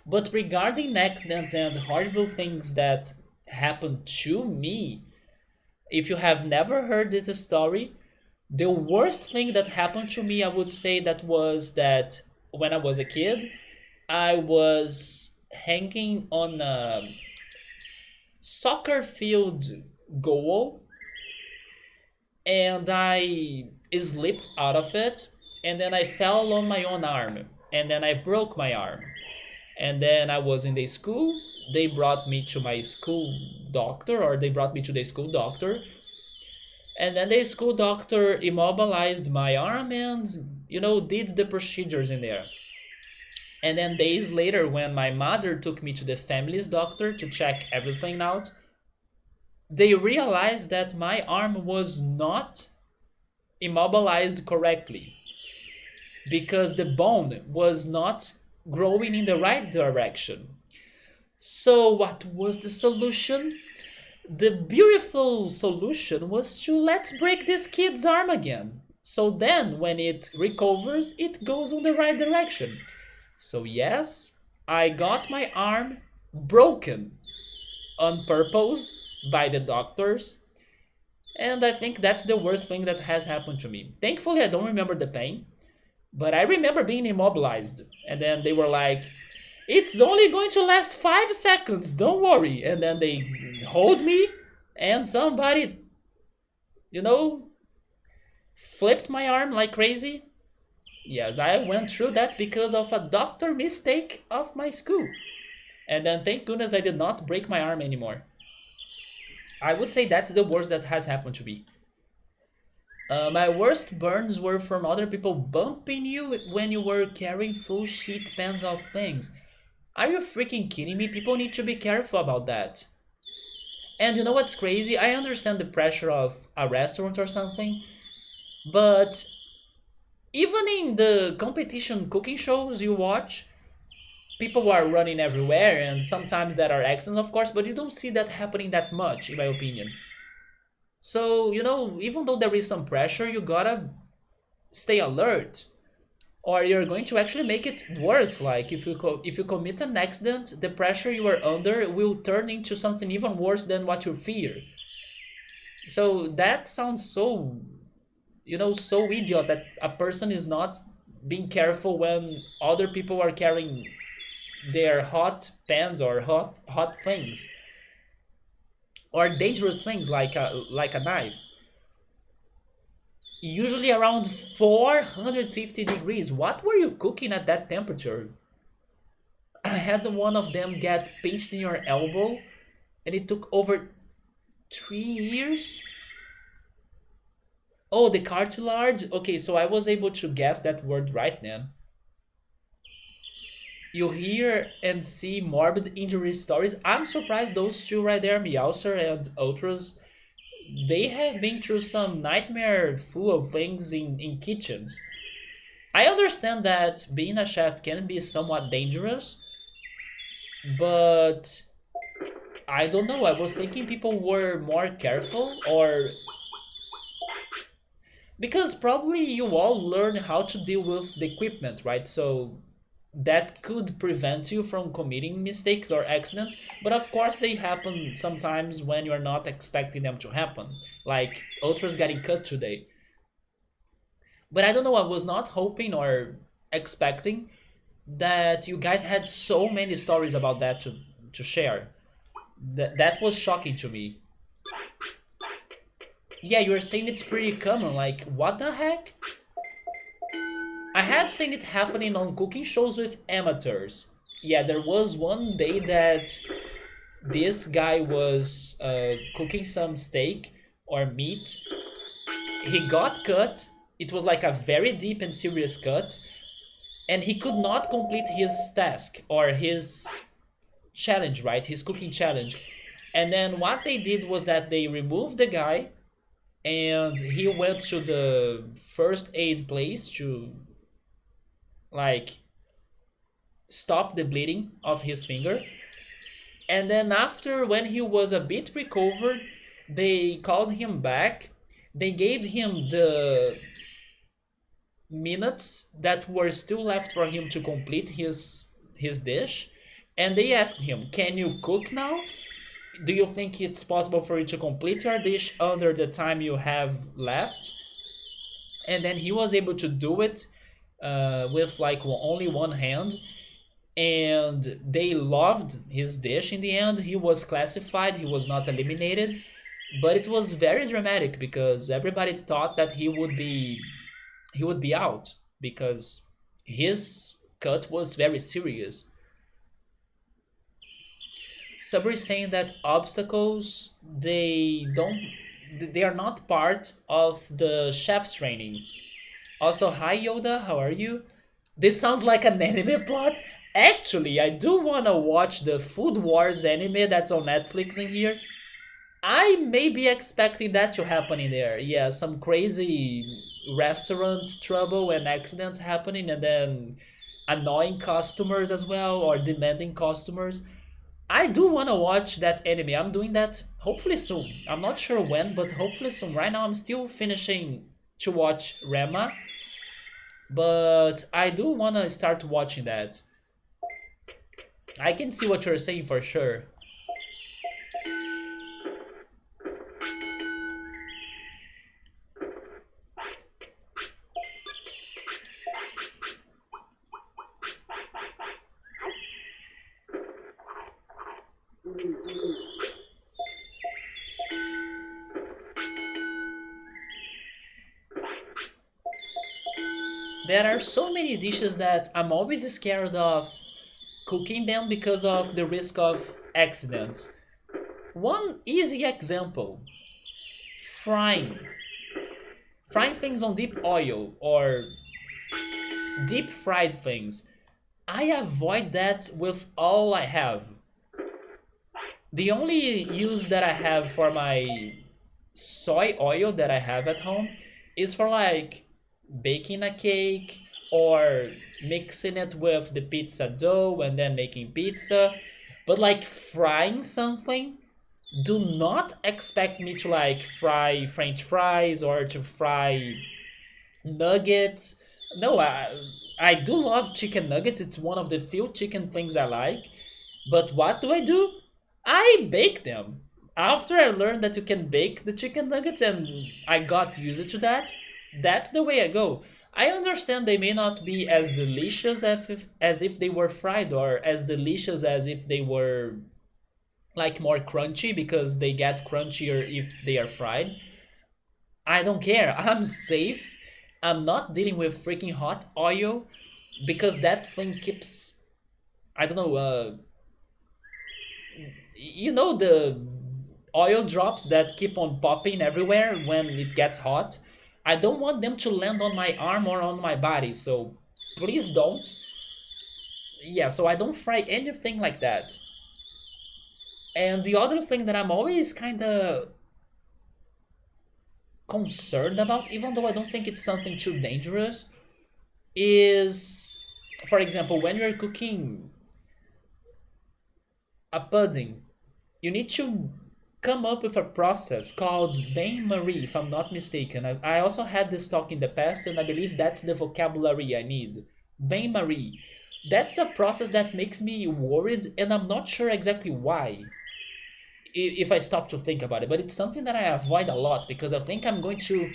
But regarding accidents and horrible things that happened to me, if you have never heard this story, the worst thing that happened to me, I would say that was that when I was a kid, I was hanging on a soccer field goal and I slipped out of it and then I fell on my own arm and then I broke my arm. And then I was in the school. They brought me to my school doctor, or they brought me to the school doctor. And then the school doctor immobilized my arm and, did the procedures in there. And then days later, when my mother took me to the family's doctor to check everything out, they realized that my arm was not immobilized correctly because the bone was not growing in the right direction. So, what was the solution? The beautiful solution was to let's break this kid's arm again. So then, when it recovers, it goes on the right direction. So, yes, I got my arm broken on purpose by the doctors, and I think that's the worst thing that has happened to me. Thankfully, I don't remember the pain, but I remember being immobilized, and then they were like, it's only going to last 5 seconds, don't worry. And then they hold me, and somebody, you know, flipped my arm like crazy. Yes, I went through that because of a doctor mistake of my school. And then thank goodness I did not break my arm anymore. I would say that's the worst that has happened to me. My worst burns were from other people bumping you when you were carrying full sheet pans of things. Are you freaking kidding me? People need to be careful about that. And you know what's crazy? I understand the pressure of a restaurant or something, but even in the competition cooking shows you watch, people are running everywhere, and sometimes there are accidents, of course, but you don't see that happening that much, in my opinion. So, even though there is some pressure, you gotta stay alert, or you're going to actually make it worse. Like if you commit an accident, the pressure you are under will turn into something even worse than what you fear. So that sounds so so idiot that a person is not being careful when other people are carrying their hot pans or hot things or dangerous things like a knife, usually around 450 degrees. What were you cooking at that temperature? I had one of them get pinched in your elbow, and it took over 3 years. Oh, the cartilage. Okay, so I was able to guess that word right then. You hear and see morbid injury stories. I'm surprised those two right there, Meowser and Ultras, they have been through some nightmare full of things in kitchens. I understand that being a chef can be somewhat dangerous, but I don't know. I was thinking people were more careful, or because probably you all learn how to deal with the equipment, right? So that could prevent you from committing mistakes or accidents, but of course they happen sometimes when you're not expecting them to happen, like Ultra's getting cut today. But I don't know, I was not hoping or expecting that you guys had so many stories about that to share. That was shocking to me. Yeah, you were saying it's pretty common. Like, what the heck? I have seen it happening on cooking shows with amateurs. Yeah, there was one day that this guy was cooking some steak or meat. He got cut. It was like a very deep and serious cut, and he could not complete his task or his challenge, right? His cooking challenge. And then what they did was that they removed the guy, and he went to the first aid place to like stop the bleeding of his finger. And then after, when he was a bit recovered, they called him back. They gave him the minutes that were still left for him to complete his dish, and they asked him, "Can you cook now? Do you think it's possible for you to complete your dish under the time you have left?" And then he was able to do it with like only one hand, and they loved his dish. In the end, he was classified, he was not eliminated, but it was very dramatic because everybody thought that he would be out because his cut was very serious. Sabri is saying that obstacles, they are not part of the chef's training. Also, hi Yoda, how are you? This sounds like an anime plot. Actually, I do want to watch the Food Wars anime that's on Netflix in here. I may be expecting that to happen in there. Yeah, some crazy restaurant trouble and accidents happening, and then annoying customers as well, or demanding customers. I do want to watch that anime. I'm doing that hopefully soon. I'm not sure when, but hopefully soon. Right now, I'm still finishing to watch Rema, but I do want to start watching that. I can see what you're saying for sure. There are so many dishes that I'm always scared of cooking them because of the risk of accidents. One easy example: frying. Frying things on deep oil or deep fried things, I avoid that with all I have. The only use that I have for my soy oil that I have at home is for like baking a cake or mixing it with the pizza dough and then making pizza. But like frying something, do not expect me to like fry French fries or to fry nuggets. No, I do love chicken nuggets. It's one of the few chicken things I like. But what do? I bake them. After I learned that you can bake the chicken nuggets and I got used to that, that's the way I go. I understand they may not be as delicious as if they were fried or as delicious as if they were like more crunchy because they get crunchier if they are fried. I don't care. I'm safe. I'm not dealing with freaking hot oil because that thing keeps, I don't know, you know the oil drops that keep on popping everywhere when it gets hot. I don't want them to land on my arm or on my body, so please don't. Yeah, so I don't fry anything like that. And the other thing that I'm always kind of concerned about, even though I don't think it's something too dangerous, is, for example, when you're cooking a pudding, you need to come up with a process called bain marie, if I'm not mistaken. I also had this talk in the past, and I believe that's the vocabulary I need. Bain marie. That's a process that makes me worried, and I'm not sure exactly why. If I stop to think about it, but it's something that I avoid a lot because I think I'm going to,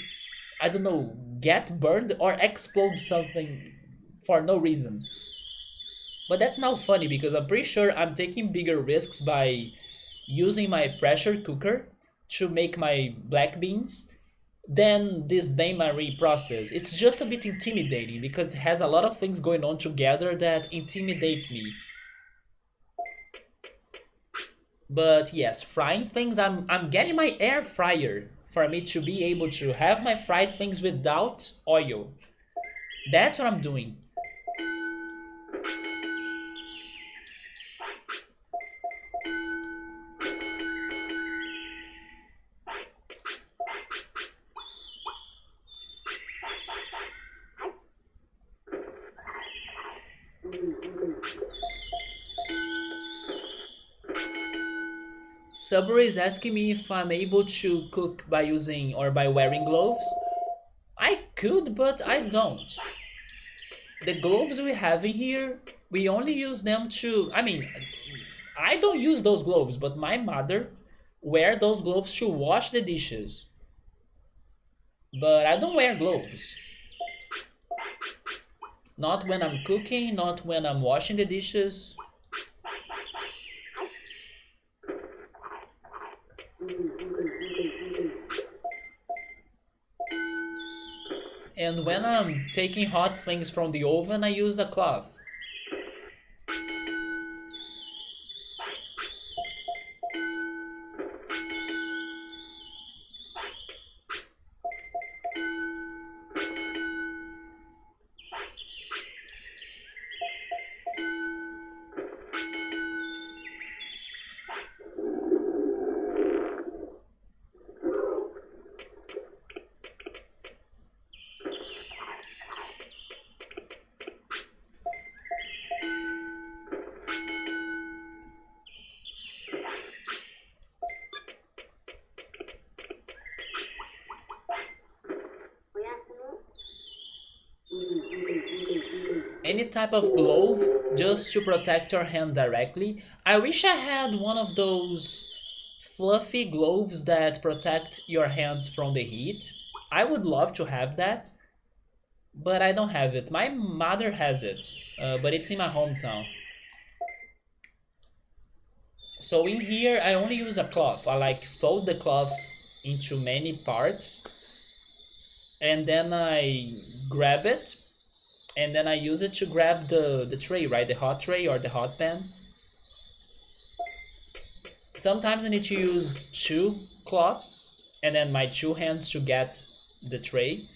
I don't know, get burned or explode something for no reason. But that's now funny because I'm pretty sure I'm taking bigger risks by using my pressure cooker to make my black beans than this bain marie process. It's just a bit intimidating because it has a lot of things going on together that intimidate me. But yes, frying things, I'm getting my air fryer for me to be able to have my fried things without oil. That's what I'm doing. Subway is asking me if I'm able to cook by using or by wearing gloves. I could, but I don't. The gloves we have in here, we only use them to. I mean, I don't use those gloves, but my mother wear those gloves to wash the dishes. But I don't wear gloves. Not when I'm cooking, not when I'm washing the dishes. And when I'm taking hot things from the oven, I use a cloth. Any type of glove just to protect your hand directly. I wish I had one of those fluffy gloves that protect your hands from the heat. I would love to have that, but I don't have it. My mother has it, but it's in my hometown. So in here, I only use a cloth. I like fold the cloth into many parts, and then I grab it, and then I use it to grab the tray, right? The hot tray or the hot pan. Sometimes I need to use two cloths and then my two hands to get the tray.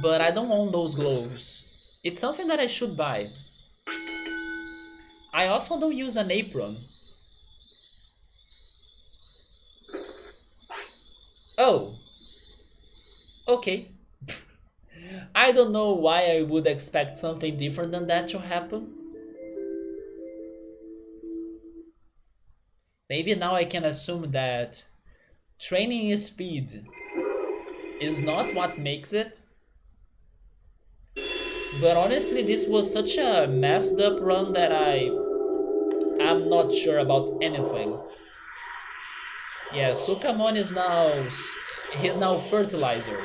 But I don't own those gloves. It's something that I should buy. I also don't use an apron. Oh, okay. I don't know why I would expect something different than that to happen. Maybe now I can assume that training speed is not what makes it. But honestly, this was such a messed up run that I'm not sure about anything. Yeah, Sukamon is now he's now fertilizer.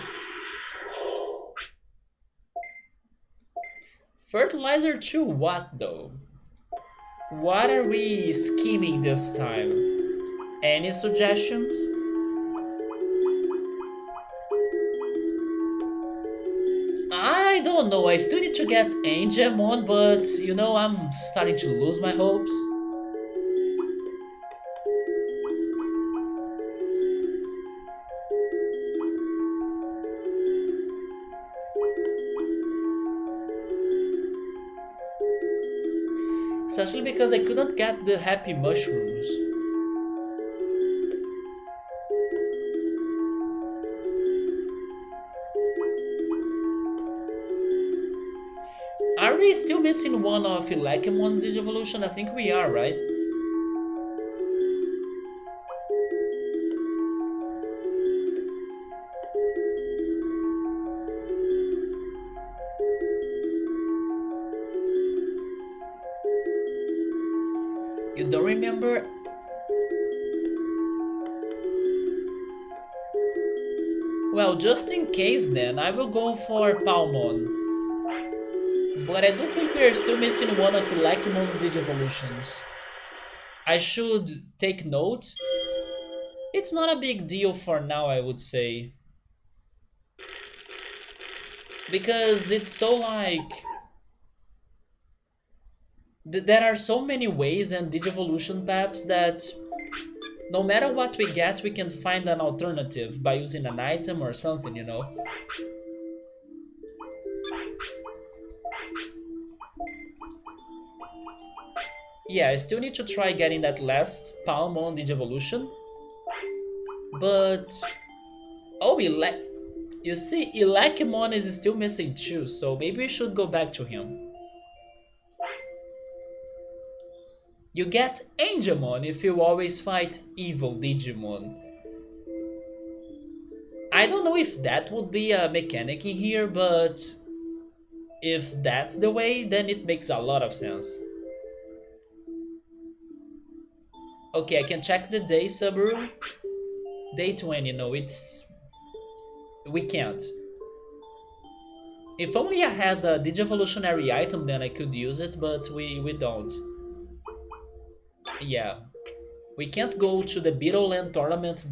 Fertilizer to what though? What are we scheming this time? Any suggestions? I don't know. I still need to get Angemon, but I'm starting to lose my hopes. Especially because I couldn't get the happy mushrooms. Are we still missing one of Ilakemon's Digivolution? I think we are, right? You don't remember? Well, just in case then, I will go for Palmon. But I do think we are still missing one of Ilakemon's Digivolutions. I should take note. It's not a big deal for now, I would say. Because it's so like... There are so many ways and Digivolution paths that no matter what we get, we can find an alternative by using an item or something. Yeah, I still need to try getting that last Palmon Digivolution. But... Oh, you see, Ilakimon is still missing too, so maybe we should go back to him. You get Angemon if you always fight evil Digimon. I don't know if that would be a mechanic in here, but if that's the way, then it makes a lot of sense. Okay, I can check the day, Subaru. Day 20, no, we can't. If only I had a Digivolutionary item, then I could use it, but we don't. Yeah, we can't go to the Beetleland tournament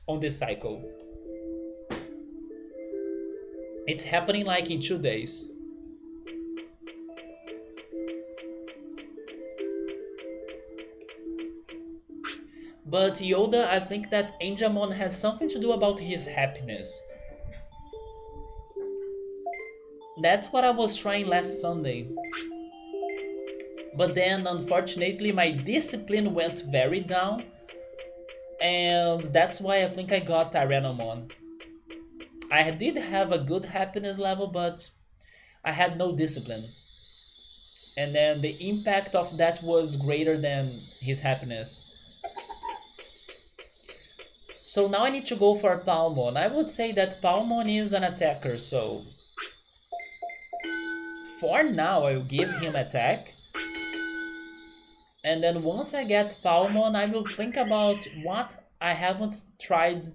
on this cycle. It's happening like in 2 days. But Yoda, I think that Angemon has something to do about his happiness. That's what I was trying last Sunday. But then, unfortunately, my discipline went very down. And that's why I think I got Tyrannomon. I did have a good happiness level, but I had no discipline. And then the impact of that was greater than his happiness. So now I need to go for Palmon. I would say that Palmon is an attacker, so... For now, I'll give him attack. And then once I get Palmon, I will think about what I haven't tried.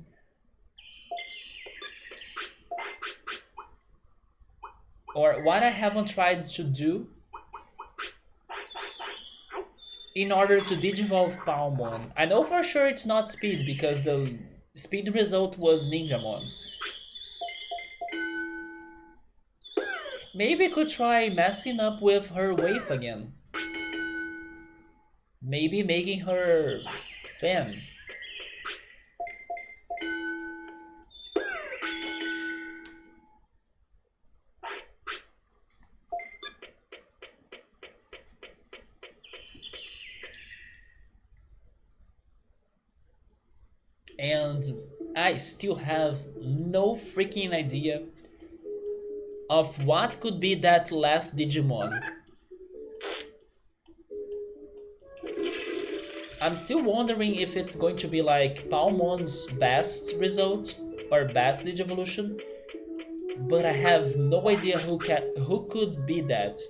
Or what I haven't tried to do in order to Digivolve Palmon. I know for sure it's not speed because the speed result was Ninjamon. Maybe I could try messing up with her wave again. Maybe making her Fen. and I still have no freaking idea of what could be that last Digimon. I'm still wondering if it's going to be like Palmon's best result or best Digivolution, but I have no idea who could be that.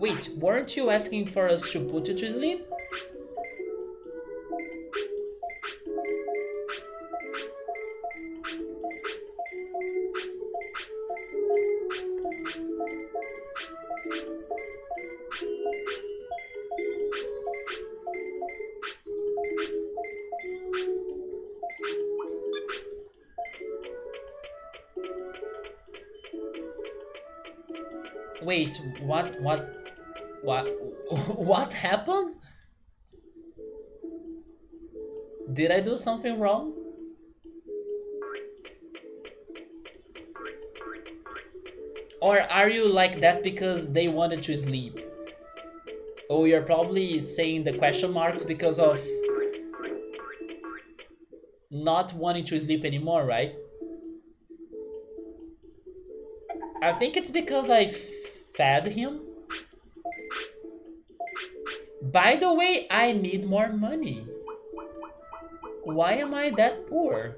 Wait, weren't you asking for us to put you to sleep? Wait, what, what happened? Did I do something wrong? Or are you like that because they wanted to sleep? Oh, you're probably saying the question marks because of not wanting to sleep anymore, right? I think it's because I fed him. By the way, I need more money. Why am I that poor?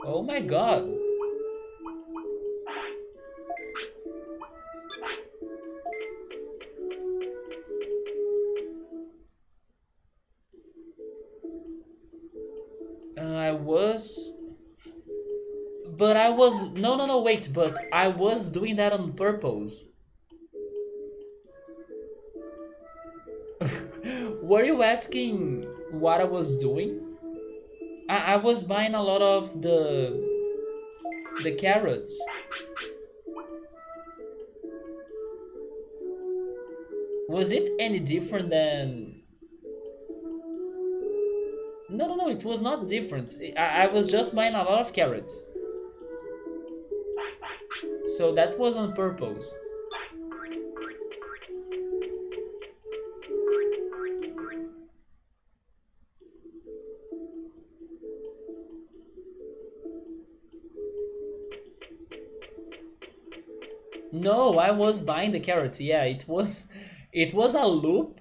Oh my god. I was. But I was. No, no, no, wait, but I was doing that on purpose. Were you asking what I was doing? I was buying a lot of the carrots. Was it any different than? No, no, no, it was not different. I was just buying a lot of carrots. So that was on purpose. No, I was buying the carrots. Yeah, it was a loop,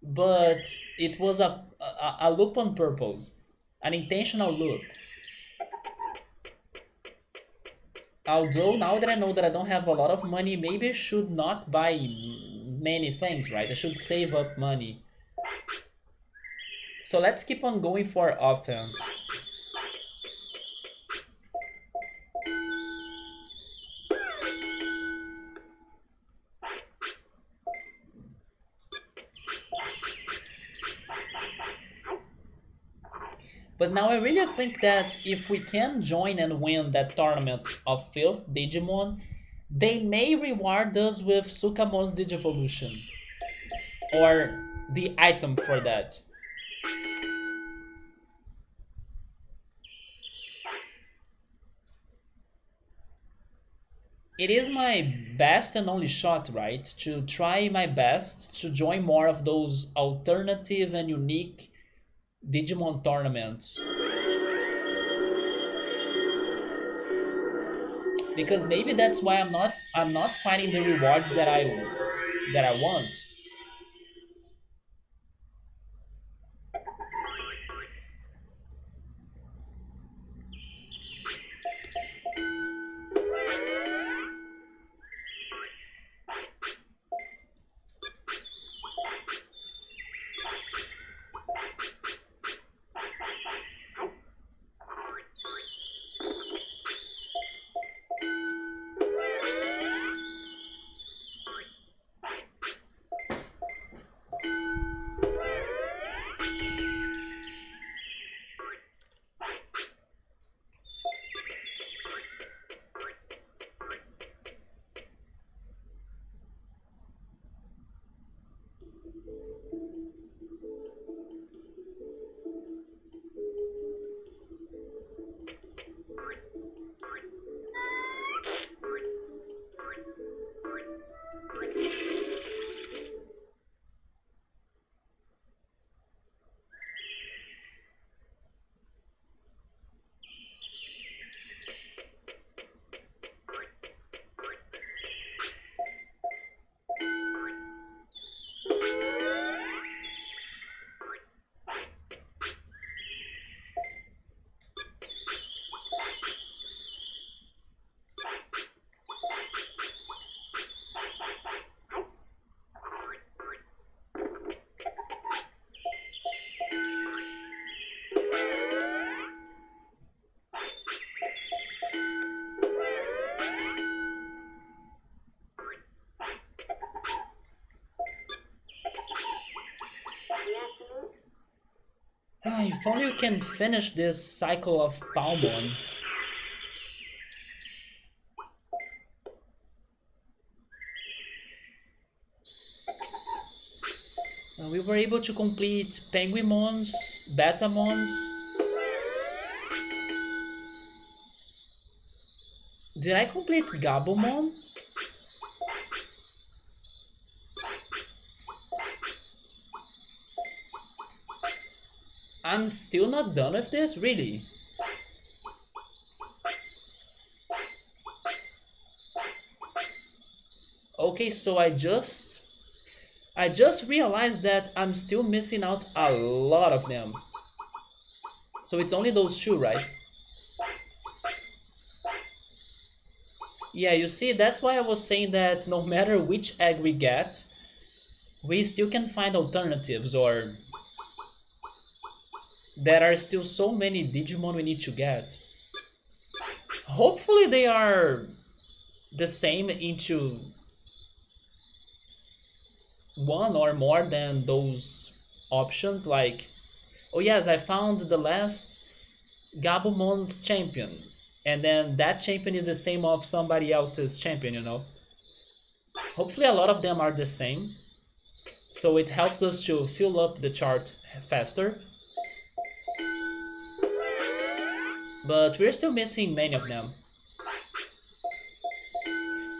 but it was a loop on purpose, an intentional loop. Although now that I know that I don't have a lot of money, maybe I should not buy many things, right? I should save up money. So let's keep on going for offense. But now I really think that if we can join and win that tournament of 5th Digimon, they may reward us with Sukamon's Digivolution. Or the item for that. It is my best and only shot, right? To try my best to join more of those alternative and unique Digimon tournaments. Because maybe that's why I'm not finding the rewards that I want. If only we can finish this cycle of Palmon. We were able to complete Penguimons, Betamons. Did I complete Gabumon? I'm still not done with this, really? Okay, so I just realized that I'm still missing out a lot of them. So it's only those two, right? Yeah, you see, that's why I was saying that no matter which egg we get, we still can find alternatives, or there are still so many Digimon we need to get. Hopefully they are the same into one or more than those options, like, oh yes, I found the last Gabumon's champion, and then that champion is the same of somebody else's champion. Hopefully a lot of them are the same, so it helps us to fill up the chart faster, but we're still missing many of them.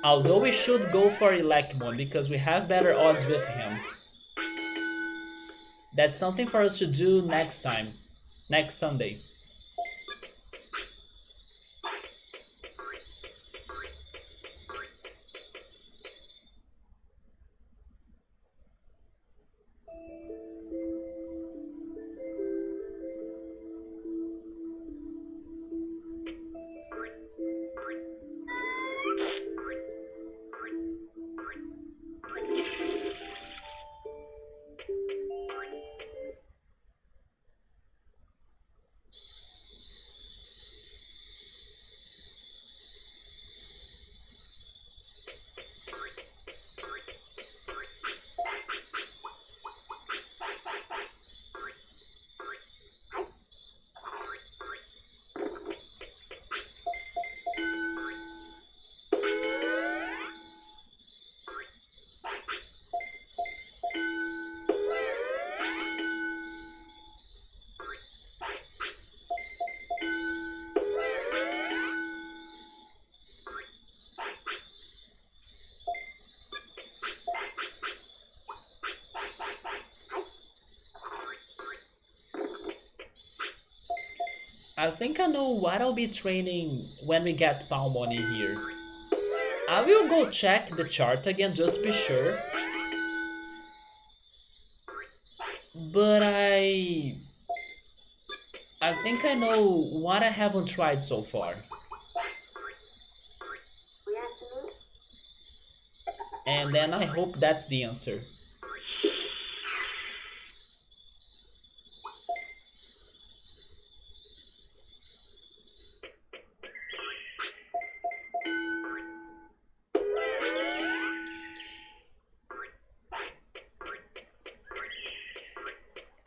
Although we should go for Elecmon because we have better odds with him. That's something for us to do next time, next Sunday. I think I know what I'll be training when we get Palmon in here. I will go check the chart again just to be sure. But I think I know what I haven't tried so far. And then I hope that's the answer.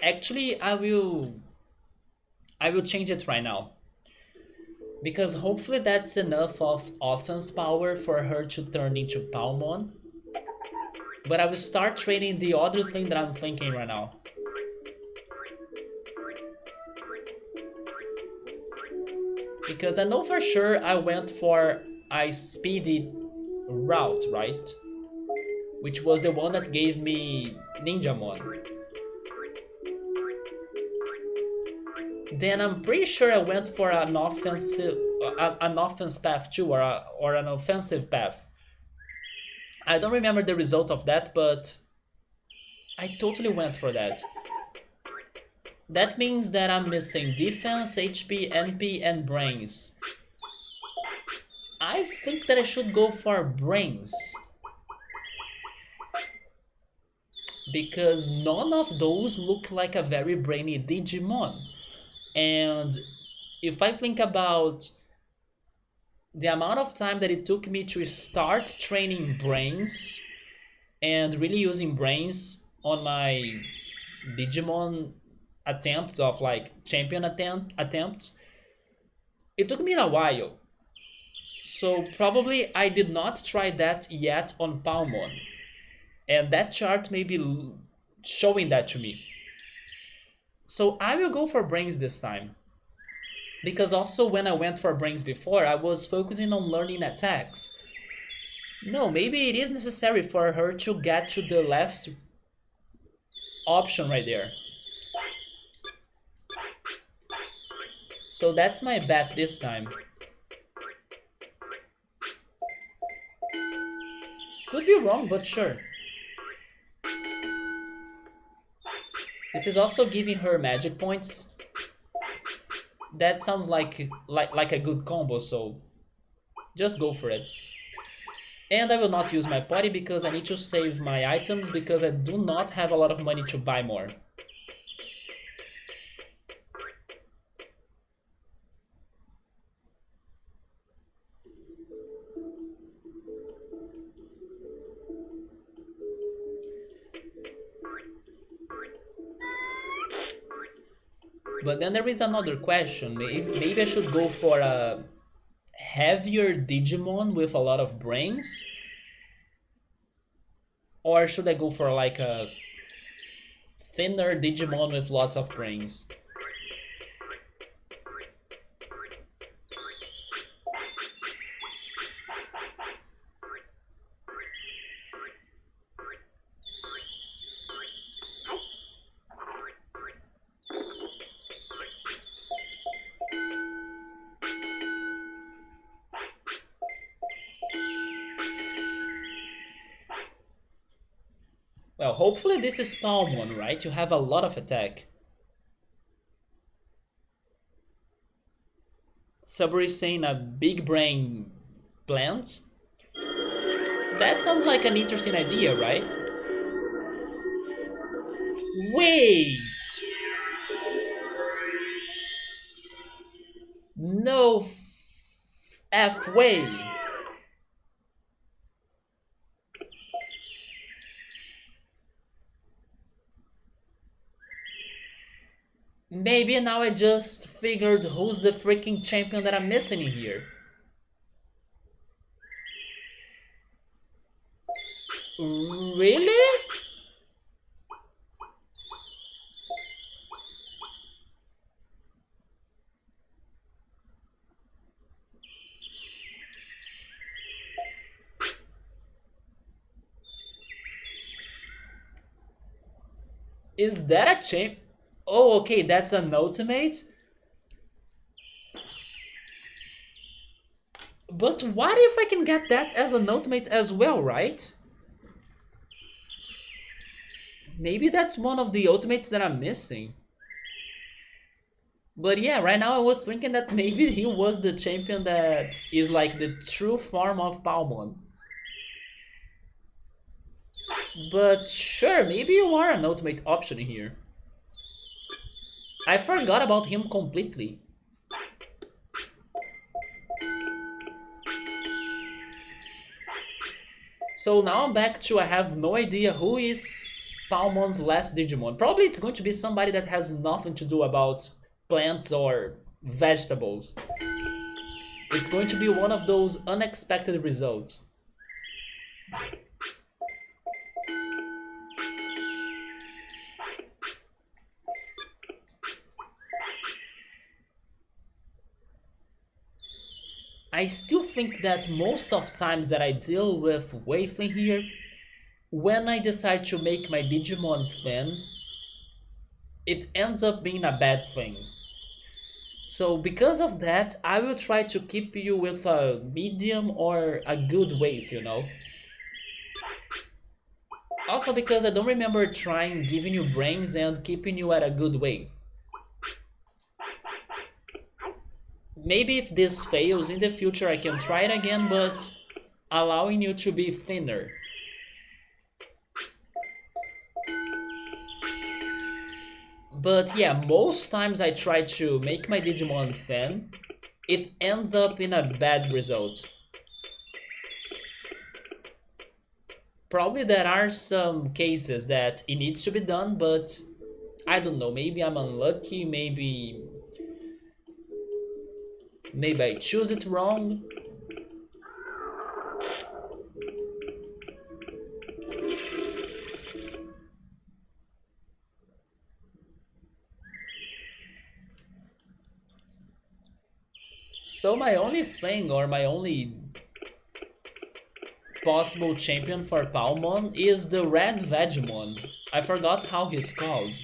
Actually, I will change it right now. Because hopefully that's enough of offense power for her to turn into Palmon. But I will start training the other thing that I'm thinking right now. Because I know for sure I went for a speedy route, right? Which was the one that gave me Ninjamon. Then I'm pretty sure I went for an offense path too, or an offensive path. I don't remember the result of that, but I totally went for that. That means that I'm missing defense, HP, NP, and brains. I think that I should go for brains. Because none of those look like a very brainy Digimon. And if I think about the amount of time that it took me to start training brains and really using brains on my Digimon attempts of like champion attempts, it took me a while. So probably I did not try that yet on Palmon. And that chart may be showing that to me. So I will go for brains this time. Because also when I went for brains before, I was focusing on learning attacks. No, maybe it is necessary for her to get to the last option right there. So that's my bet this time. Could be wrong, but sure. This is also giving her magic points. That sounds like a good combo, so just go for it. And I will not use my potty because I need to save my items because I do not have a lot of money to buy more. But then there is another question. Maybe I should go for a heavier Digimon with a lot of brains? Or should I go for like a thinner Digimon with lots of brains? Well, hopefully this is Palmon, right? You have a lot of attack. Sabri is saying a big brain plant. That sounds like an interesting idea, right? Wait! No F way! Maybe now I just figured who's the freaking champion that I'm missing in here. Really? Is that a champ? Oh, okay, that's an ultimate? But what if I can get that as an ultimate as well, right? Maybe that's one of the ultimates that I'm missing. But yeah, right now I was thinking that maybe he was the champion that is like the true form of Palmon. But sure, maybe you are an ultimate option here. I forgot about him completely. So now I'm back to I have no idea who is Palmon's last Digimon. Probably it's going to be somebody that has nothing to do about plants or vegetables. It's going to be one of those unexpected results. I still think that most of times that I deal with Waifling here, when I decide to make my Digimon thin, it ends up being a bad thing. So because of that, I will try to keep you with a medium or a good wave, you know? Also because I don't remember trying giving you brains and keeping you at a good wave. Maybe if this fails in the future I can try it again, but allowing you to be thinner. But yeah, most times I try to make my Digimon thin, it ends up in a bad result. Probably there are some cases that it needs to be done, but I don't know, maybe I'm unlucky, maybe I choose it wrong. So my only thing, or my only possible champion for Palmon is the Red Vegemon. I forgot how he's called.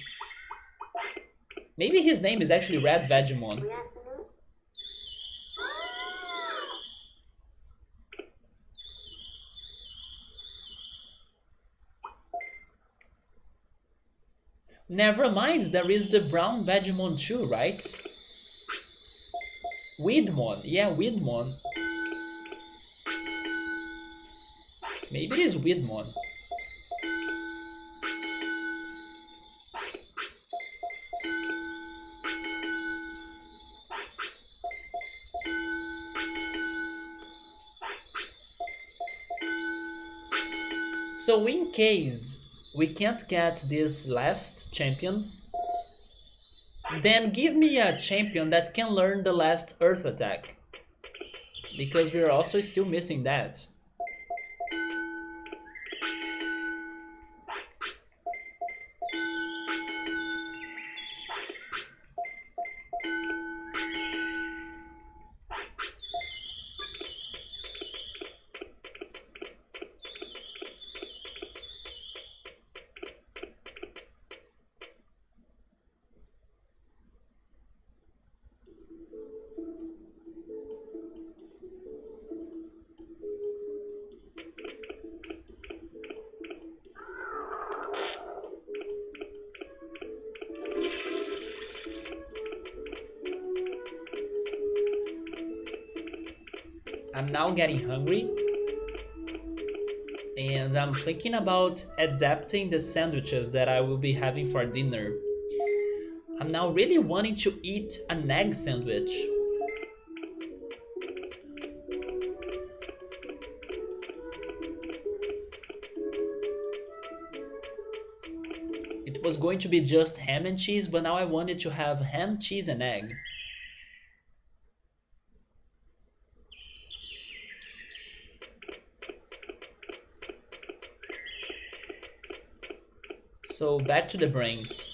Maybe his name is actually Red Vegemon. Never mind, there is the brown Vegemon too, right? Widmon, yeah, Widmon. Maybe it is Widmon. So in case we can't get this last champion, then give me a champion that can learn the last Earth attack. Because we're also still missing that. I'm now getting hungry and I'm thinking about adapting the sandwiches that I will be having for dinner. I'm now really wanting to eat an egg sandwich. It was going to be just ham and cheese, but now I wanted to have ham, cheese, and egg. So back to the brains.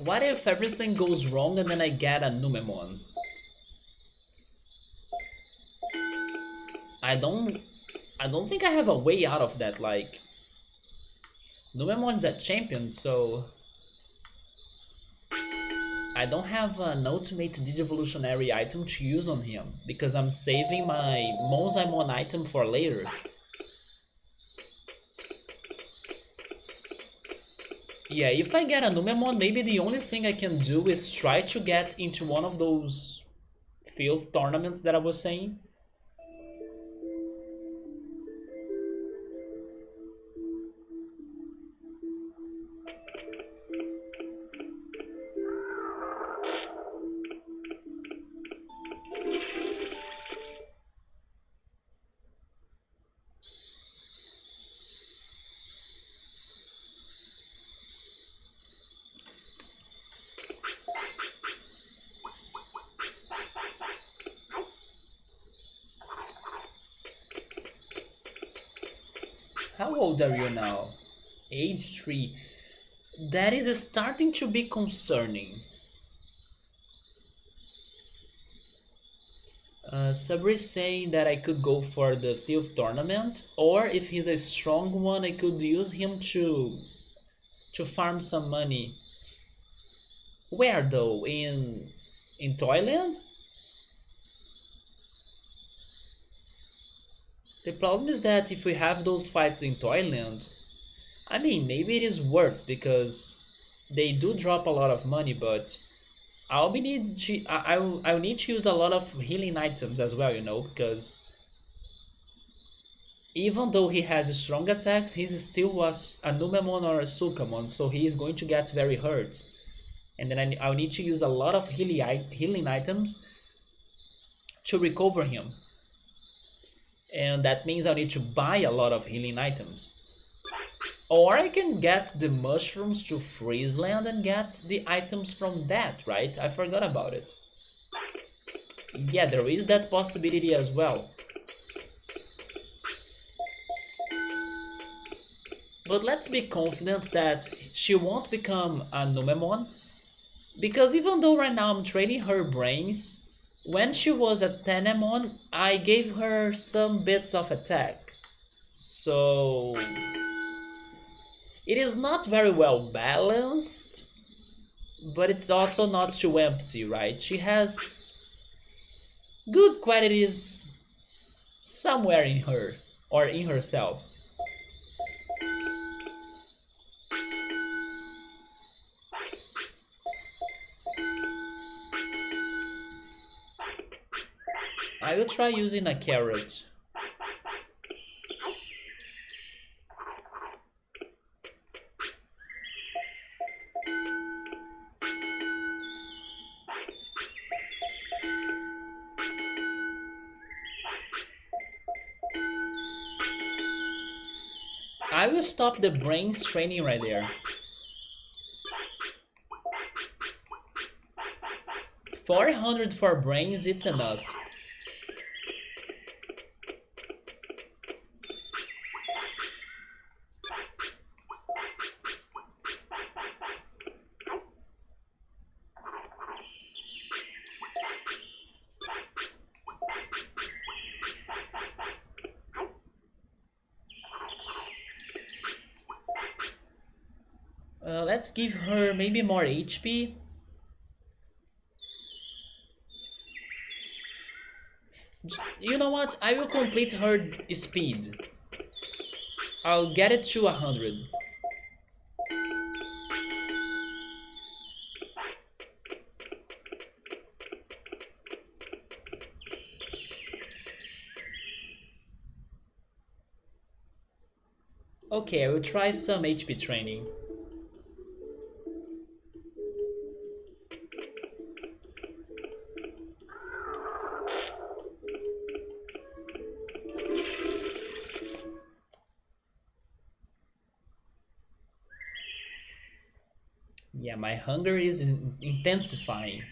What if everything goes wrong and then I get a Numemon? I don't I don't think I have a way out of that, like Numemon's a champion, so I don't have an ultimate Digivolutionary item to use on him because I'm saving my Monzaimon item for later. Yeah, if I get a Numemon, maybe the only thing I can do is try to get into one of those field tournaments that I was saying. How old are you now? Age 3. That is starting to be concerning. Sabri is saying that I could go for the Thief tournament, or if he's a strong one, I could use him to farm some money. Where though? In Toyland? The problem is that if we have those fights in Toyland, I mean maybe it is worth because they do drop a lot of money, but I'll need to use a lot of healing items as well, because even though he has strong attacks, he's still was a Numemon or a Sukamon, so he is going to get very hurt. And then I'll need to use a lot of healing items to recover him. And that means I'll need to buy a lot of healing items. Or I can get the mushrooms to Friesland and get the items from that, right? I forgot about it. Yeah, there is that possibility as well. But let's be confident that she won't become a Numemon, because even though right now I'm training her brains, when she was a Tenemon, I gave her some bits of attack. So it is not very well balanced, but it's also not too empty, right? She has good qualities somewhere in her or in herself. I will try using a carrot. I will stop the brains training right there. 400 for brains, it's enough. Let's give her maybe more HP. You know what? I will complete her speed. I'll get it to 100. Okay, I will try some HP training. Yeah, my hunger is intensifying.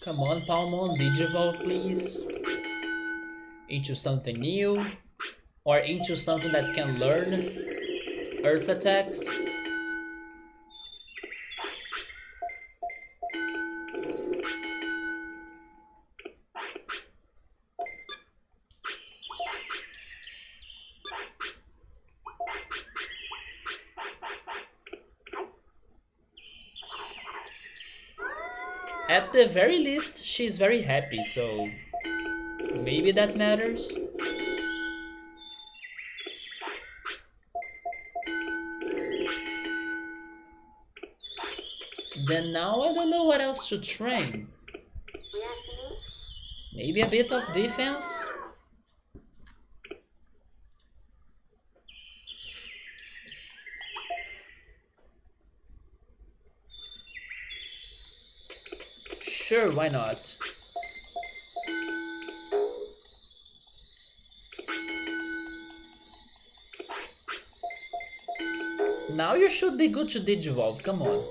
Come on, Palmon, Digivolve, please. Into something new. Or into something that can learn Earth attacks. At the very least, she's very happy, so maybe that matters. Then now I don't know what else to train. Maybe a bit of defense? Sure, why not? Now you should be good to Digivolve, come on.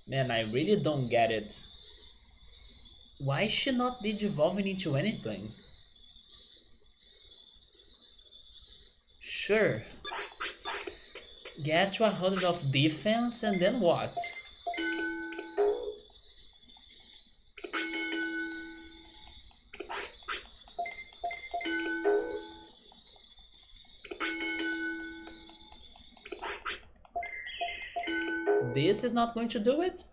Man, I really don't get it. Why is she not digivolving into anything? Sure, get to 100 of defense and then what? This is not going to do it?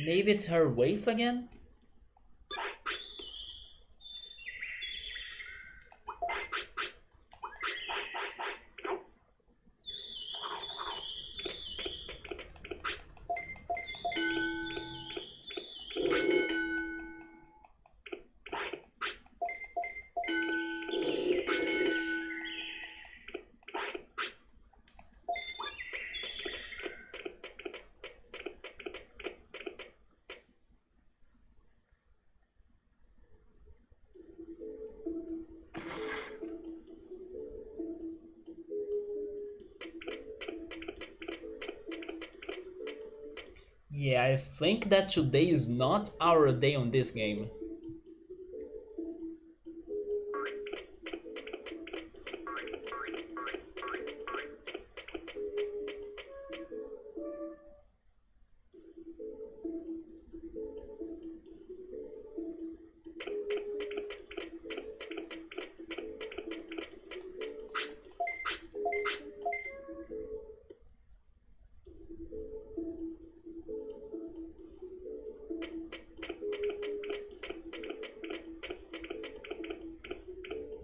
Maybe it's her wave again? Yeah, I think that today is not our day on this game.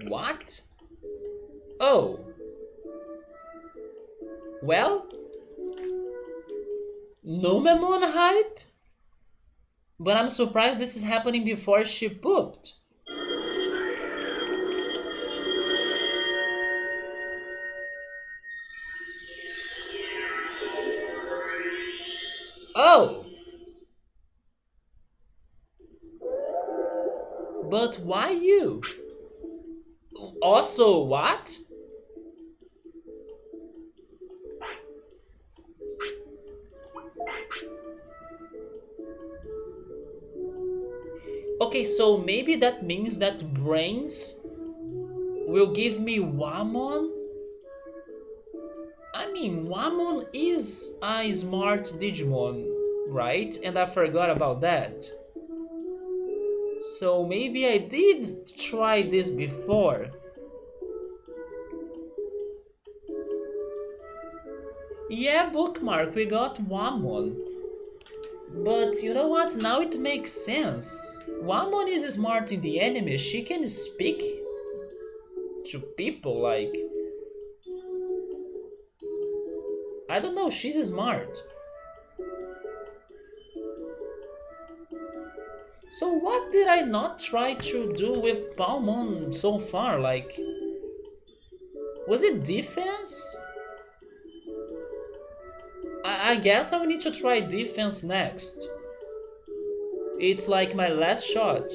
What? Oh. Well, Numemon hype? But I'm surprised this is happening before she pooped. Oh! But why you? Also, what? Okay, so maybe that means that brains will give me Wamon? I mean, Wamon is a smart Digimon, right? And I forgot about that. So maybe I did try this before. Yeah, bookmark, we got Wamon. But you know what? Now it makes sense. Wamon is smart in the anime. She can speak to people like, I don't know, she's smart. So what did I not try to do with Palmon so far? Like, was it defense? I guess I will need to try defense next. It's like my last shot.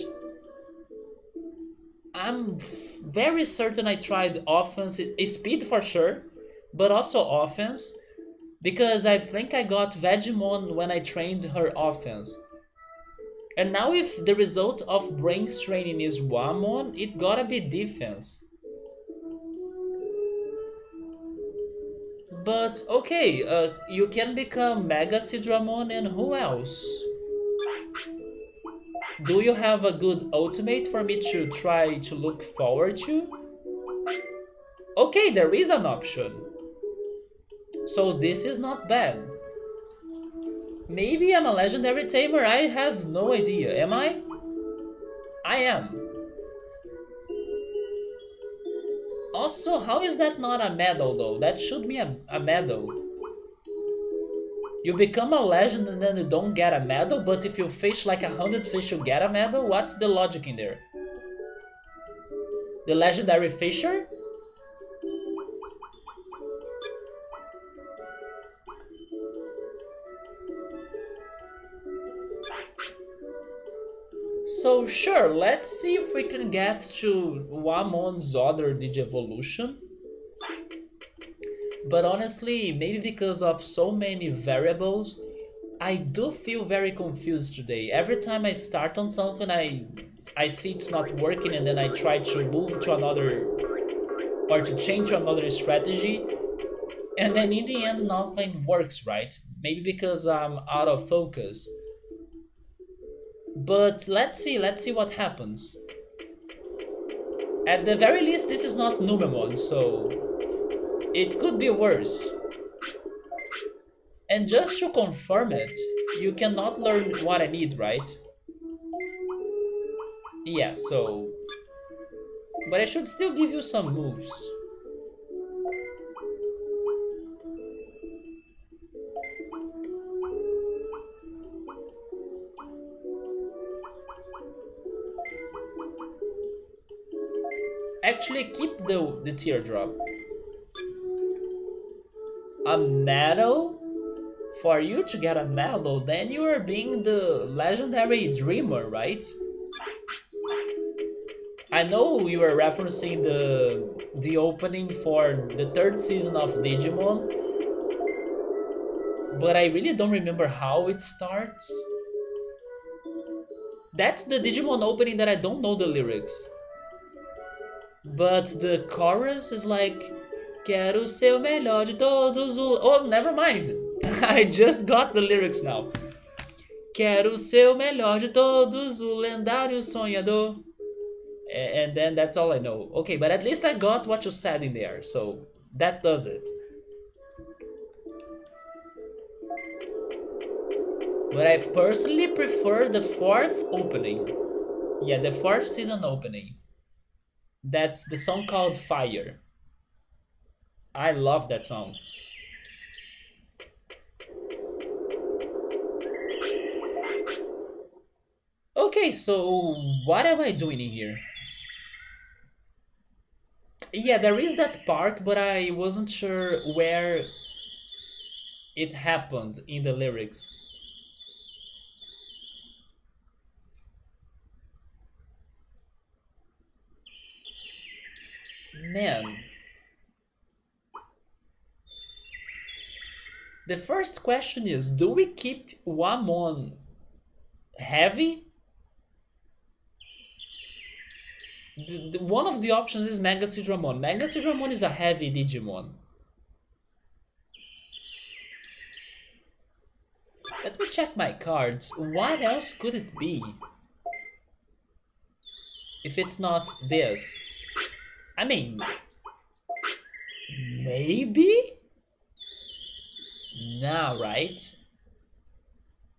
I'm very certain I tried offense, speed for sure, but also offense, because I think I got Vegemon when I trained her offense. And now if the result of brains training is Wamon, it gotta be defense. But okay, you can become Mega Sidramon and who else? Do you have a good ultimate for me to try to look forward to? Okay, there is an option. So this is not bad. Maybe I'm a legendary tamer, I have no idea. Am I? I am. Also, how is that not a medal though? That should be a medal. You become a legend and then you don't get a medal, but if you fish like 100 fish you get a medal? What's the logic in there? The legendary fisher? So sure, let's see if we can get to Wamon's other Digivolution. But honestly, maybe because of so many variables, I do feel very confused today. Every time I start on something, I see it's not working and then I try to move to another or to change to another strategy, and then in the end nothing works right. Maybe because I'm out of focus. But let's see what happens. At the very least, this is not Numemon, so it could be worse. And just to confirm it, you cannot learn what I need, right? Yeah, so... But I should still give you some moves. Actually, keep the teardrop. A medal? For you to get a medal, then you are being the legendary dreamer, right? I know you were referencing the opening for the third season of Digimon, but I really don't remember how it starts. That's the Digimon opening that I don't know the lyrics. But the chorus is like, Quero ser o melhor de todos os... Oh, never mind. I just got the lyrics now. Quero ser o melhor de todos, o lendário sonhador. And then that's all I know. Okay, but at least I got what you said in there, so that does it. But I personally prefer the fourth opening. Yeah, the fourth season opening. That's the song called Fire. I love that song. Okay, so what am I doing in here? Yeah, there is that part, but I wasn't sure where it happened in the lyrics. Man, the first question is, do we keep Wamon heavy? One of the options is Mega Sidramon. Mega Sidramon is a heavy Digimon. Let me check my cards. What else could it be? If it's not this. I mean, maybe? Nah, right?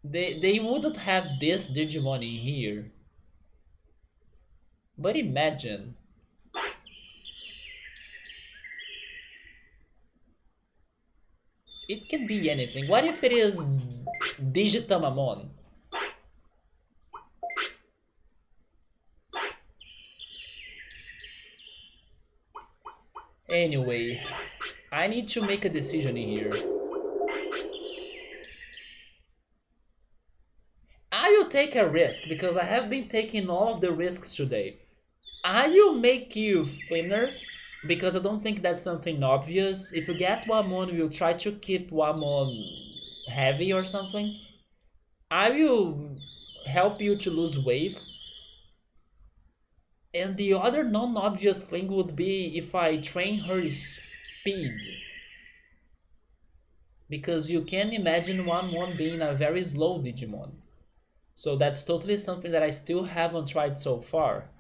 They wouldn't have this Digimon in here. But imagine. It can be anything. What if it is Digitamamon? Anyway, I need to make a decision in here. I will take a risk because I have been taking all of the risks today. I will make you thinner because I don't think that's something obvious. If you get Wamon, we'll try to keep Wamon heavy or something. I will help you to lose weight. And the other non-obvious thing would be if I train her speed. Because you can imagine Wamon being a very slow Digimon. So that's totally something that I still haven't tried so far.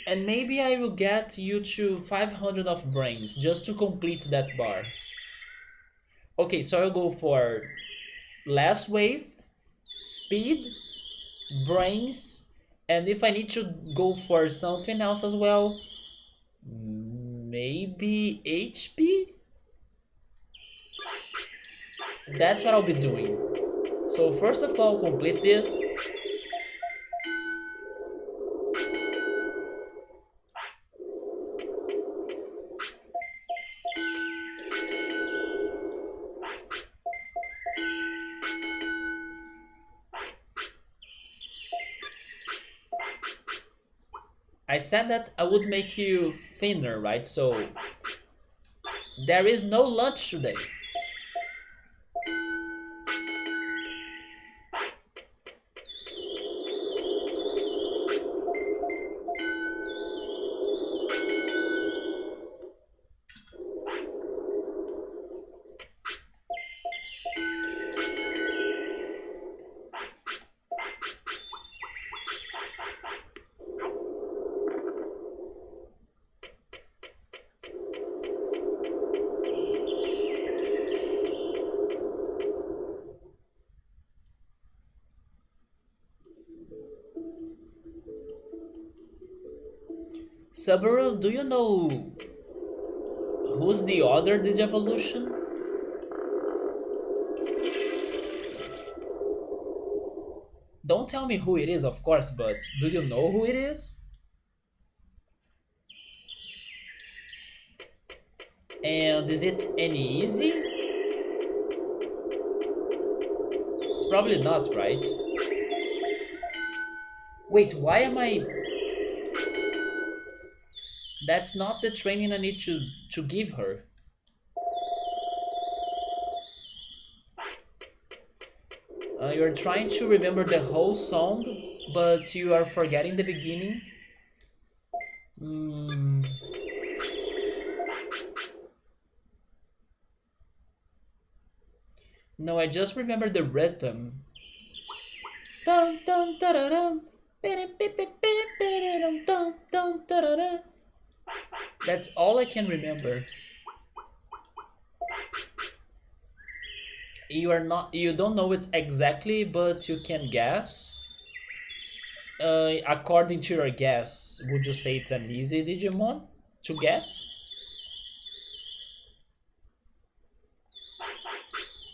And maybe I will get you to 500 of brains just to complete that bar. Okay, so I'll go for last wave, speed, brains, and if I need to go for something else as well, maybe HP? That's what I'll be doing. So first of all, complete this. I said that I would make you thinner, right? So there is no lunch today. Subaru, do you know who's the other Digivolution? Don't tell me who it is, of course, but do you know who it is? And is it any easy? It's probably not, right? Wait, why am I... That's not the training I need to give her. You're trying to remember the whole song, but you are forgetting the beginning. Hmm. No, I just remember the rhythm. Dum dum da da dum. That's all I can remember. You don't know it exactly, but you can guess. According to your guess, would you say it's an easy Digimon to get?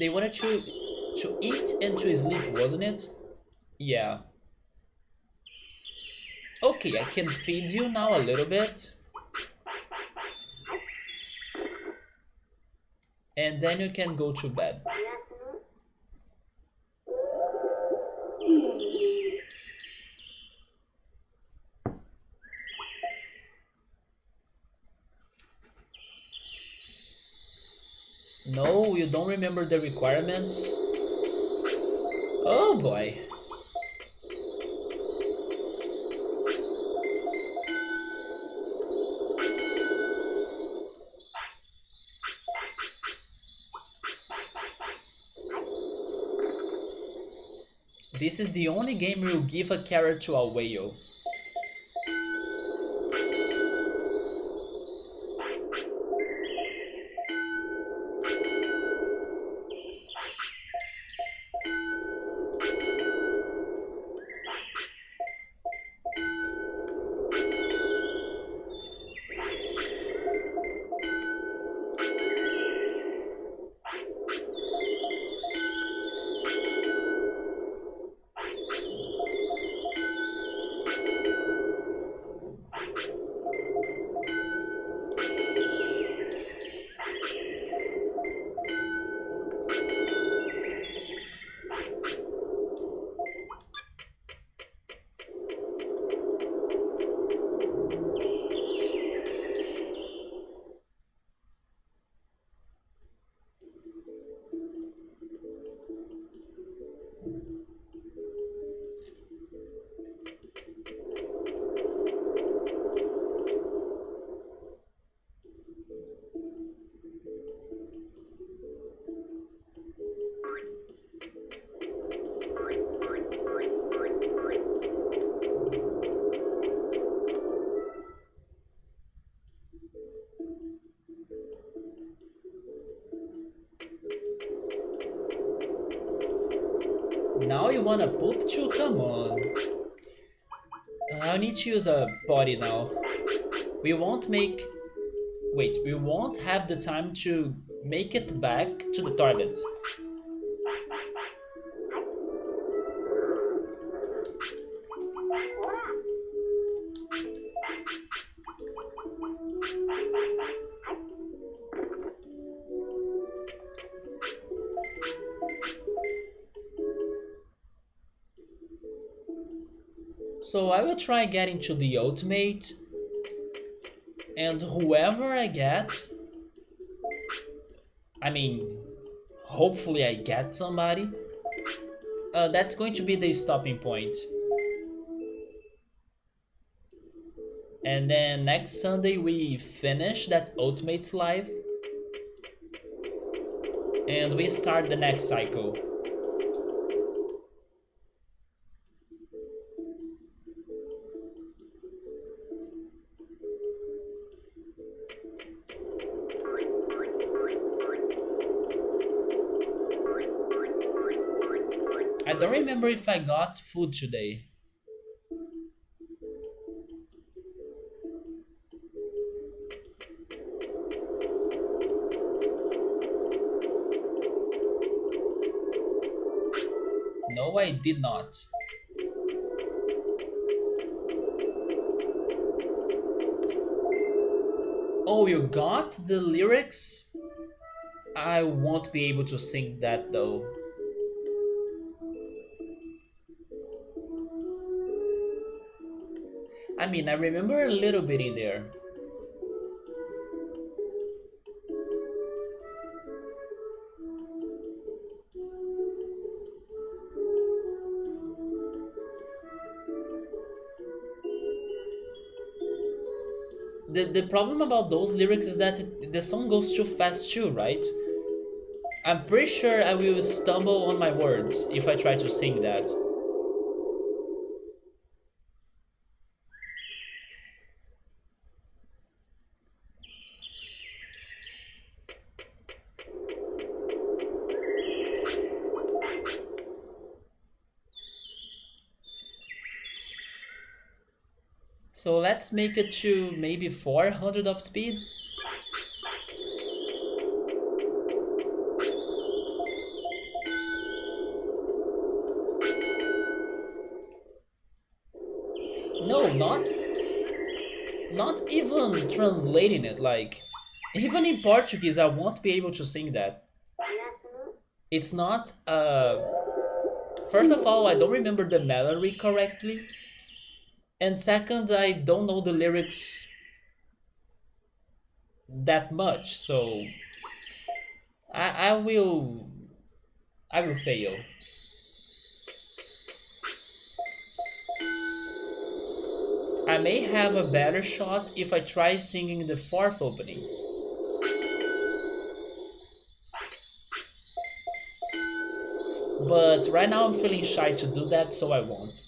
They wanted to eat and to sleep, wasn't it? Yeah. Okay, I can feed you now a little bit. and then you can go to bed. No, you don't remember the requirements? Oh boy. This is the only game where you give a carrot to a whale. Now you wanna poop too? Come on. I need to use a body now. We won't make... Wait, we won't have the time to make it back to the target. So I will try getting to the ultimate, and whoever I get, I mean, hopefully I get somebody, that's going to be the stopping point. And then next Sunday we finish that ultimate life, and we start the next cycle. I don't remember if I got food today. No, I did not. Oh, you got the lyrics? I won't be able to sing that though. I mean, I remember a little bit in there. The problem about those lyrics is that the song goes too fast too, right? I'm pretty sure I will stumble on my words if I try to sing that. So let's make it to maybe 400 of speed. No, not even translating it, like Even in Portuguese, I won't be able to sing that. It's not. First of all, I don't remember the melody correctly, and second, I don't know the lyrics that much. So I, I will I will fail. I may have a better shot if I try singing the fourth opening. But right now I'm feeling shy to do that, so I won't.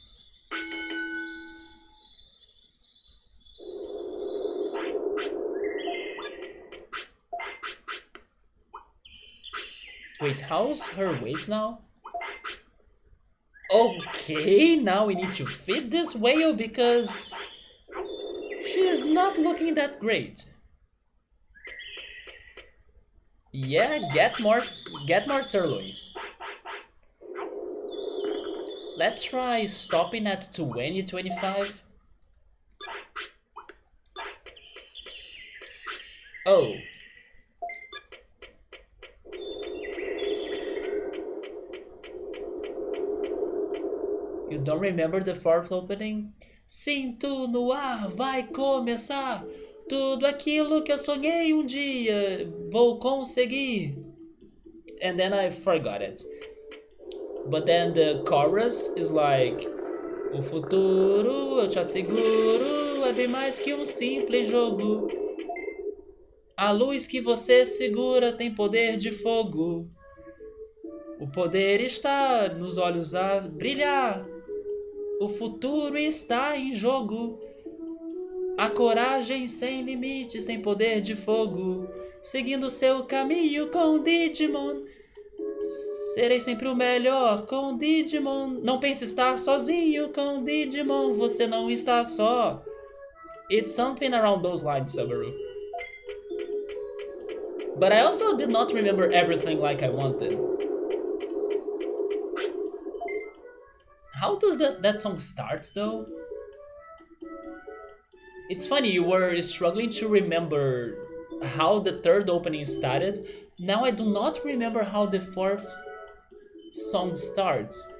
Wait, how's her weight now? Okay, now we need to feed this whale because she is not looking that great. Yeah, get more sirloins. Let's try stopping at 2025. Oh, you don't remember the fourth opening? Sinto no ar, vai começar. Tudo aquilo que eu sonhei um dia, vou conseguir. And then I forgot it. But then the chorus is like: o futuro, eu te asseguro, é bem mais que um simples jogo. A luz que você segura tem poder de fogo. O poder está nos olhos a brilhar. O futuro está em jogo. A coragem sem limites tem poder de fogo. Seguindo seu caminho com Digimon. Serei sempre o melhor com Digimon. Não pense estar sozinho com Digimon. Você não está só. It's something around those lines, Subaru. But I also did not remember everything like I wanted. How does that song start though? It's funny, you were struggling to remember how the third opening started. Now I do not remember how the fourth song starts.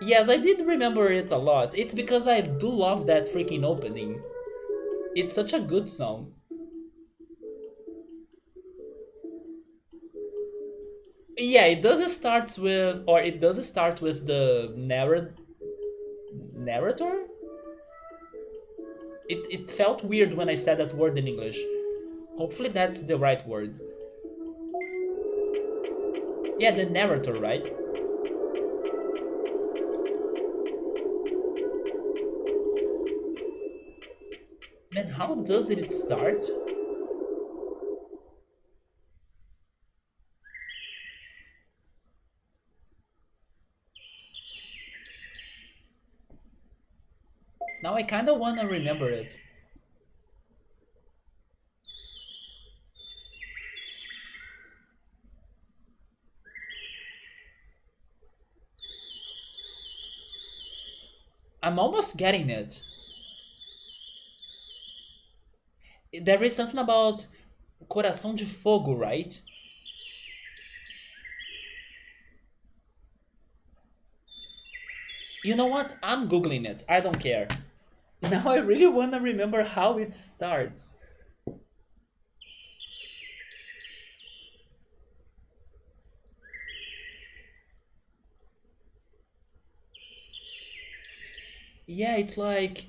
Yes, I did remember it a lot. It's because I do love that freaking opening. It's such a good song. Yeah, it does start with the narrator. It felt weird when I said that word in English. Hopefully that's the right word. Yeah, the narrator, right? Man, how does it start? Now I kinda wanna remember it. I'm almost getting it. There is something about Coração de Fogo, right? You know what? I'm googling it. I don't care. Now I really wanna remember how it starts. Yeah, it's like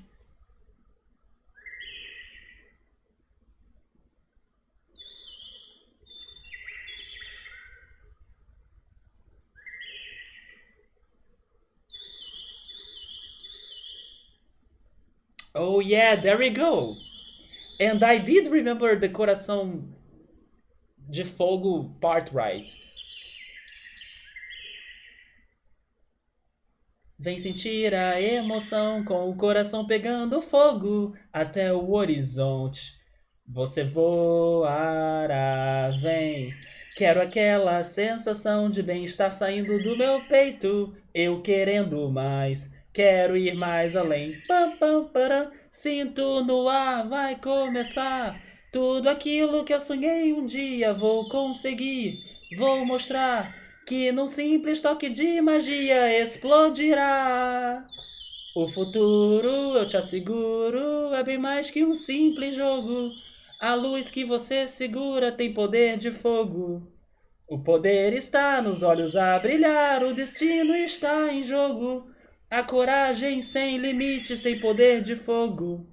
oh yeah, there we go. And I did remember the Coração de Fogo part right. Vem sentir a emoção com o coração pegando fogo até o horizonte. Você voará, vem. Quero aquela sensação de bem-estar saindo do meu peito. Eu querendo mais, quero ir mais além. Pam, pam, param. Sinto no ar, vai começar. Tudo aquilo que eu sonhei um dia vou conseguir. Vou mostrar que num simples toque de magia explodirá. O futuro, eu te asseguro, é bem mais que um simples jogo. A luz que você segura tem poder de fogo. O poder está nos olhos a brilhar, o destino está em jogo. A coragem sem limites tem poder de fogo.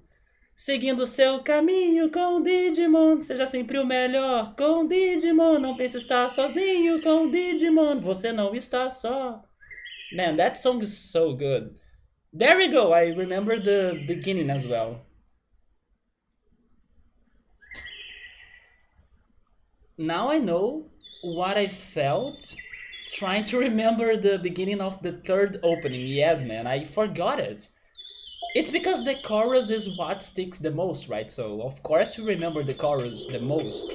Seguindo seu caminho com Digimon, seja sempre o melhor com Digimon. Não pense estar sozinho com Digimon, você não está só. Man, that song is so good. There we go, I remember the beginning as well. Now I know what I felt trying to remember the beginning of the third opening. Yes, man, I forgot it. It's because the chorus is what sticks the most, right? So, of course, you remember the chorus the most.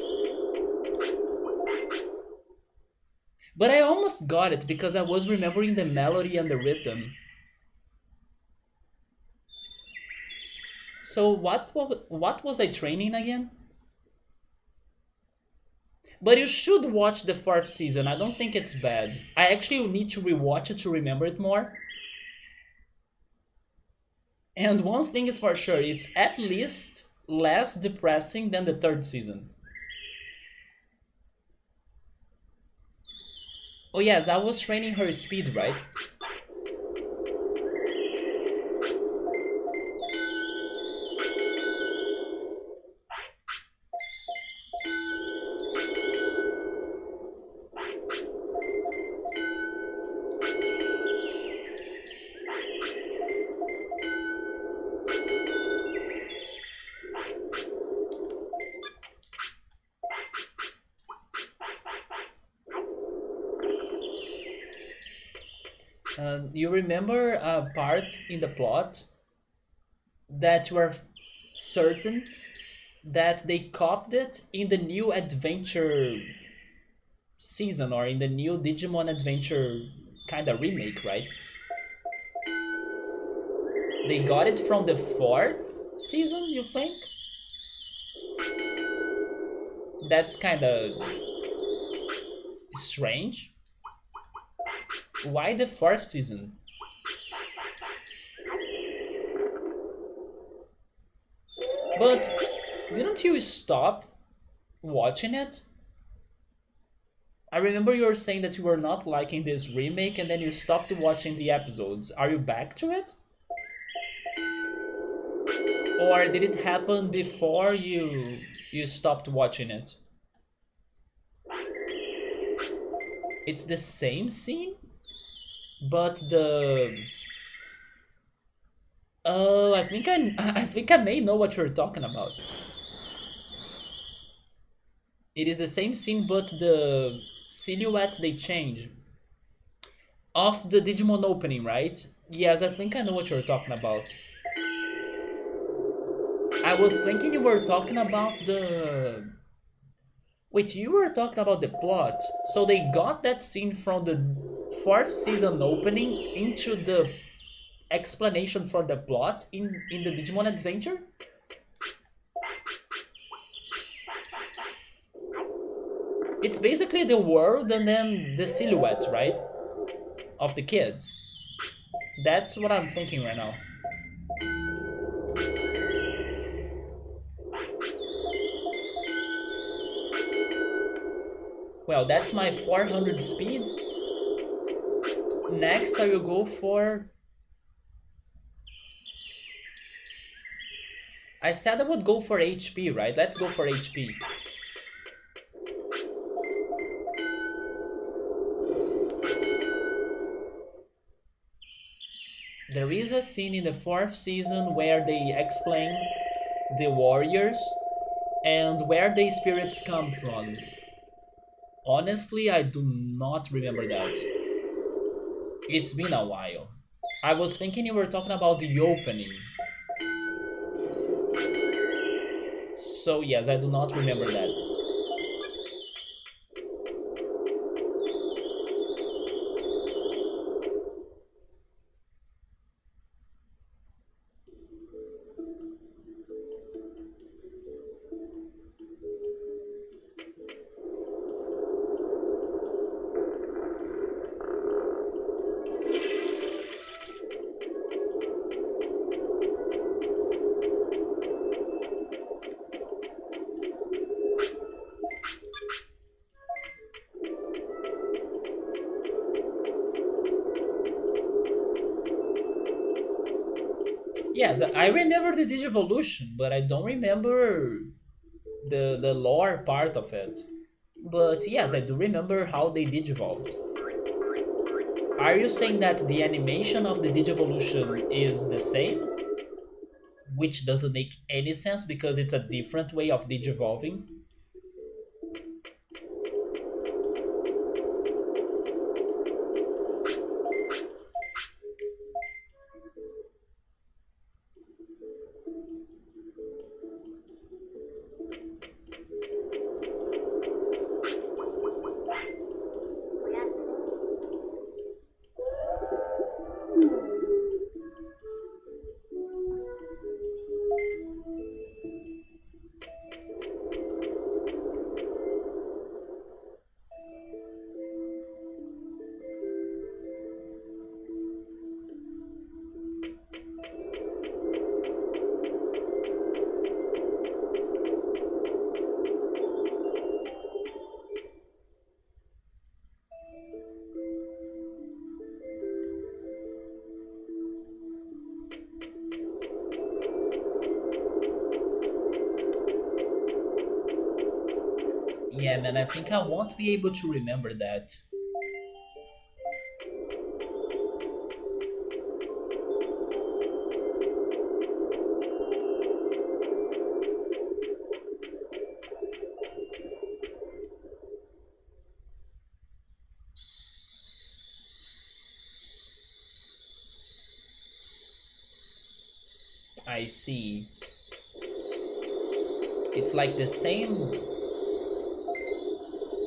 But I almost got it because I was remembering the melody and the rhythm. So, what was I training again? But you should watch the fourth season. I don't think it's bad. I actually need to rewatch it to remember it more. And one thing is for sure, it's at least less depressing than the third season. Oh yes, I was training her speed, right? You remember a part in the plot that you are certain that they copied it in the new adventure season or in the new Digimon Adventure kind of remake, right? They got it from the fourth season, you think? That's kind of strange. Why the fourth season? But didn't you stop watching it? I remember you were saying that you were not liking this remake and then you stopped watching the episodes. Are you back to it? Or did it happen before you stopped watching it? It's the same scene, but the oh, I think I think I may know what you're talking about. It is the same scene, but the silhouettes they change. Of the Digimon opening, right? Yes, I think I know what you're talking about. I was thinking you were talking about the wait, you were talking about the plot. So they got that scene from the fourth season opening into the explanation for the plot in the Digimon Adventure? It's basically the world and then the silhouettes, right? Of the kids. That's what I'm thinking right now. Well, that's my 400 speed. Next, I will go for... I said I would go for HP, right? Let's go for HP. There is a scene in the fourth season where they explain the warriors and where the spirits come from. Honestly, I do not remember that. It's been a while. I was thinking you were talking about the opening. So yes, I do not remember that. Yes, I remember the Digivolution, but I don't remember the lore part of it. But yes, I do remember how they digivolved. Are you saying that the animation of the Digivolution is the same? Which doesn't make any sense because it's a different way of digivolving. Yeah, man, I think I won't be able to remember that. I see. It's like the same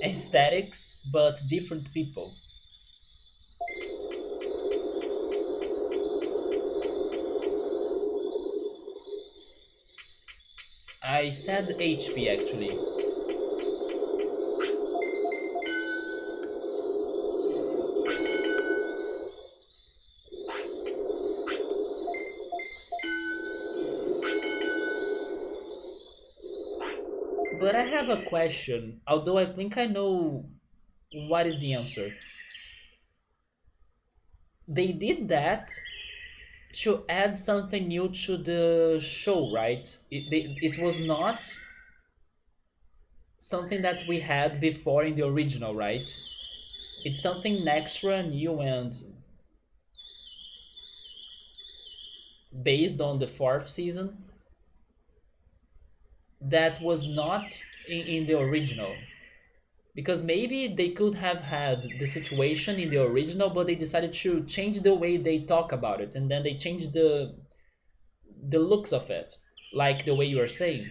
aesthetics, but different people. I said HP actually. But I have a question, although I think I know what is the answer. They did that to add something new to the show, right? It was not something that we had before in the original, right? It's something extra new and based on the fourth season that was not in the original. Because maybe they could have had the situation in the original, but they decided to change the way they talk about it, and then they changed the looks of it, like the way you are saying.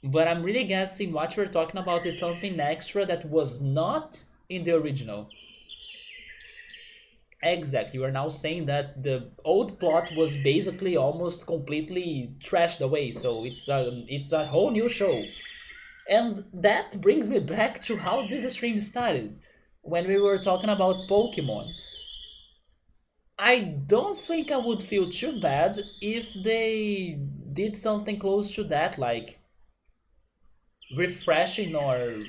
But I'm really guessing what you're talking about is something extra that was not in the original. Exactly, you are now saying that the old plot was basically almost completely trashed away, so it's a whole new show. And that brings me back to how this stream started. When we were talking about Pokemon, I don't think I would feel too bad if they did something close to that, like refreshing or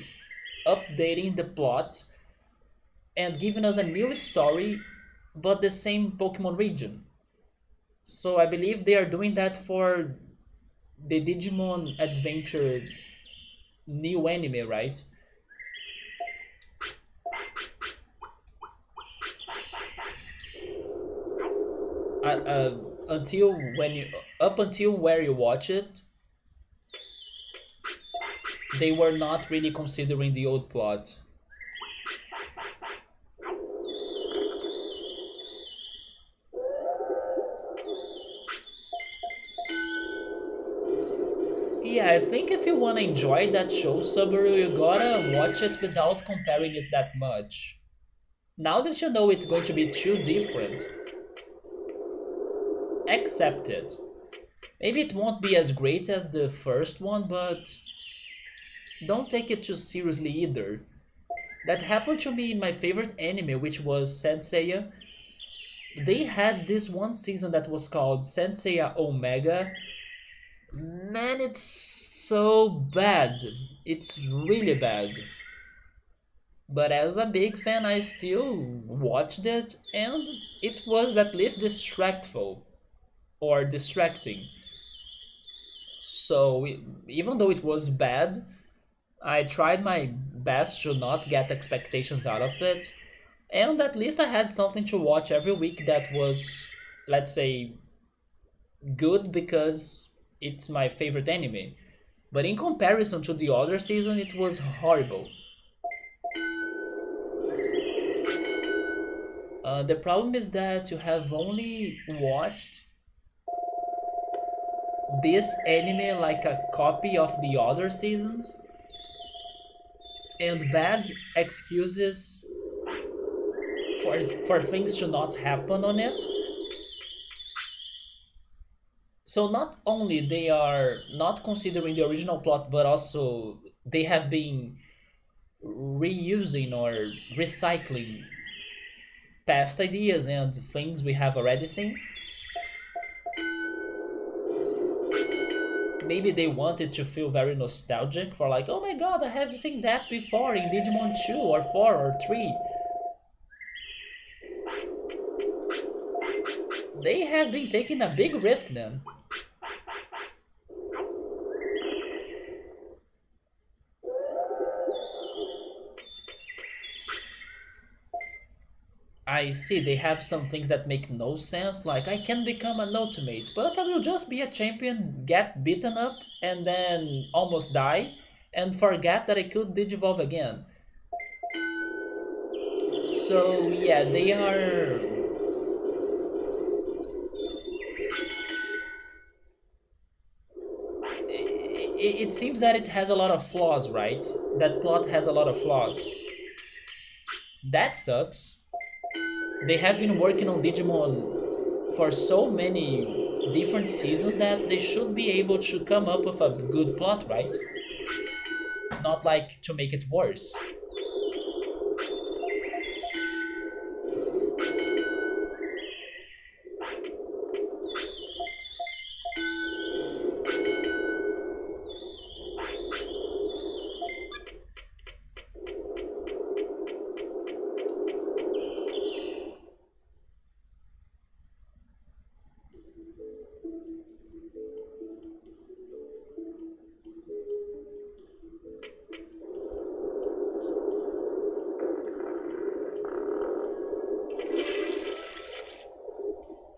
updating the plot and giving us a new story, but the same Pokemon region. So I believe they are doing that for the Digimon Adventure new anime, right? Until when you up until where you watch it, they were not really considering the old plot. Yeah, I think if you wanna enjoy that show, Subaru, you gotta watch it without comparing it that much. Now that you know it's going to be too different, accept it. Maybe it won't be as great as the first one, but don't take it too seriously either. That happened to me in my favorite anime, which was Senseiya. They had this one season that was called Senseiya Omega. Man, it's so bad. It's really bad. But as a big fan, I still watched it, and it was at least distractful. or distracting. So even though it was bad, I tried my best to not get expectations out of it, and at least I had something to watch every week that was, let's say, good because it's my favorite anime. But in comparison to the other season, it was horrible. The problem is that you have only watched this anime like a copy of the other seasons, and bad excuses for things to not happen on it. So not only they are not considering the original plot, but also they have been reusing or recycling past ideas and things we have already seen. Maybe they wanted to feel very nostalgic for like, oh my god, I have seen that before in Digimon 2 or 4 or 3. They have been taking a big risk then. I see they have some things that make no sense, like I can become an ultimate, but I will just be a champion, get beaten up, and then almost die, and forget that I could digivolve again. So yeah, they are. It seems that it has a lot of flaws, right? That plot has a lot of flaws. That sucks. They have been working on Digimon for so many different seasons that they should be able to come up with a good plot, right? Not like to make it worse.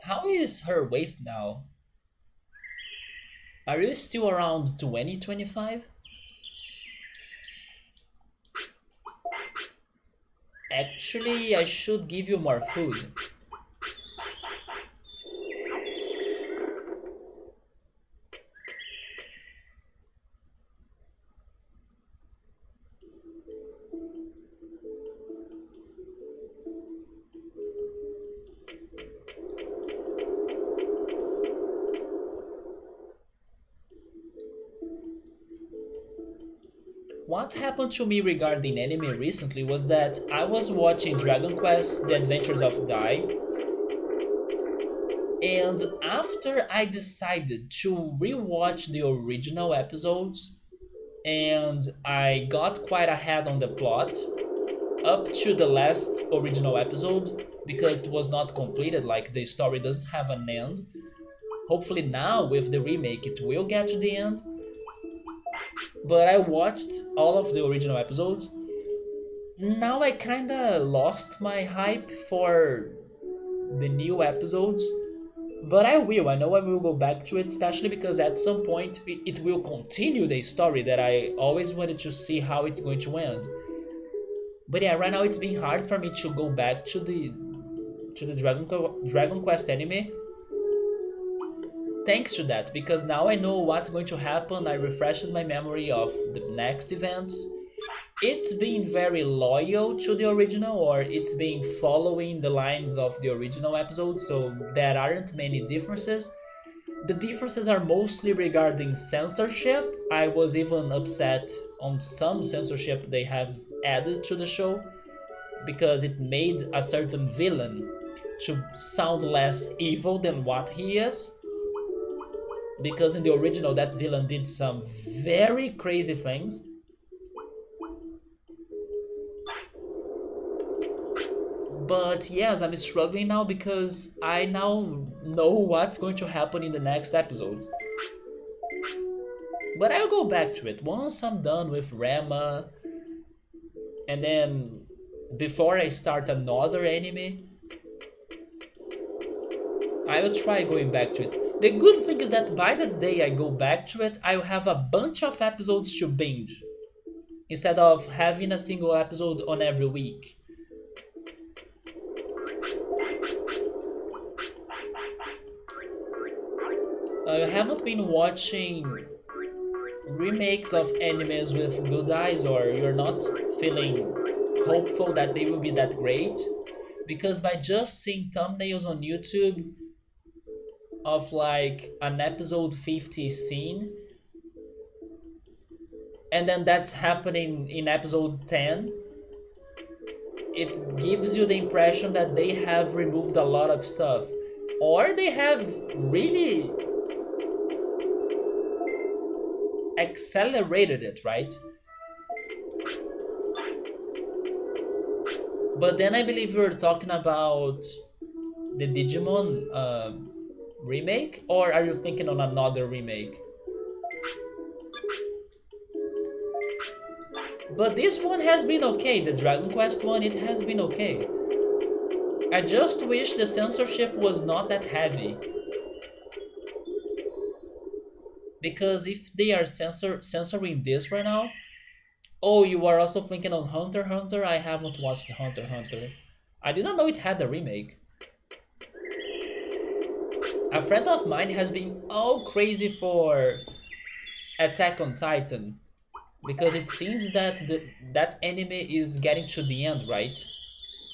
How is her weight now? Are you still around 2025? Actually, I should give you more food. What happened to me regarding anime recently was that I was watching Dragon Quest The Adventures of Dai, and after I decided to rewatch the original episodes, and I got quite ahead on the plot up to the last original episode because it was not completed, like the story doesn't have an end. Hopefully, now with the remake, it will get to the end. But I watched all of the original episodes. Now I kinda lost my hype for the new episodes, but I will. I know I will go back to it, especially because at some point it will continue the story that I always wanted to see how it's going to end. But yeah, right now it's been hard for me to go back to the Dragon Quest anime. Thanks to that, because now I know what's going to happen. I refreshed my memory of the next events. It's been very loyal to the original, or it's been following the lines of the original episode, so there aren't many differences. The differences are mostly regarding censorship. I was even upset on some censorship they have added to the show because it made a certain villain to sound less evil than what he is. Because in the original, that villain did some very crazy things. But yes, I'm struggling now because I now know what's going to happen in the next episode. But I'll go back to it once I'm done with Rama, and then before I start another anime, I will try going back to it. The good thing is that by the day I go back to it, I'll have a bunch of episodes to binge instead of having a single episode on every week. I haven't been watching remakes of animes with good eyes, or you're not feeling hopeful that they will be that great, because by just seeing thumbnails on YouTube of like an episode 50 scene, and then that's happening in episode 10, it gives you the impression that they have removed a lot of stuff, or they have really accelerated it, right? But then I believe we were talking about the Digimon remake, or are you thinking on another remake? But this one has been okay, the Dragon Quest one, it has been okay. I just wish the censorship was not that heavy. Because if they are censoring this right now... Oh, you are also thinking on Hunter x Hunter? I haven't watched Hunter x Hunter. I didn't know it had a remake. A friend of mine has been all crazy for Attack on Titan, because it seems that that anime is getting to the end, right?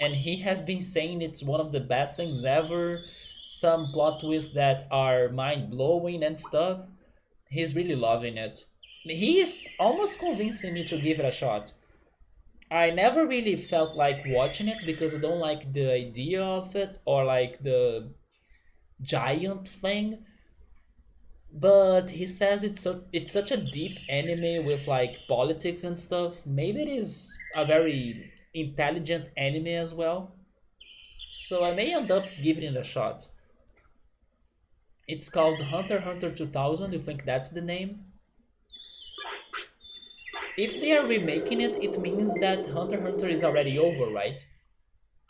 And he has been saying it's one of the best things ever, some plot twists that are mind-blowing and stuff. He's really loving it. He is almost convincing me to give it a shot. I never really felt like watching it because I don't like the idea of it, or like the giant thing. But he says it's such a deep anime with like politics and stuff. Maybe it is a very intelligent anime as well. So I may end up giving it a shot. It's called Hunter x Hunter 2000. You think that's the name? If they are remaking it, it means that Hunter x Hunter is already over, right?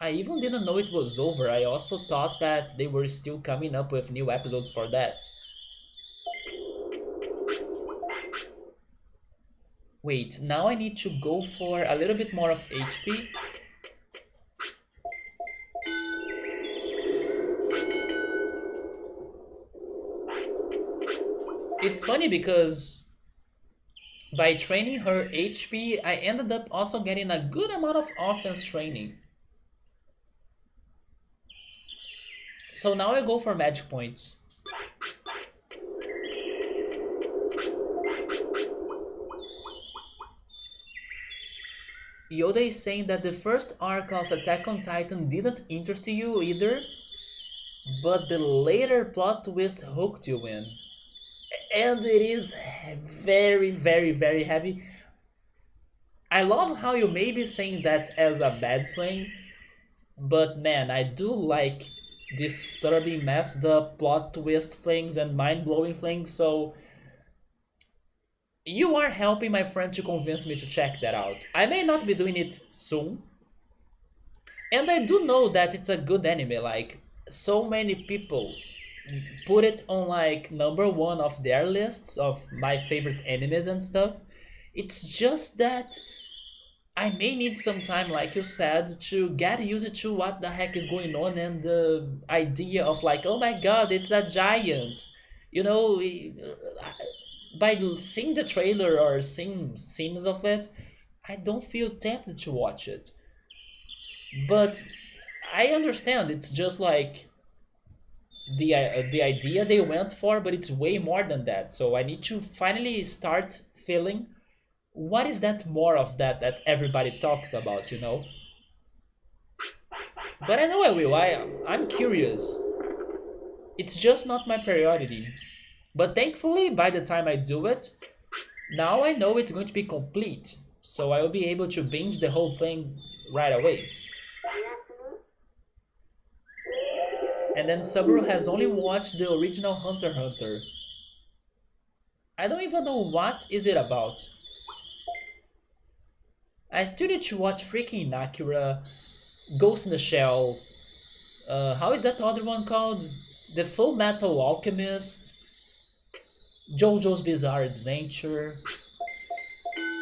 I even didn't know it was over. I also thought that they were still coming up with new episodes for that. Wait, now I need to go for a little bit more of HP. It's funny because by training her HP, I ended up also getting a good amount of offense training. So now I go for magic points. Yoda is saying that the first arc of Attack on Titan didn't interest you either, but the later plot twist hooked you in. And it is very, very, very heavy. I love how you may be saying that as a bad thing, but man, I do like disturbing, messed up plot twist things and mind blowing things, so you are helping my friend to convince me to check that out. I may not be doing it soon, and I do know that it's a good anime, like, so many people put it on like number one of their lists of my favorite animes and stuff. It's just that I may need some time, like you said, to get used to what the heck is going on, and the idea of like, oh my god, it's a giant. You know, by seeing the trailer or seeing scenes of it, I don't feel tempted to watch it. But I understand it's just like the idea they went for, but it's way more than that. So I need to finally start feeling what is that more of that everybody talks about, you know? But I know I will. I'm curious. It's just not my priority. But thankfully, by the time I do it, now I know it's going to be complete. So I will be able to binge the whole thing right away. And then Subaru has only watched the original Hunter x Hunter. I don't even know what is it about. I still need to watch freaking Nakura, Ghost in the Shell. How is that other one called? The Full Metal Alchemist, JoJo's Bizarre Adventure,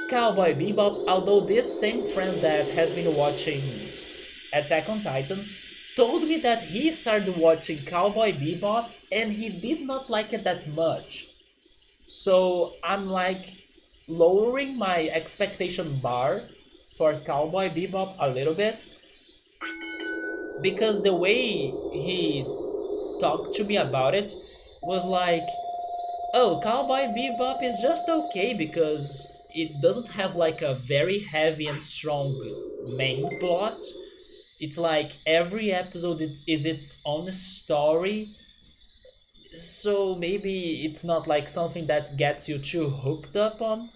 Cowboy Bebop. Although this same friend that has been watching Attack on Titan told me that he started watching Cowboy Bebop and he did not like it that much. So I'm like lowering my expectation bar for Cowboy Bebop a little bit because the way he talked to me about it was like, oh, Cowboy Bebop is just okay because it doesn't have like a very heavy and strong main plot. It's like every episode is its own story, so maybe it's not like something that gets you too hooked up on.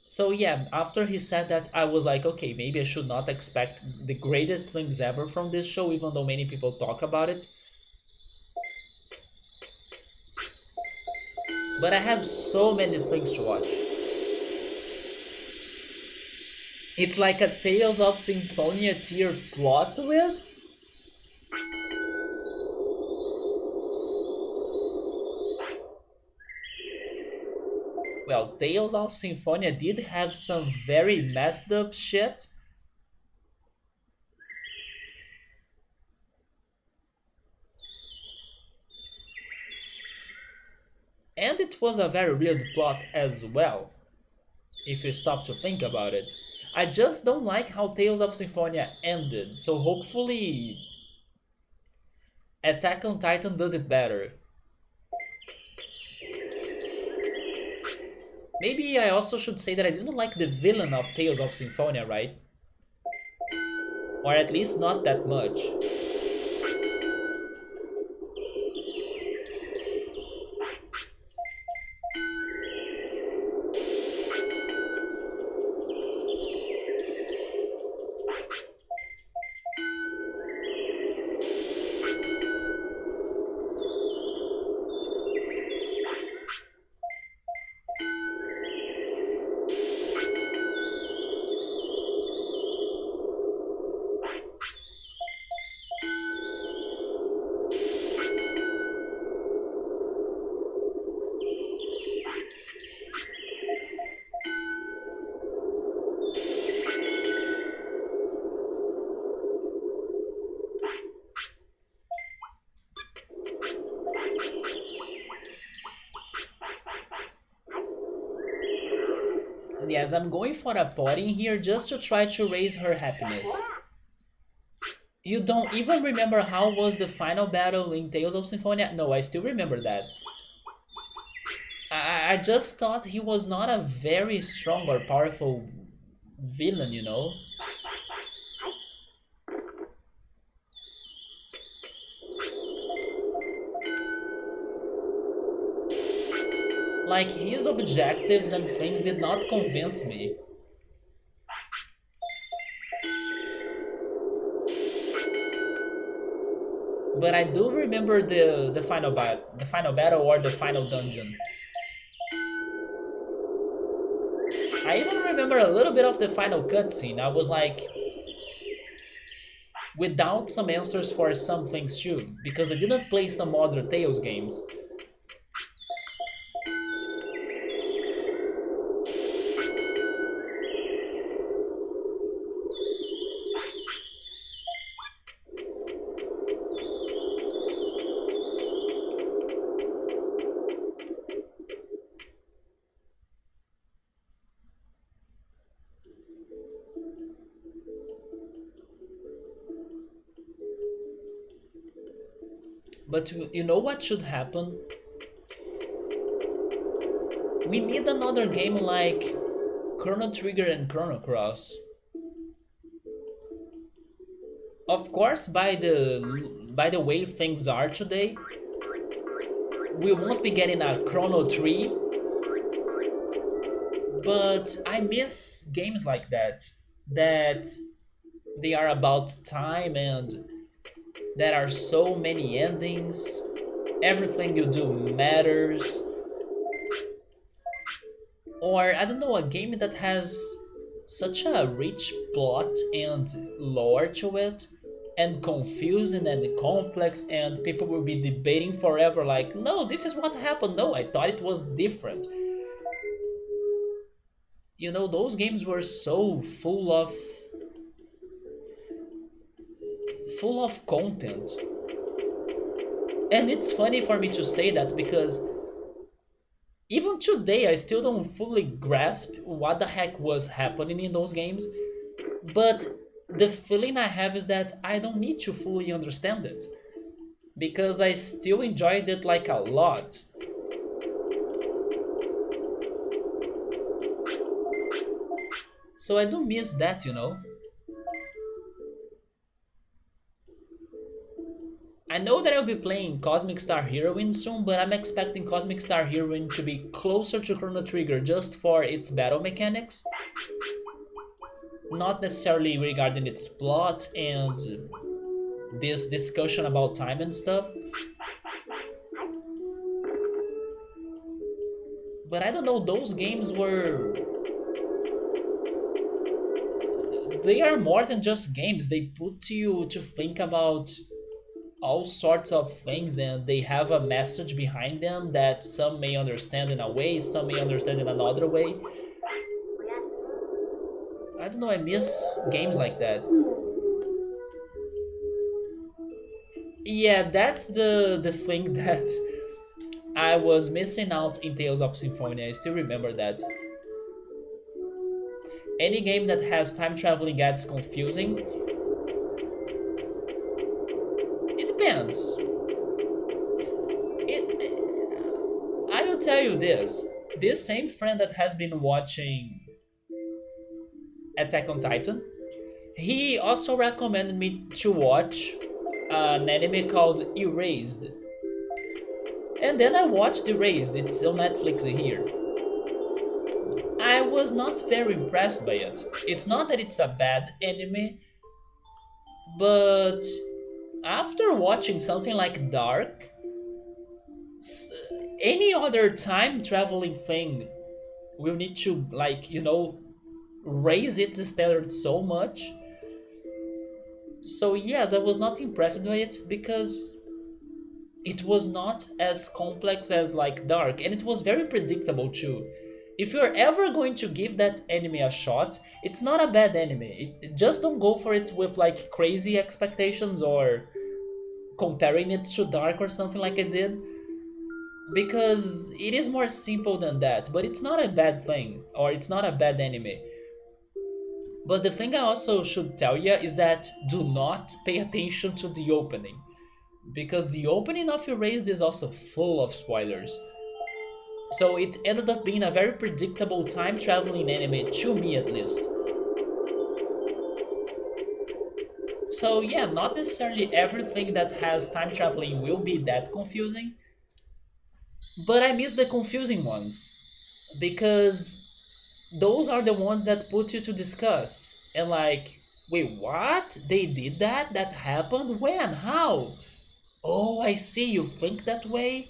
So yeah, after he said that, I was like, okay, maybe I should not expect the greatest things ever from this show, even though many people talk about it. But I have so many things to watch. It's like a Tales of Symphonia tier plot twist. Well, Tales of Symphonia did have some very messed up shit. And it was a very weird plot as well, if you stop to think about it. I just don't like how Tales of Symphonia ended, so hopefully Attack on Titan does it better. Maybe I also should say that I didn't like the villain of Tales of Symphonia, right? Or at least not that much. Yes, I'm going for a potting here just to try to raise her happiness. You don't even remember how was the final battle in Tales of Symphonia? No, I still remember that. I just thought he was not a very strong or powerful villain, you know? Like, his objectives and things did not convince me. But I do remember the final battle or the final dungeon. I even remember a little bit of the final cutscene. I was like, without some answers for some things too, because I didn't play some other Tales games. But you know what should happen? We need another game like Chrono Trigger and Chrono Cross. Of course, by the way things are today, we won't be getting a Chrono 3, but I miss games like that. That they are about time and There are so many endings. Everything you do matters. Or I don't know, a game that has such a rich plot and lore to it, and confusing and complex, and people will be debating forever like, no, this is what happened, no, I thought it was different. You know, those games were so full of content. And it's funny for me to say that because even today I still don't fully grasp what the heck was happening in those games. But the feeling I have is that I don't need to fully understand it because I still enjoyed it like a lot. So I do miss that, you know. I know that I'll be playing Cosmic Star Heroine soon, but I'm expecting Cosmic Star Heroine to be closer to Chrono Trigger just for its battle mechanics, not necessarily regarding its plot and this discussion about time and stuff. But I don't know, those games were, they are more than just games. They put you to think about all sorts of things, and they have a message behind them that some may understand in a way, some may understand in another way. I don't know, I miss games like that. Yeah, that's the thing that I was missing out in Tales of Symphonia. I still remember that. Any game that has time traveling gets confusing. It depends. I will tell you this. This same friend that has been watching Attack on Titan, he also recommended me to watch an anime called Erased. And then I watched Erased, it's on Netflix here. I was not very impressed by it. It's not that it's a bad anime, but after watching something like Dark, any other time traveling thing will need to, like, raise its standards so much. So yes, I was not impressed by it because it was not as complex as like Dark, and it was very predictable too. If you're ever going to give that anime a shot, it's not a bad anime. Just don't go for it with like crazy expectations or comparing it to Dark or something like I did, because it is more simple than that. But it's not a bad thing, or it's not a bad anime. But the thing I also should tell you is that do not pay attention to the opening, because the opening of Erased is also full of spoilers. So it ended up being a very predictable time traveling anime, to me at least. So yeah, not necessarily everything that has time traveling will be that confusing, but I miss the confusing ones because those are the ones that put you to discuss and like, wait, what? They did that? That happened? When? How? Oh, I see, you think that way?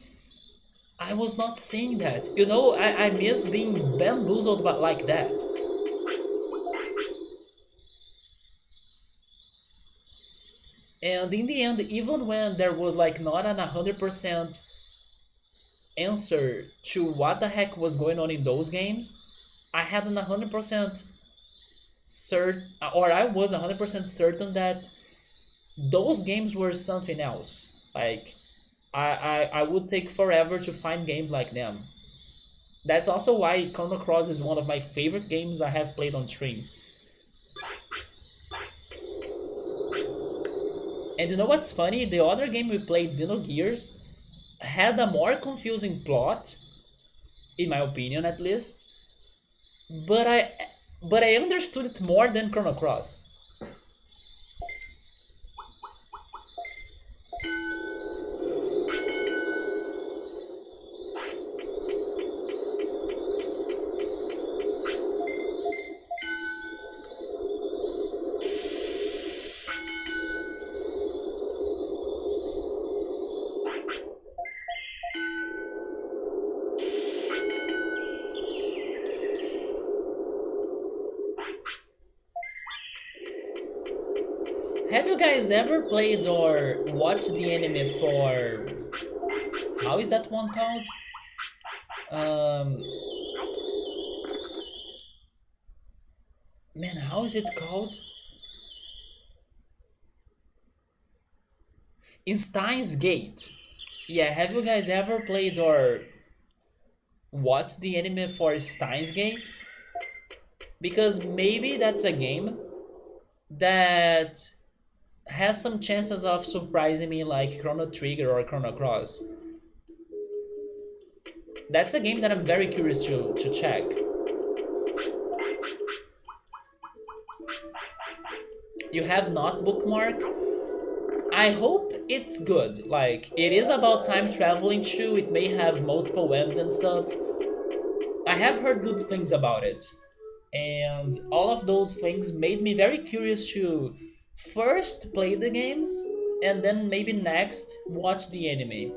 I was not saying that. I miss being bamboozled but like that. And in the end, even when there was like not an 100% answer to what the heck was going on in those games, I had an 100% certain, or I was 100% certain that those games were something else. Like, I would take forever to find games like them. That's also why Chrono Cross is one of my favorite games I have played on stream. And you know what's funny? The other game we played, Xenogears, had a more confusing plot, in my opinion at least, but I understood it more than Chrono Cross. Have you guys ever played or watched the anime for... How is that one called? Um, man, how is it called? In Steins Gate. Yeah, have you guys ever played or watched the anime for Steins Gate? Because maybe that's a game that has some chances of surprising me like Chrono Trigger or Chrono Cross. That's a game that I'm very curious to check. You have not bookmark? I hope it's good. Like, it is about time traveling too, it may have multiple ends and stuff. I have heard good things about it. And all of those things made me very curious to first play the games and then maybe next watch the anime.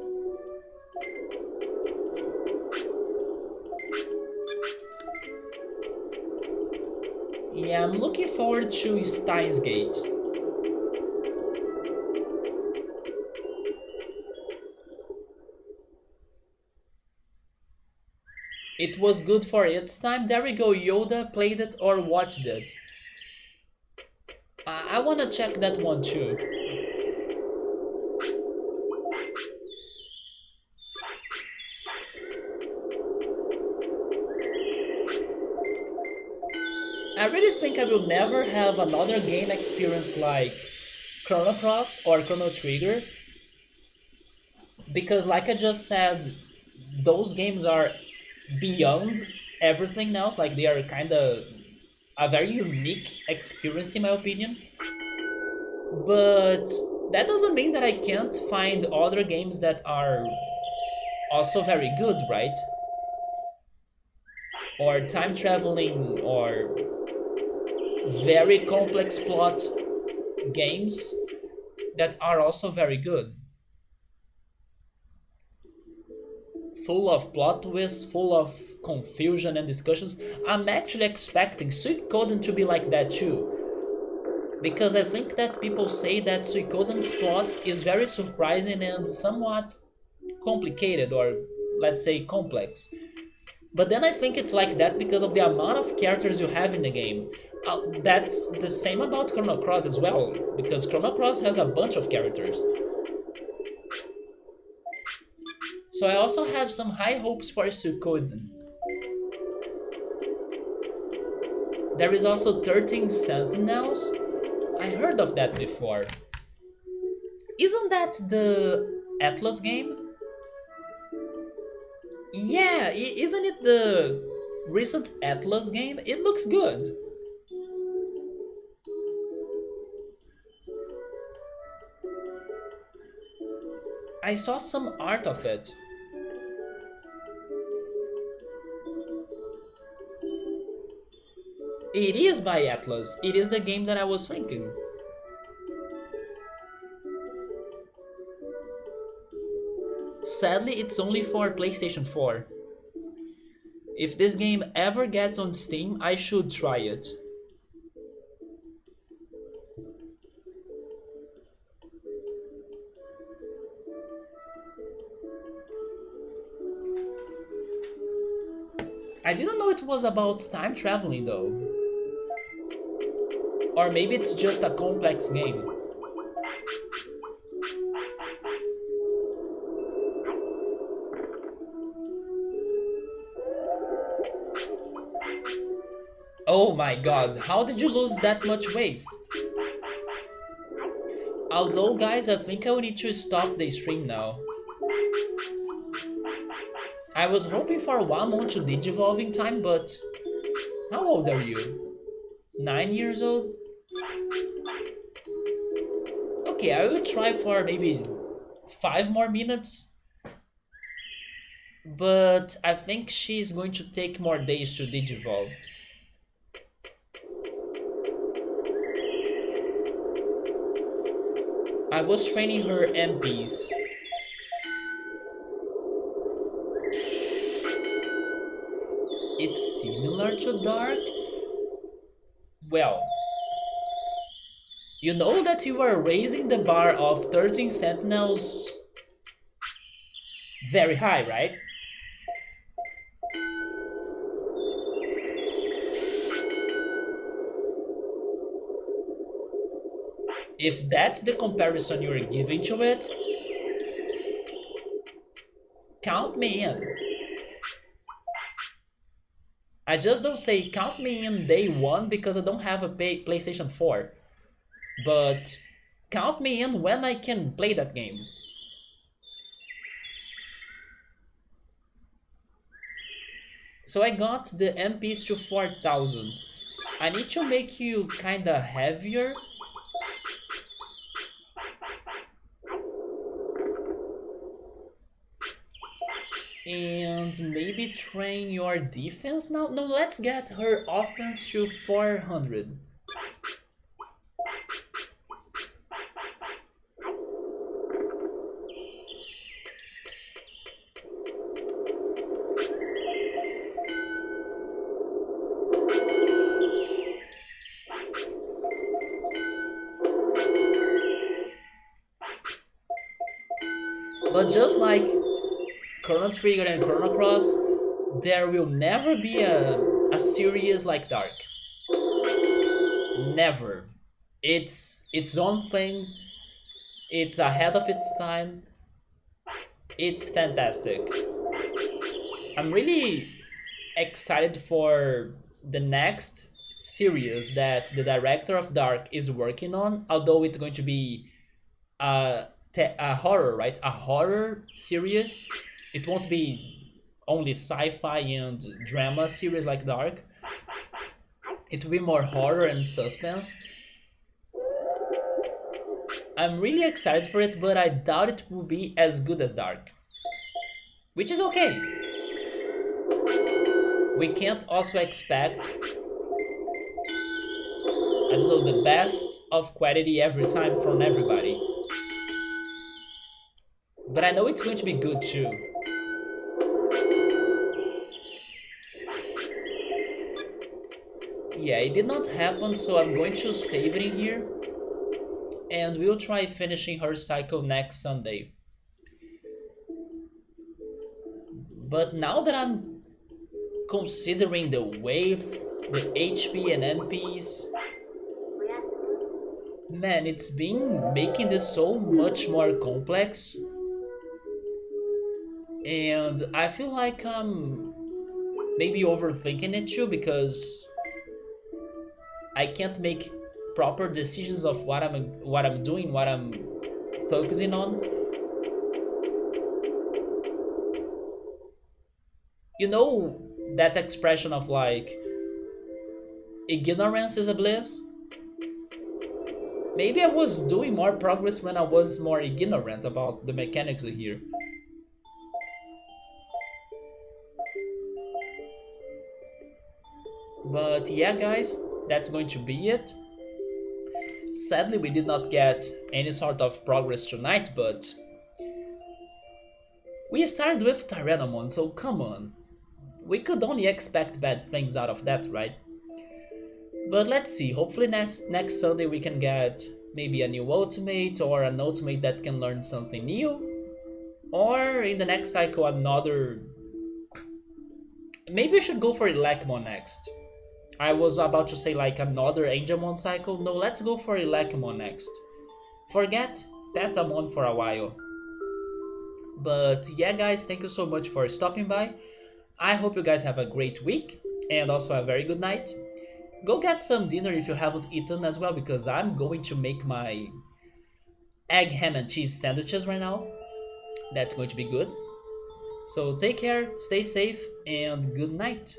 Yeah, I'm looking forward to Steins Gate. It was good for its time. There we go, Yoda played it or watched it. I wanna check that one too. I really think I will never have another game experience like Chrono Cross or Chrono Trigger because, like I just said, those games are beyond everything else. Like, they are kind of a very unique experience, in my opinion. But that doesn't mean that I can't find other games that are also very good, right? Or time traveling or very complex plot games that are also very good. Full of plot twists, full of confusion and discussions. I'm actually expecting Suikoden to be like that too. Because I think that people say that Suikoden's plot is very surprising and somewhat complicated, or let's say complex. But then I think it's like that because of the amount of characters you have in the game. That's the same about Chrono Cross as well, because Chrono Cross has a bunch of characters. So I also have some high hopes for Suikoden. There is also 13 Sentinels. I heard of that before. Isn't that the Atlas game? Yeah, isn't it the recent Atlas game? It looks good. I saw some art of it. It is by Atlas. It is the game that I was thinking. Sadly, it's only for PlayStation 4. If this game ever gets on Steam, I should try it. I didn't know it was about time traveling though. Or maybe it's just a complex game. Oh my god, how did you lose that much weight? Although guys, I think I will need to stop the stream now. I was hoping for 1 month to digivolve in time, but... How old are you? 9 years old? Okay, I will try for maybe 5 more minutes. But I think she's going to take more days to digivolve. I was training her MPs. It's similar to Dark? Well, You know that you are raising the bar of 13 sentinels very high, right? If that's the comparison you're giving to it, count me in. I just don't say count me in day one because I don't have a PlayStation 4. But count me in when I can play that game. So I got the MPs to 4000. I need to make you kinda heavier. And maybe train your defense now? No, let's get her offense to 400. But just like Chrono Trigger and Chrono Cross, there will never be a series like Dark. Never. It's its own thing. It's ahead of its time. It's fantastic. I'm really excited for the next series that the director of Dark is working on, although it's going to be a horror, right? A horror series. It won't be only sci-fi and drama series like Dark. It will be more horror and suspense. I'm really excited for it, but I doubt it will be as good as Dark. Which is okay. We can't also expect, I don't know, the best of quality every time from everybody. But I know it's going to be good too. Yeah, it did not happen, so I'm going to save it in here. And we'll try finishing her cycle next Sunday. But now that I'm considering the wave, the HP and NPs, man, it's been making this so much more complex. And I feel like I'm maybe overthinking it too because I can't make proper decisions of what I'm doing, what I'm focusing on. You know that expression of like ignorance is a bliss? Maybe I was doing more progress when I was more ignorant about the mechanics here. But yeah, guys, that's going to be it. Sadly, we did not get any sort of progress tonight, but we started with Tyrannomon, so come on. We could only expect bad things out of that, right? But let's see, hopefully next Sunday we can get maybe a new ultimate or an ultimate that can learn something new. Or in the next cycle another... Maybe we should go for Elecmon next. I was about to say like another Angelmon cycle. No, let's go for Elecmon next. Forget Patamon for a while. But yeah guys, thank you so much for stopping by. I hope you guys have a great week and also a very good night. Go get some dinner if you haven't eaten as well because I'm going to make my egg, ham and cheese sandwiches right now. That's going to be good. So take care, stay safe and good night.